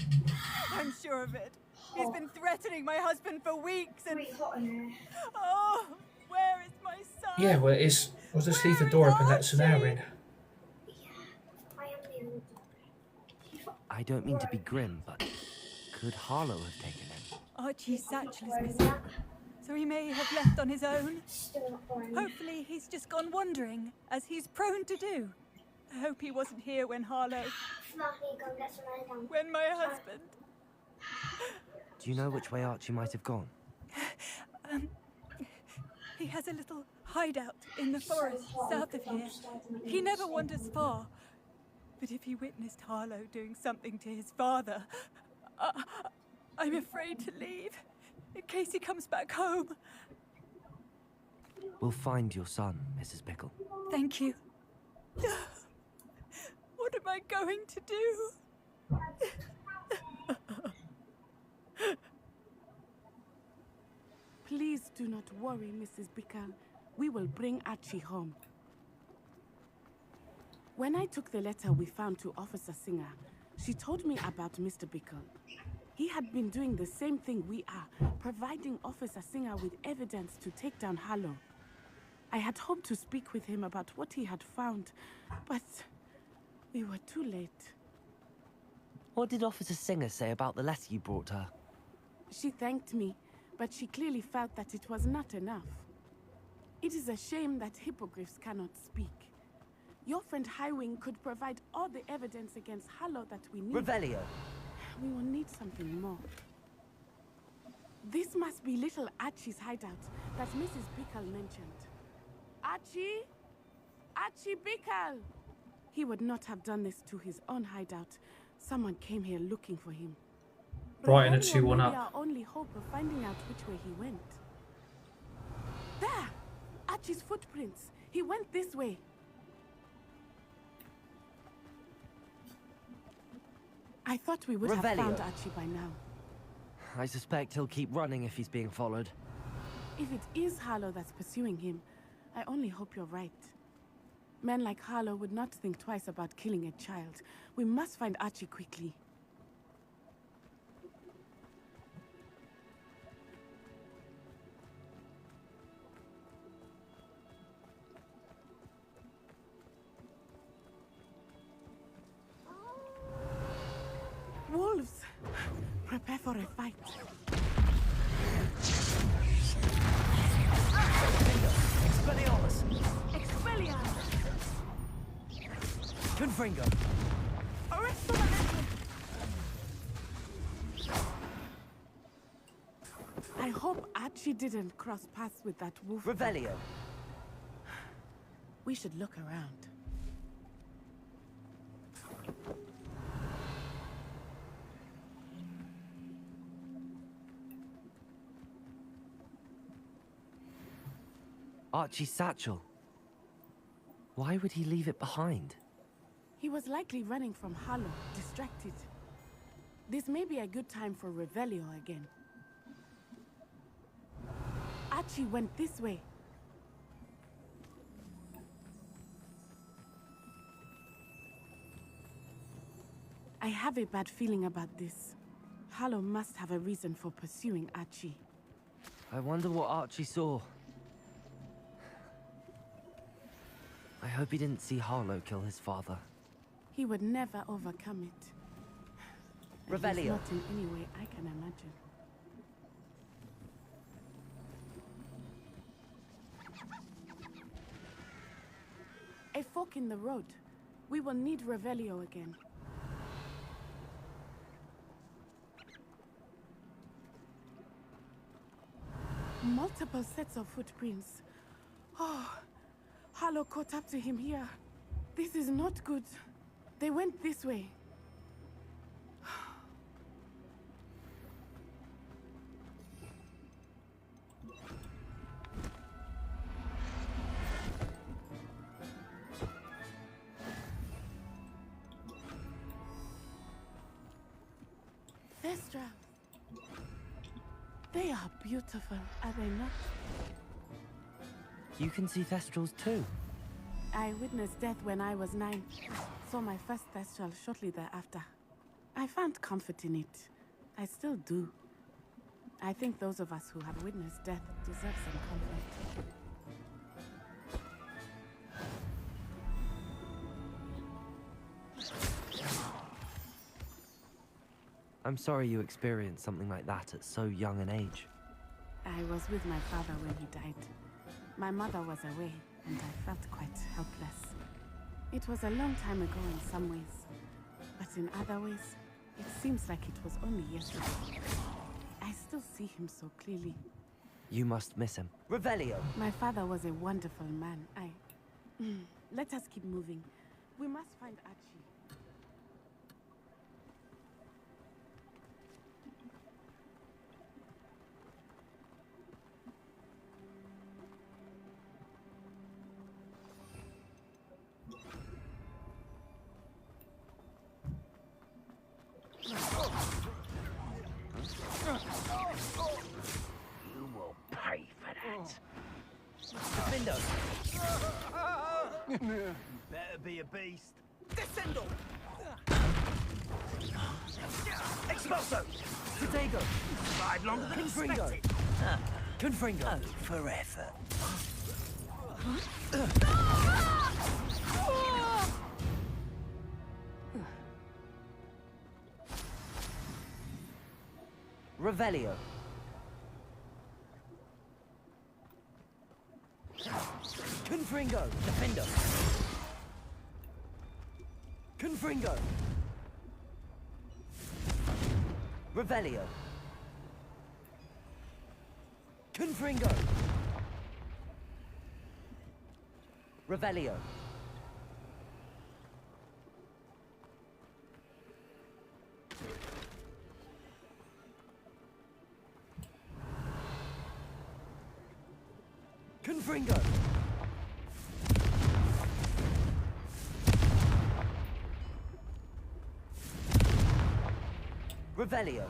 I'm sure of it. He's been threatening my husband for weeks and... Oh, where is my son? Yeah, well, it is. We'll just leave the door open, let some air in. I don't mean to be grim, but could Harlow have taken him? Archie's satchel is missing, so he may have left on his own. Hopefully he's just gone wandering, as he's prone to do. I hope he wasn't here when Harlow... When my husband... Do you know which way Archie might have gone? He has a little hideout in the forest south of here. He never wanders far. But if he witnessed Harlow doing something to his father, I'm afraid to leave, in case he comes back home. We'll find your son, Mrs. Bickle. Thank you. What am I going to do? Please do not worry, Mrs. Bickle. We will bring Archie home. When I took the letter we found to Officer Singer, she told me about Mr. Bickle. He had been doing the same thing we are, providing Officer Singer with evidence to take down Harlow. I had hoped to speak with him about what he had found, but we were too late. What did Officer Singer say about the letter you brought her? She thanked me, but she clearly felt that it was not enough. It is a shame that hippogriffs cannot speak. Your friend Highwing could provide all the evidence against Harlow that we need. Revelio. We will need something more. This must be little Archie's hideout that Mrs. Bickle mentioned. Archie? Archie Bickle! He would not have done this to his own hideout. Someone came here looking for him. Right in a Revelio 2-1 may up. be our only hope of finding out which way he went. There! Archie's footprints. He went this way. I thought we would have Revelio. found Archie by now. I suspect he'll keep running if he's being followed. If it is Harlow that's pursuing him, I only hope you're right. Men like Harlow would not think twice about killing a child. We must find Archie quickly. Wolves! Prepare for a fight. Expelliarmus! Expelliarmus! Confringo! Arresto Momentum! I hope Archie didn't cross paths with that wolf. Revelio! We should look around. Archie's satchel. Why would he leave it behind? He was likely running from Harlow, distracted. This may be a good time for Revelio again. Archie went this way. I have a bad feeling about this. Harlow must have a reason for pursuing Archie. I wonder what Archie saw. I hope he didn't see Harlow kill his father. He would never overcome it. At least Revelio. not in any way I can imagine. A fork in the road. We will need Revelio again. Multiple sets of footprints. Oh, Harlow caught up to him here. This is not good. They went this way. Thestra. They are beautiful, are they not? You can see Thestrals too. I witnessed death when I was 9. Saw my first Thestral shortly thereafter. I found comfort in it. I still do. I think those of us who have witnessed death deserve some comfort. I'm sorry you experienced something like that at so young an age. I was with my father when he died. My mother was away, and I felt quite helpless. It was a long time ago in some ways, but in other ways, it seems like it was only yesterday. I still see him so clearly. You must miss him. Revelio! My father was a wonderful man. Let us keep moving. We must find Archie. You will pay for that. Gryffindor! Better be a beast. Descendo! Expulso! Protego! Ride longer than Confringo! expected. Confringo! Oh, for effort. Revelio! Confringo! Defendo! Confringo! Revelio! Confringo! Revelio! Confringo! Revelio!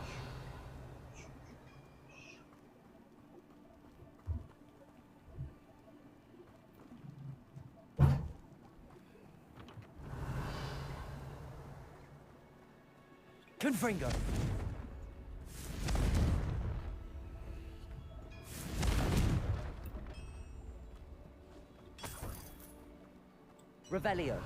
Confringo! Revelio!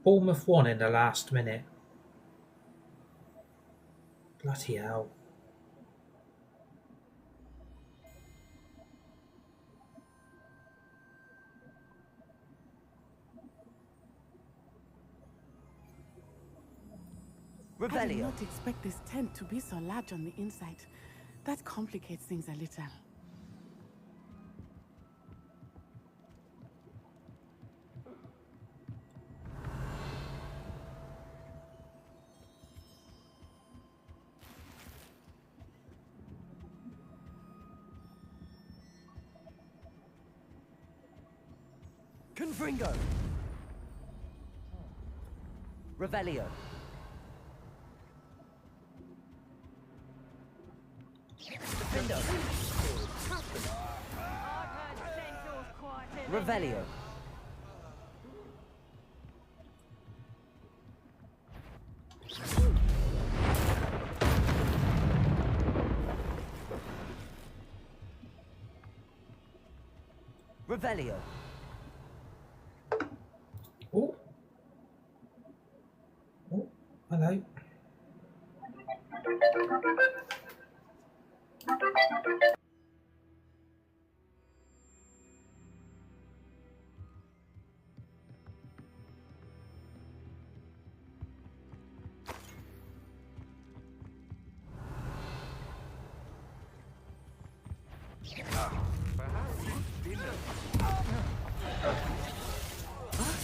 Bournemouth won in the last minute. Bloody hell. I did not expect this tent to be so large on the inside. That complicates things a little. Confringo! Revelio. Defendo. Revelio. Revelio. Oh. Oh, hello.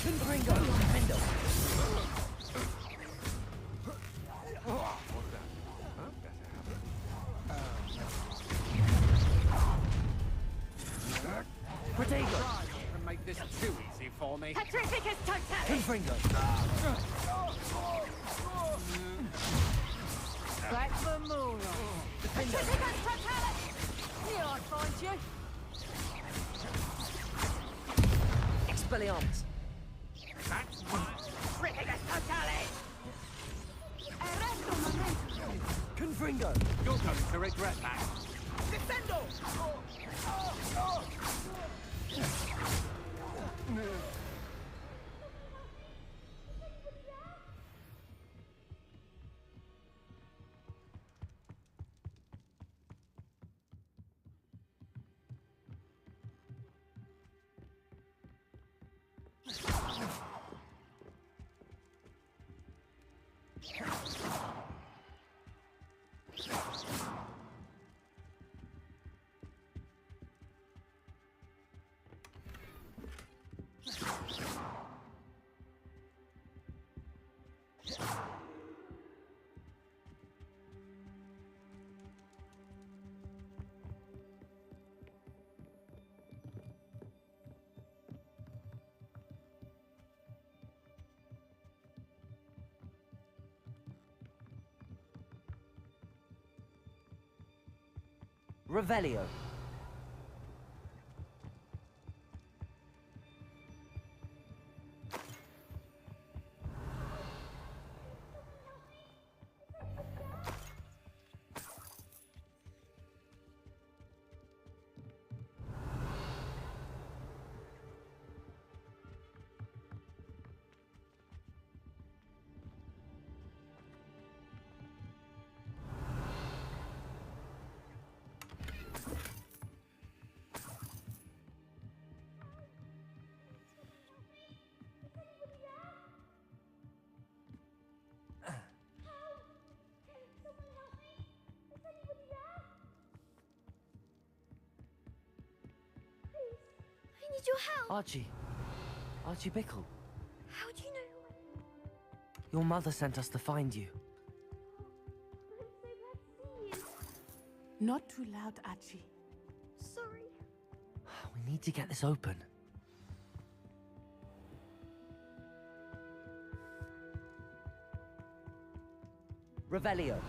Confringo. Defendo. Protego. Can make this too easy for me. Petrificus totalis! Confringo. Back for more. Petrificus totalis! Here I find you. Expelliarmus. Petrificus totalis! Arresto momentum. Confringo. You're going to regret that. Defendo! Revelio. I need your help. Archie. Archie Bickle. How do you know who I am? Your mother sent us to find you. I'm so glad to see you. Not too loud, Archie. Sorry. We need to get this open. Revelio.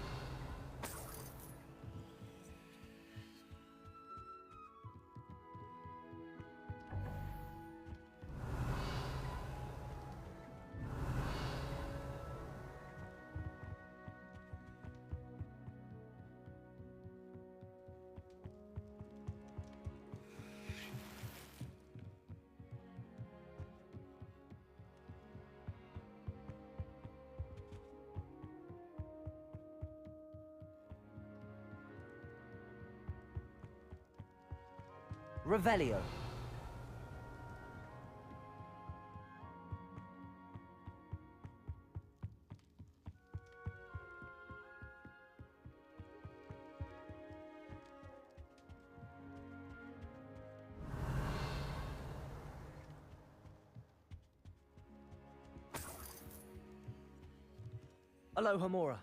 Revelio. Alohomora.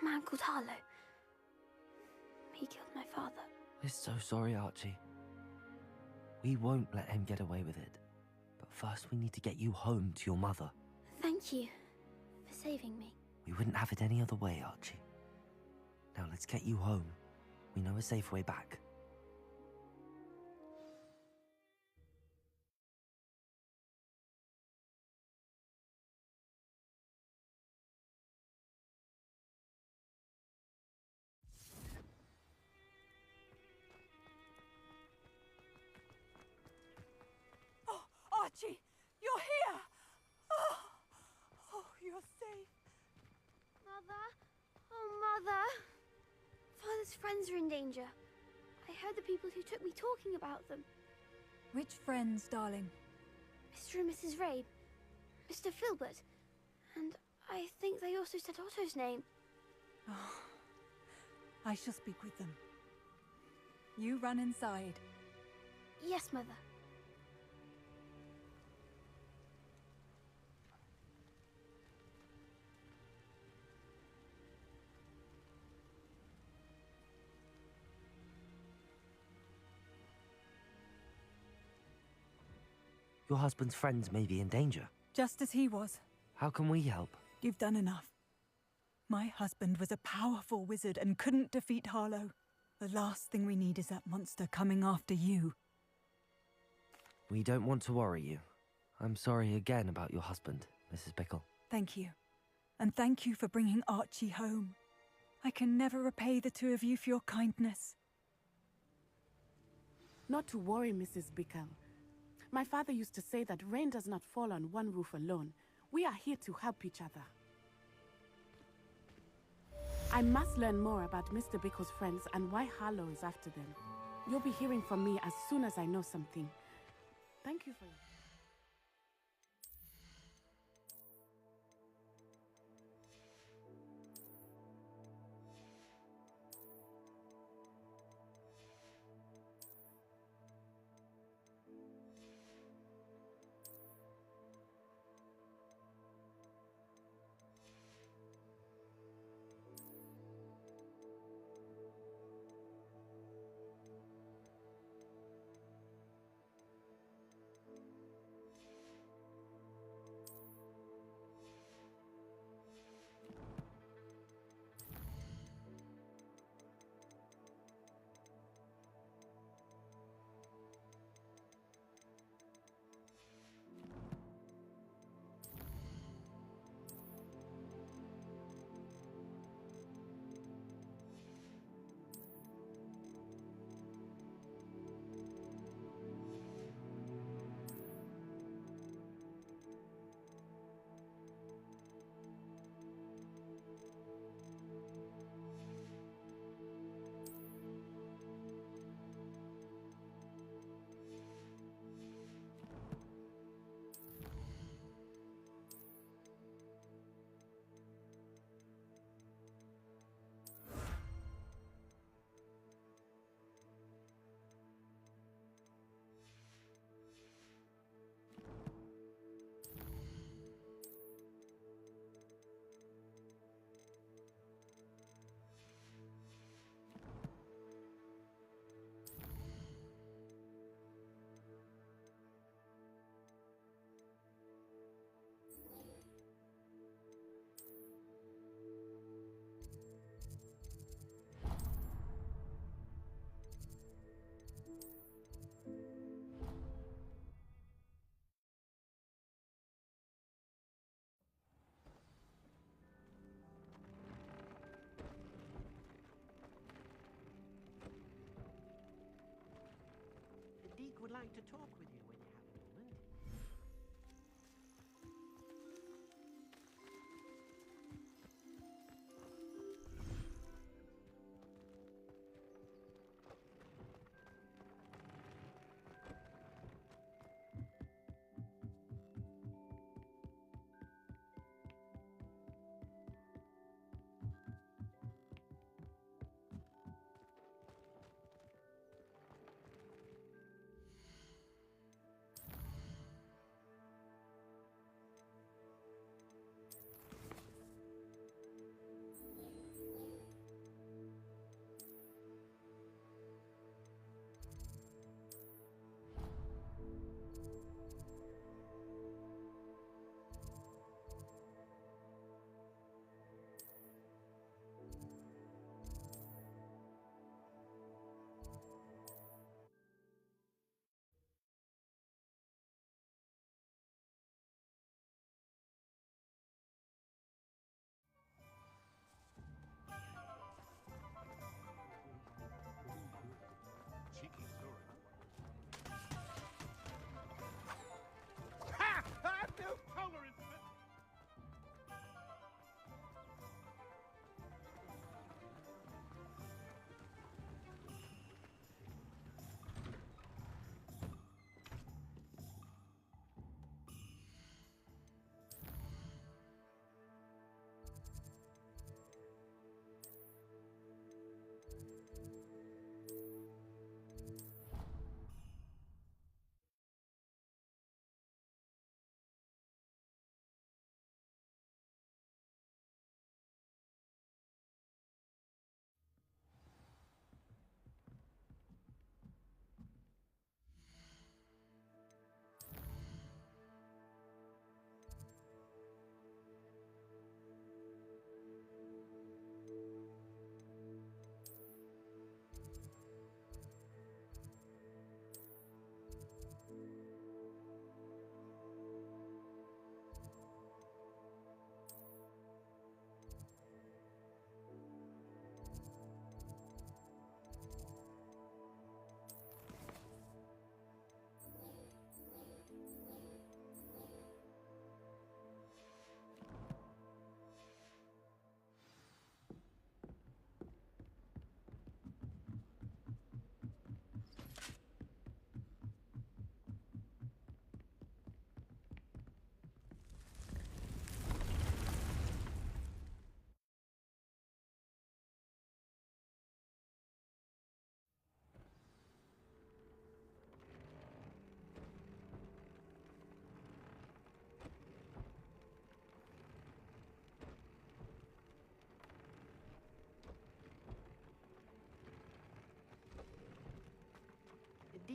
A man called Harlow. He killed my father. We're so sorry, Archie. We won't let him get away with it. But first we need to get you home to your mother. Thank you for saving me. We wouldn't have it any other way, Archie. Now let's get you home. We know a safe way back. Oh, Archie, you're here! Oh, you're safe. Mother? Oh, Mother! Father's friends are in danger. I heard the people who took me talking about them. Which friends, darling? Mr. and Mrs. Rabe, Mr. Filbert, and I think they also said Otto's name. Oh, I shall speak with them. You run inside. Yes, Mother. Your husband's friends may be in danger. Just as he was. How can we help? You've done enough. My husband was a powerful wizard and couldn't defeat Harlow. The last thing we need is that monster coming after you. We don't want to worry you. I'm sorry again about your husband, Mrs. Bickle. Thank you. And thank you for bringing Archie home. I can never repay the two of you for your kindness. Not to worry, Mrs. Bickle. My father used to say that rain does not fall on one roof alone. We are here to help each other. I must learn more about Mr. Bickle's friends and why Harlow is after them. You'll be hearing from me as soon as I know something. Thank you for your... Deke would like to talk with you when you have a moment.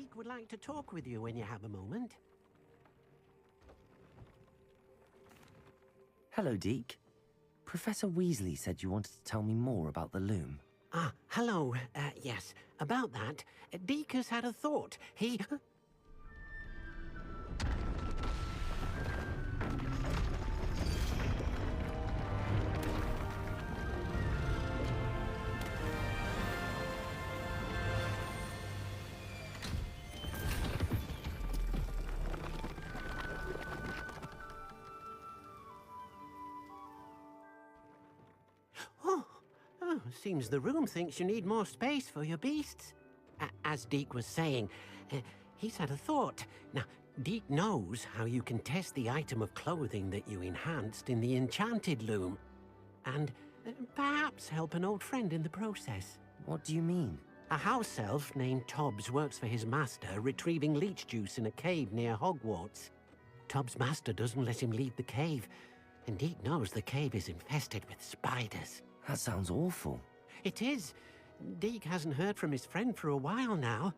Deke would like to talk with you when you have a moment. Hello, Deke. Professor Weasley said you wanted to tell me more about the loom. Ah, hello. Yes, about that. Deke has had a thought. He... Seems the room thinks you need more space for your beasts. As Deke was saying, he's had a thought. Now, Deke knows how you can test the item of clothing that you enhanced in the enchanted loom. And perhaps help an old friend in the process. What do you mean? A house elf named Tobbs works for his master, retrieving leech juice in a cave near Hogwarts. Tobbs' master doesn't let him leave the cave, and Deke knows the cave is infested with spiders. That sounds awful. It is. Deke hasn't heard from his friend for a while now.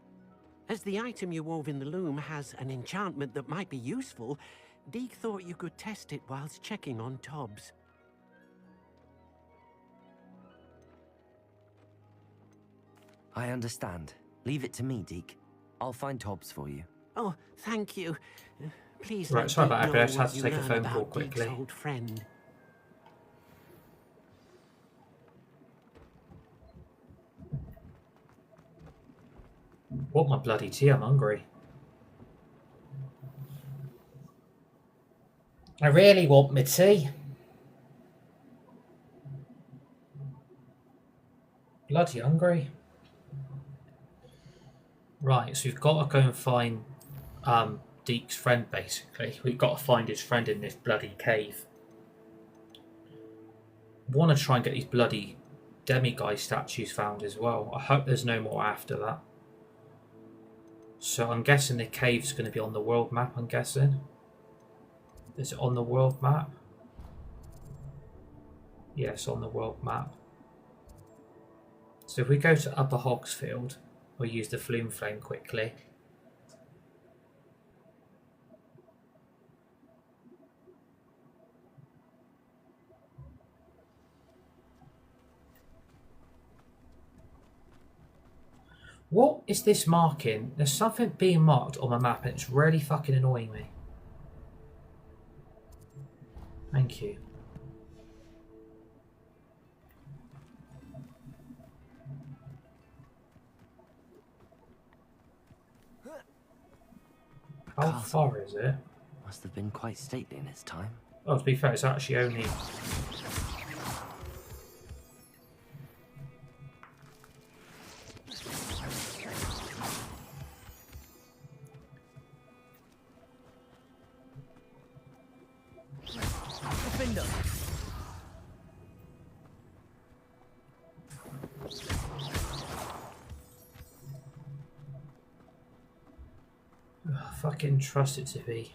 As the item you wove in the loom has an enchantment that might be useful, Deke thought you could test it whilst checking on Tobbs. I understand. Leave it to me, Deke. I'll find Tobbs for you. Oh, thank you. Please Right, let sorry Deke about that, know I just had what to you take a learn phone call about Deke's quickly. old friend. Want my bloody tea? I'm hungry. I really want my tea. Bloody hungry. Right, so we've got to go and find Deke's friend, basically. We've got to find his friend in this bloody cave. Want to try and get these bloody demiguise statues found as well. I hope there's no more after that. So I'm guessing the cave's going to be on the world map, I'm guessing. Is it on the world map? Yes, on the world map. So if we go to Upper Hogsfield, we'll use the Flume Flame quickly. What is this marking? There's something being marked on my map and it's really fucking annoying me. Thank you. How far is it? Must have been quite stately in its time. Oh, to be fair, it's actually only... Gryffindor. Fucking trust it to be.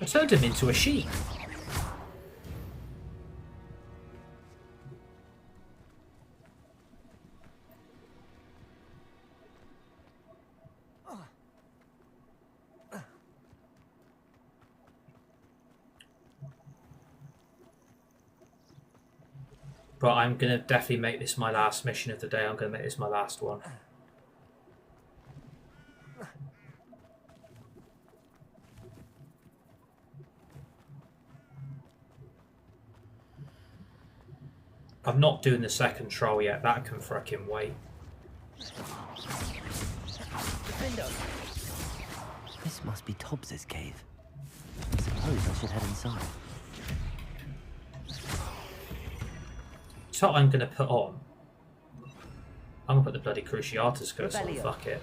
I turned him into a sheep. But I'm going to definitely make this my last mission of the day. I'm going to make this my last one. I'm not doing the second troll yet. That can frickin' wait. This must be Tobbs's cave. I suppose I should head inside. So what I'm going to put on. I'm going to put the bloody Cruciatus curse on. Fuck it.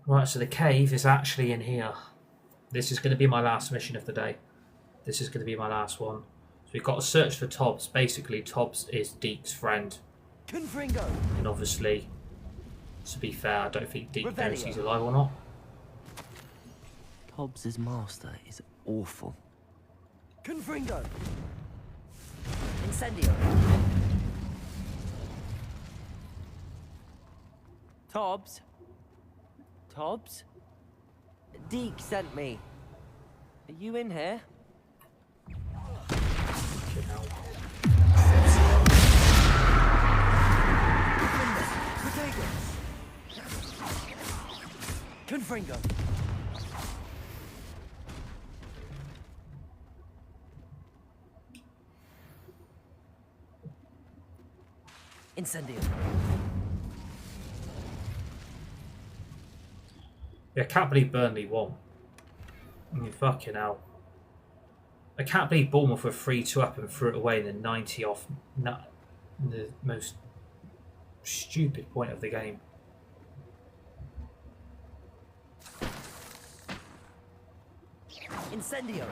Right, so the cave is actually in here. This is going to be my last mission of the day. This is going to be my last one. So we've got to search for Tobbs. Basically, Tobbs is Deke's friend. Confringo. And obviously, to be fair, I don't think Deep knows he's alive or not. Hobbs's master is awful. Confringo. Incendio. Tobbs? Tobbs? Deke sent me. Are you in here? Fucking hell. Confringo. Incendio. Yeah, I can't believe Burnley won. I mean, fucking hell. I can't believe Bournemouth were 3-2 up and threw it away in the 90 off the most stupid point of the game. Incendio.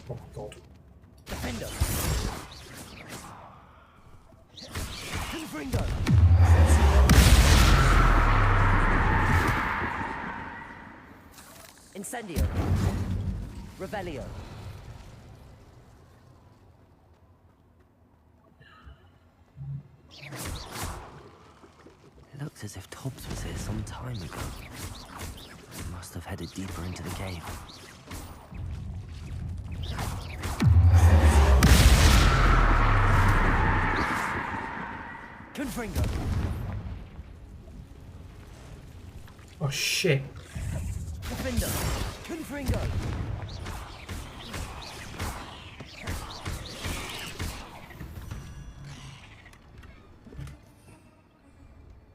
Oh my god. Defender. Confringo. Incendio. Revelio. It looks as if Tobbs was here some time ago. He must have headed deeper into the cave. Confringo. Oh shit. Defender. Confringo.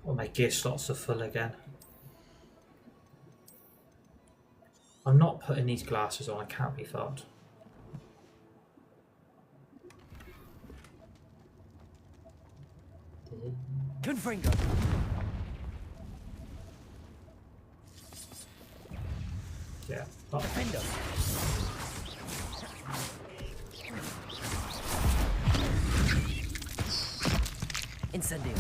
Oh, my gear slots are full again. I'm not putting these glasses on, I can't be fucked. Confringo. Yeah. Oh. Defender. Incendio.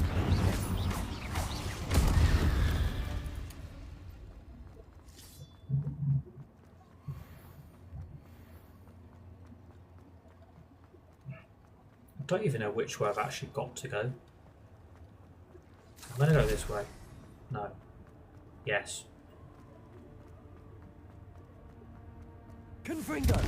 I don't even know which way I've actually got to go. I'm gonna go this way. No. Yes. Confringo.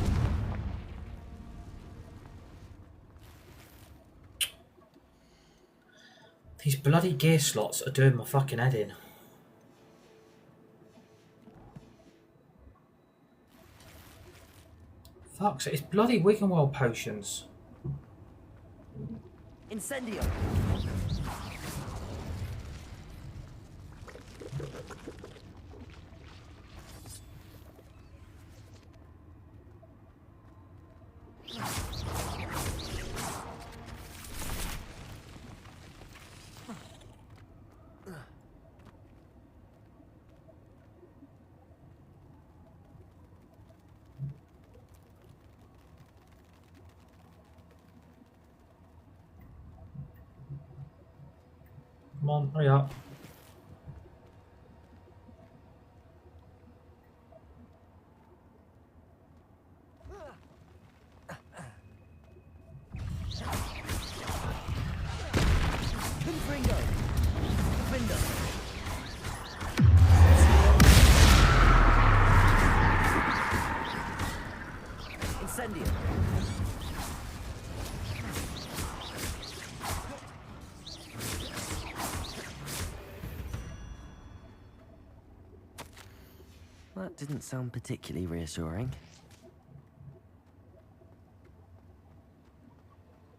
These bloody gear slots are doing my fucking head in. Fuck, so it's bloody Wiggenweld potions. Incendio. Come on, hurry up. Confringo. Defender. Incendio. That didn't sound particularly reassuring.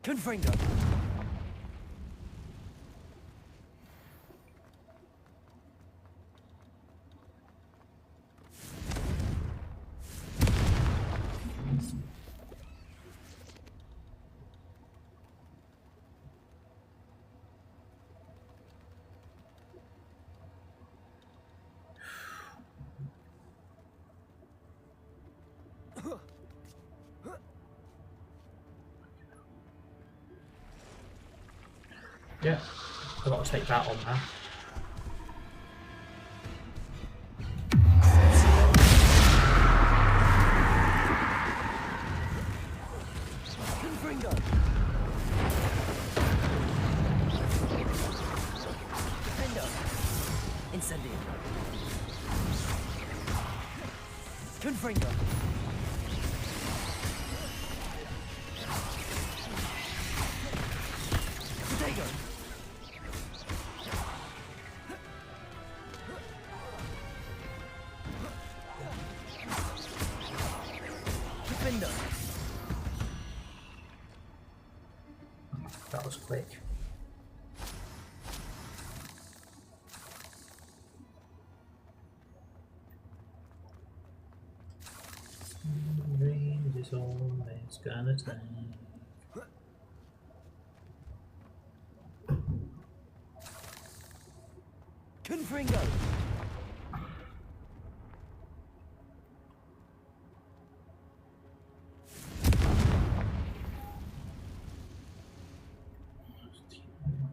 Confringo. shit. I've got to take that on now. Gryffindor. Defender. Incendio. Gryffindor. Potato. Gryffindor. That was quick. Dreams is all it's gonna take. Confringo.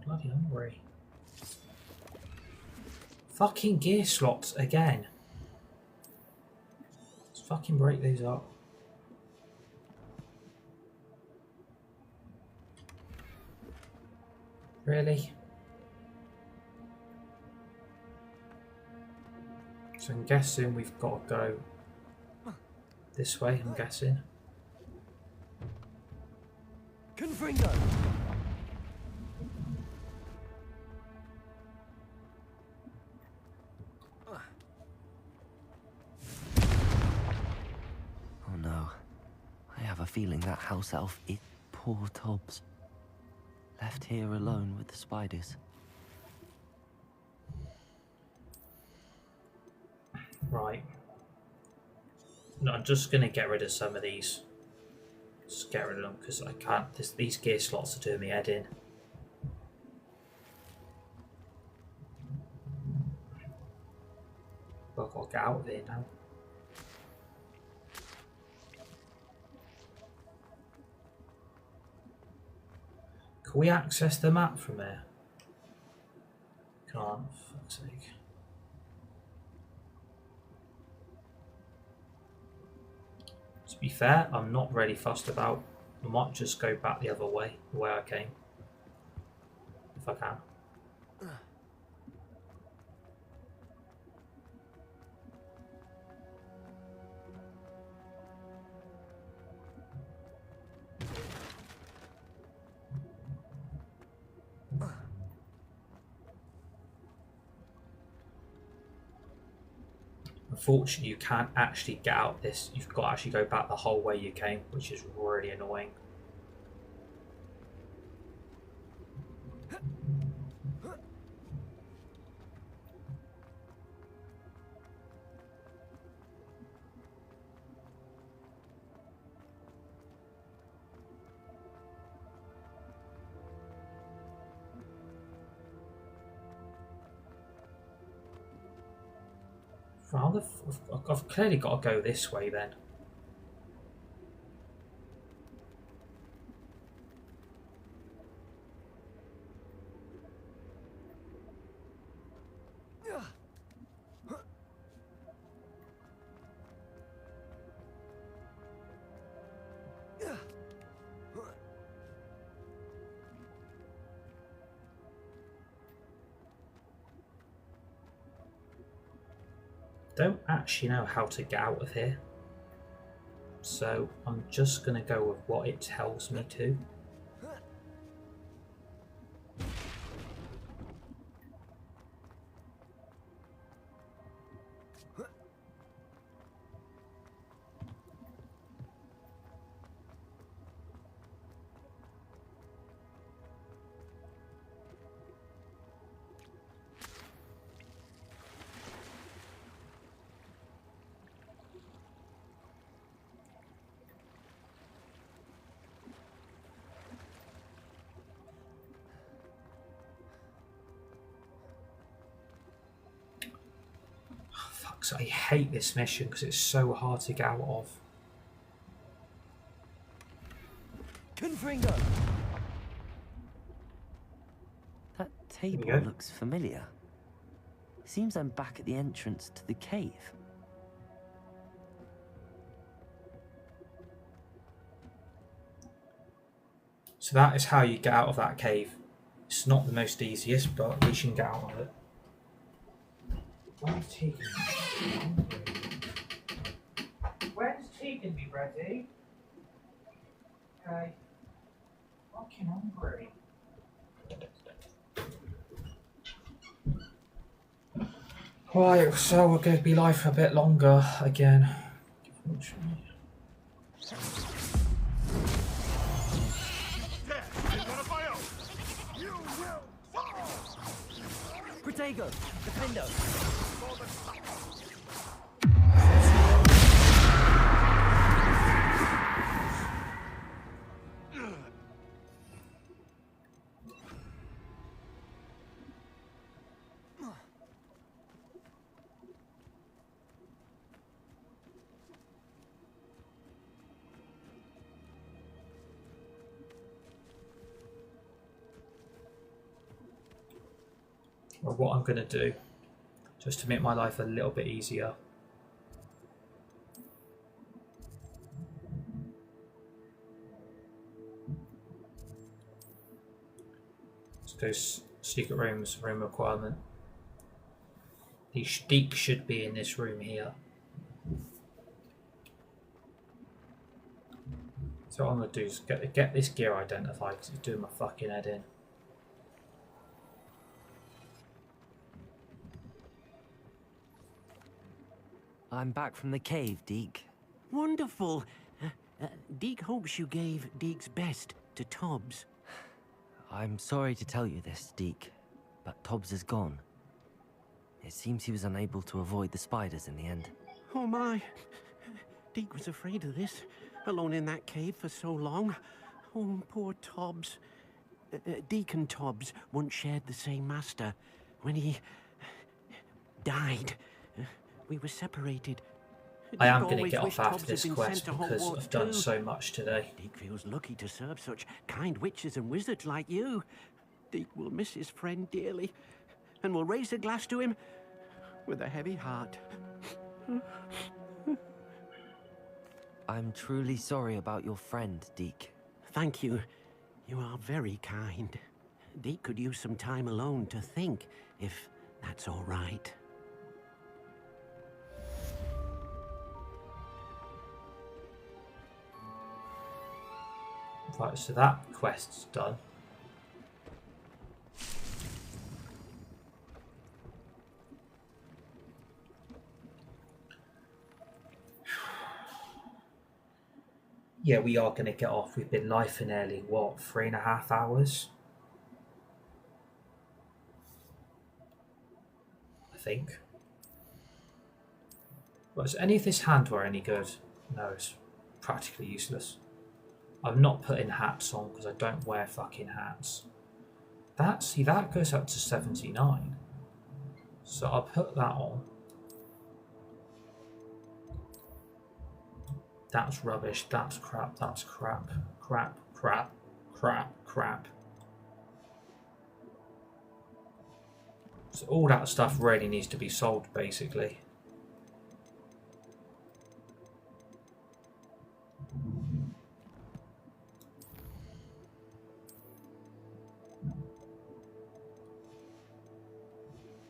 Bloody hungry. Fucking gear slots again. Let's fucking break these up. Really? So I'm guessing we've got to go this way, I'm guessing. Confringo. Oh no. I have a feeling that house elf is poor Tobbs. Left here alone with the spiders. Right. No, I'm just going to get rid of some of these. Just get rid of them because I can't. These gear slots are doing me head in. I've got to get out of here now. Can we access the map from here? Can't, for fuck's sake. To be fair, I'm not really fussed about. I might just go back the other way, the way I came. If I can. Unfortunately, you can't actually get out this. You've got to actually go back the whole way you came, which is really annoying. I've clearly got to go this way then. Don't actually know how to get out of here, so I'm just going to go with what it tells me to. I hate this mission because it's so hard to get out of. Confringo. table looks familiar. Seems I'm back at the entrance to the cave. So that is how you get out of that cave. It's not the most easiest, but at least you can get out of it. When's tea gonna be? When's tea gonna be ready? Okay. Fucking hungry. Right, so we're going to be live for a bit longer again. Protego, Gryffindor. Or what I'm going to do, just to make my life a little bit easier. Let's go secret rooms, room requirement. The Deek should be in this room here. So what I'm going to do is get this gear identified because it's doing my fucking head in. I'm back from the cave, Deek. Wonderful. Deke hopes you gave Deke's best to Tobbs. I'm sorry to tell you this, Deek, but Tobbs is gone. It seems he was unable to avoid the spiders in the end. Oh my. Deke was afraid of this, alone in that cave for so long. Oh, poor Tobbs. Deke and Tobbs once shared the same master. When he died, we were separated. I am going to get off after this quest because I've done so much today. Deke feels lucky to serve such kind witches and wizards like you. Deke will miss his friend dearly and will raise a glass to him with a heavy heart. I'm truly sorry about your friend, Deke. Thank you. You are very kind. Deke could use some time alone to think, if that's all right. Right, so that quest's done. Yeah, we are going to get off. We've been live for nearly, what, 3.5 hours? I think. Well, is any of this handwear any good? No, it's practically useless. I've not put in hats on because I don't wear fucking hats. See, that goes up to 79. So I'll put that on. That's rubbish, that's crap, that's crap. Crap, crap, crap, crap. So all that stuff really needs to be sold, basically.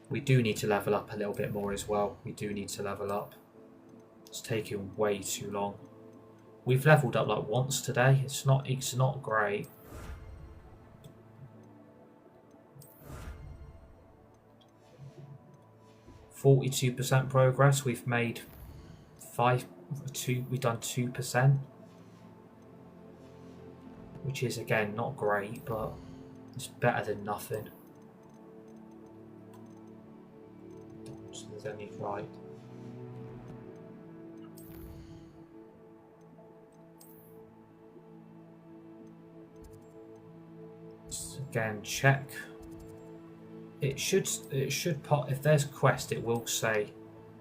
We do need to level up a little bit more as well. We do need to level up. It's taking way too long. We've leveled up like once today. It's not great. %42 progress. We've made we've done 2%. Which is again not great, but it's better than nothing. So there's only right. Again, check. It should pop if there's a quest. It will say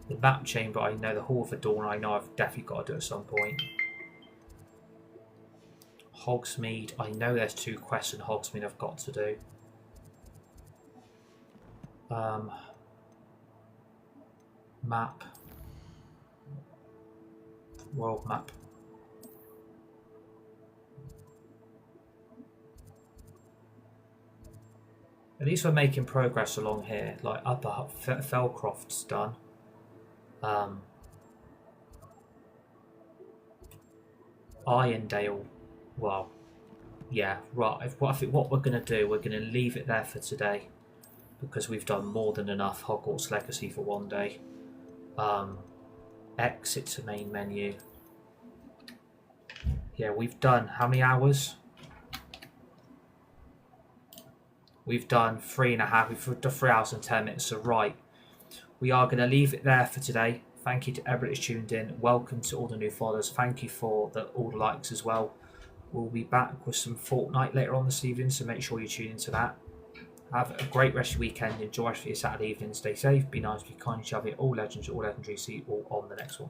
the map chamber. I know the Hall of the Dawn. I know I've definitely got to do at some point. Hogsmeade. I know there's 2 quests in Hogsmeade I've got to do. Map. World map. At least we're making progress along here. Like Upper Felcroft's done. Irondale. Well, yeah, right. I think what we're going to do, we're going to leave it there for today because we've done more than enough Hogwarts Legacy for one day. Exit to main menu. Yeah, we've done how many hours? We've done 3.5. We've done 3 hours and 10 minutes. So right, we are going to leave it there for today. Thank you to everybody who's tuned in. Welcome to all the new followers. Thank you for all the likes as well. We'll be back with some Fortnite later on this evening, so make sure you tune into that. Have a great rest of your weekend. Enjoy for your Saturday evening. Stay safe, be nice, be kind to each other. All legends, all legendary. See you all on the next one.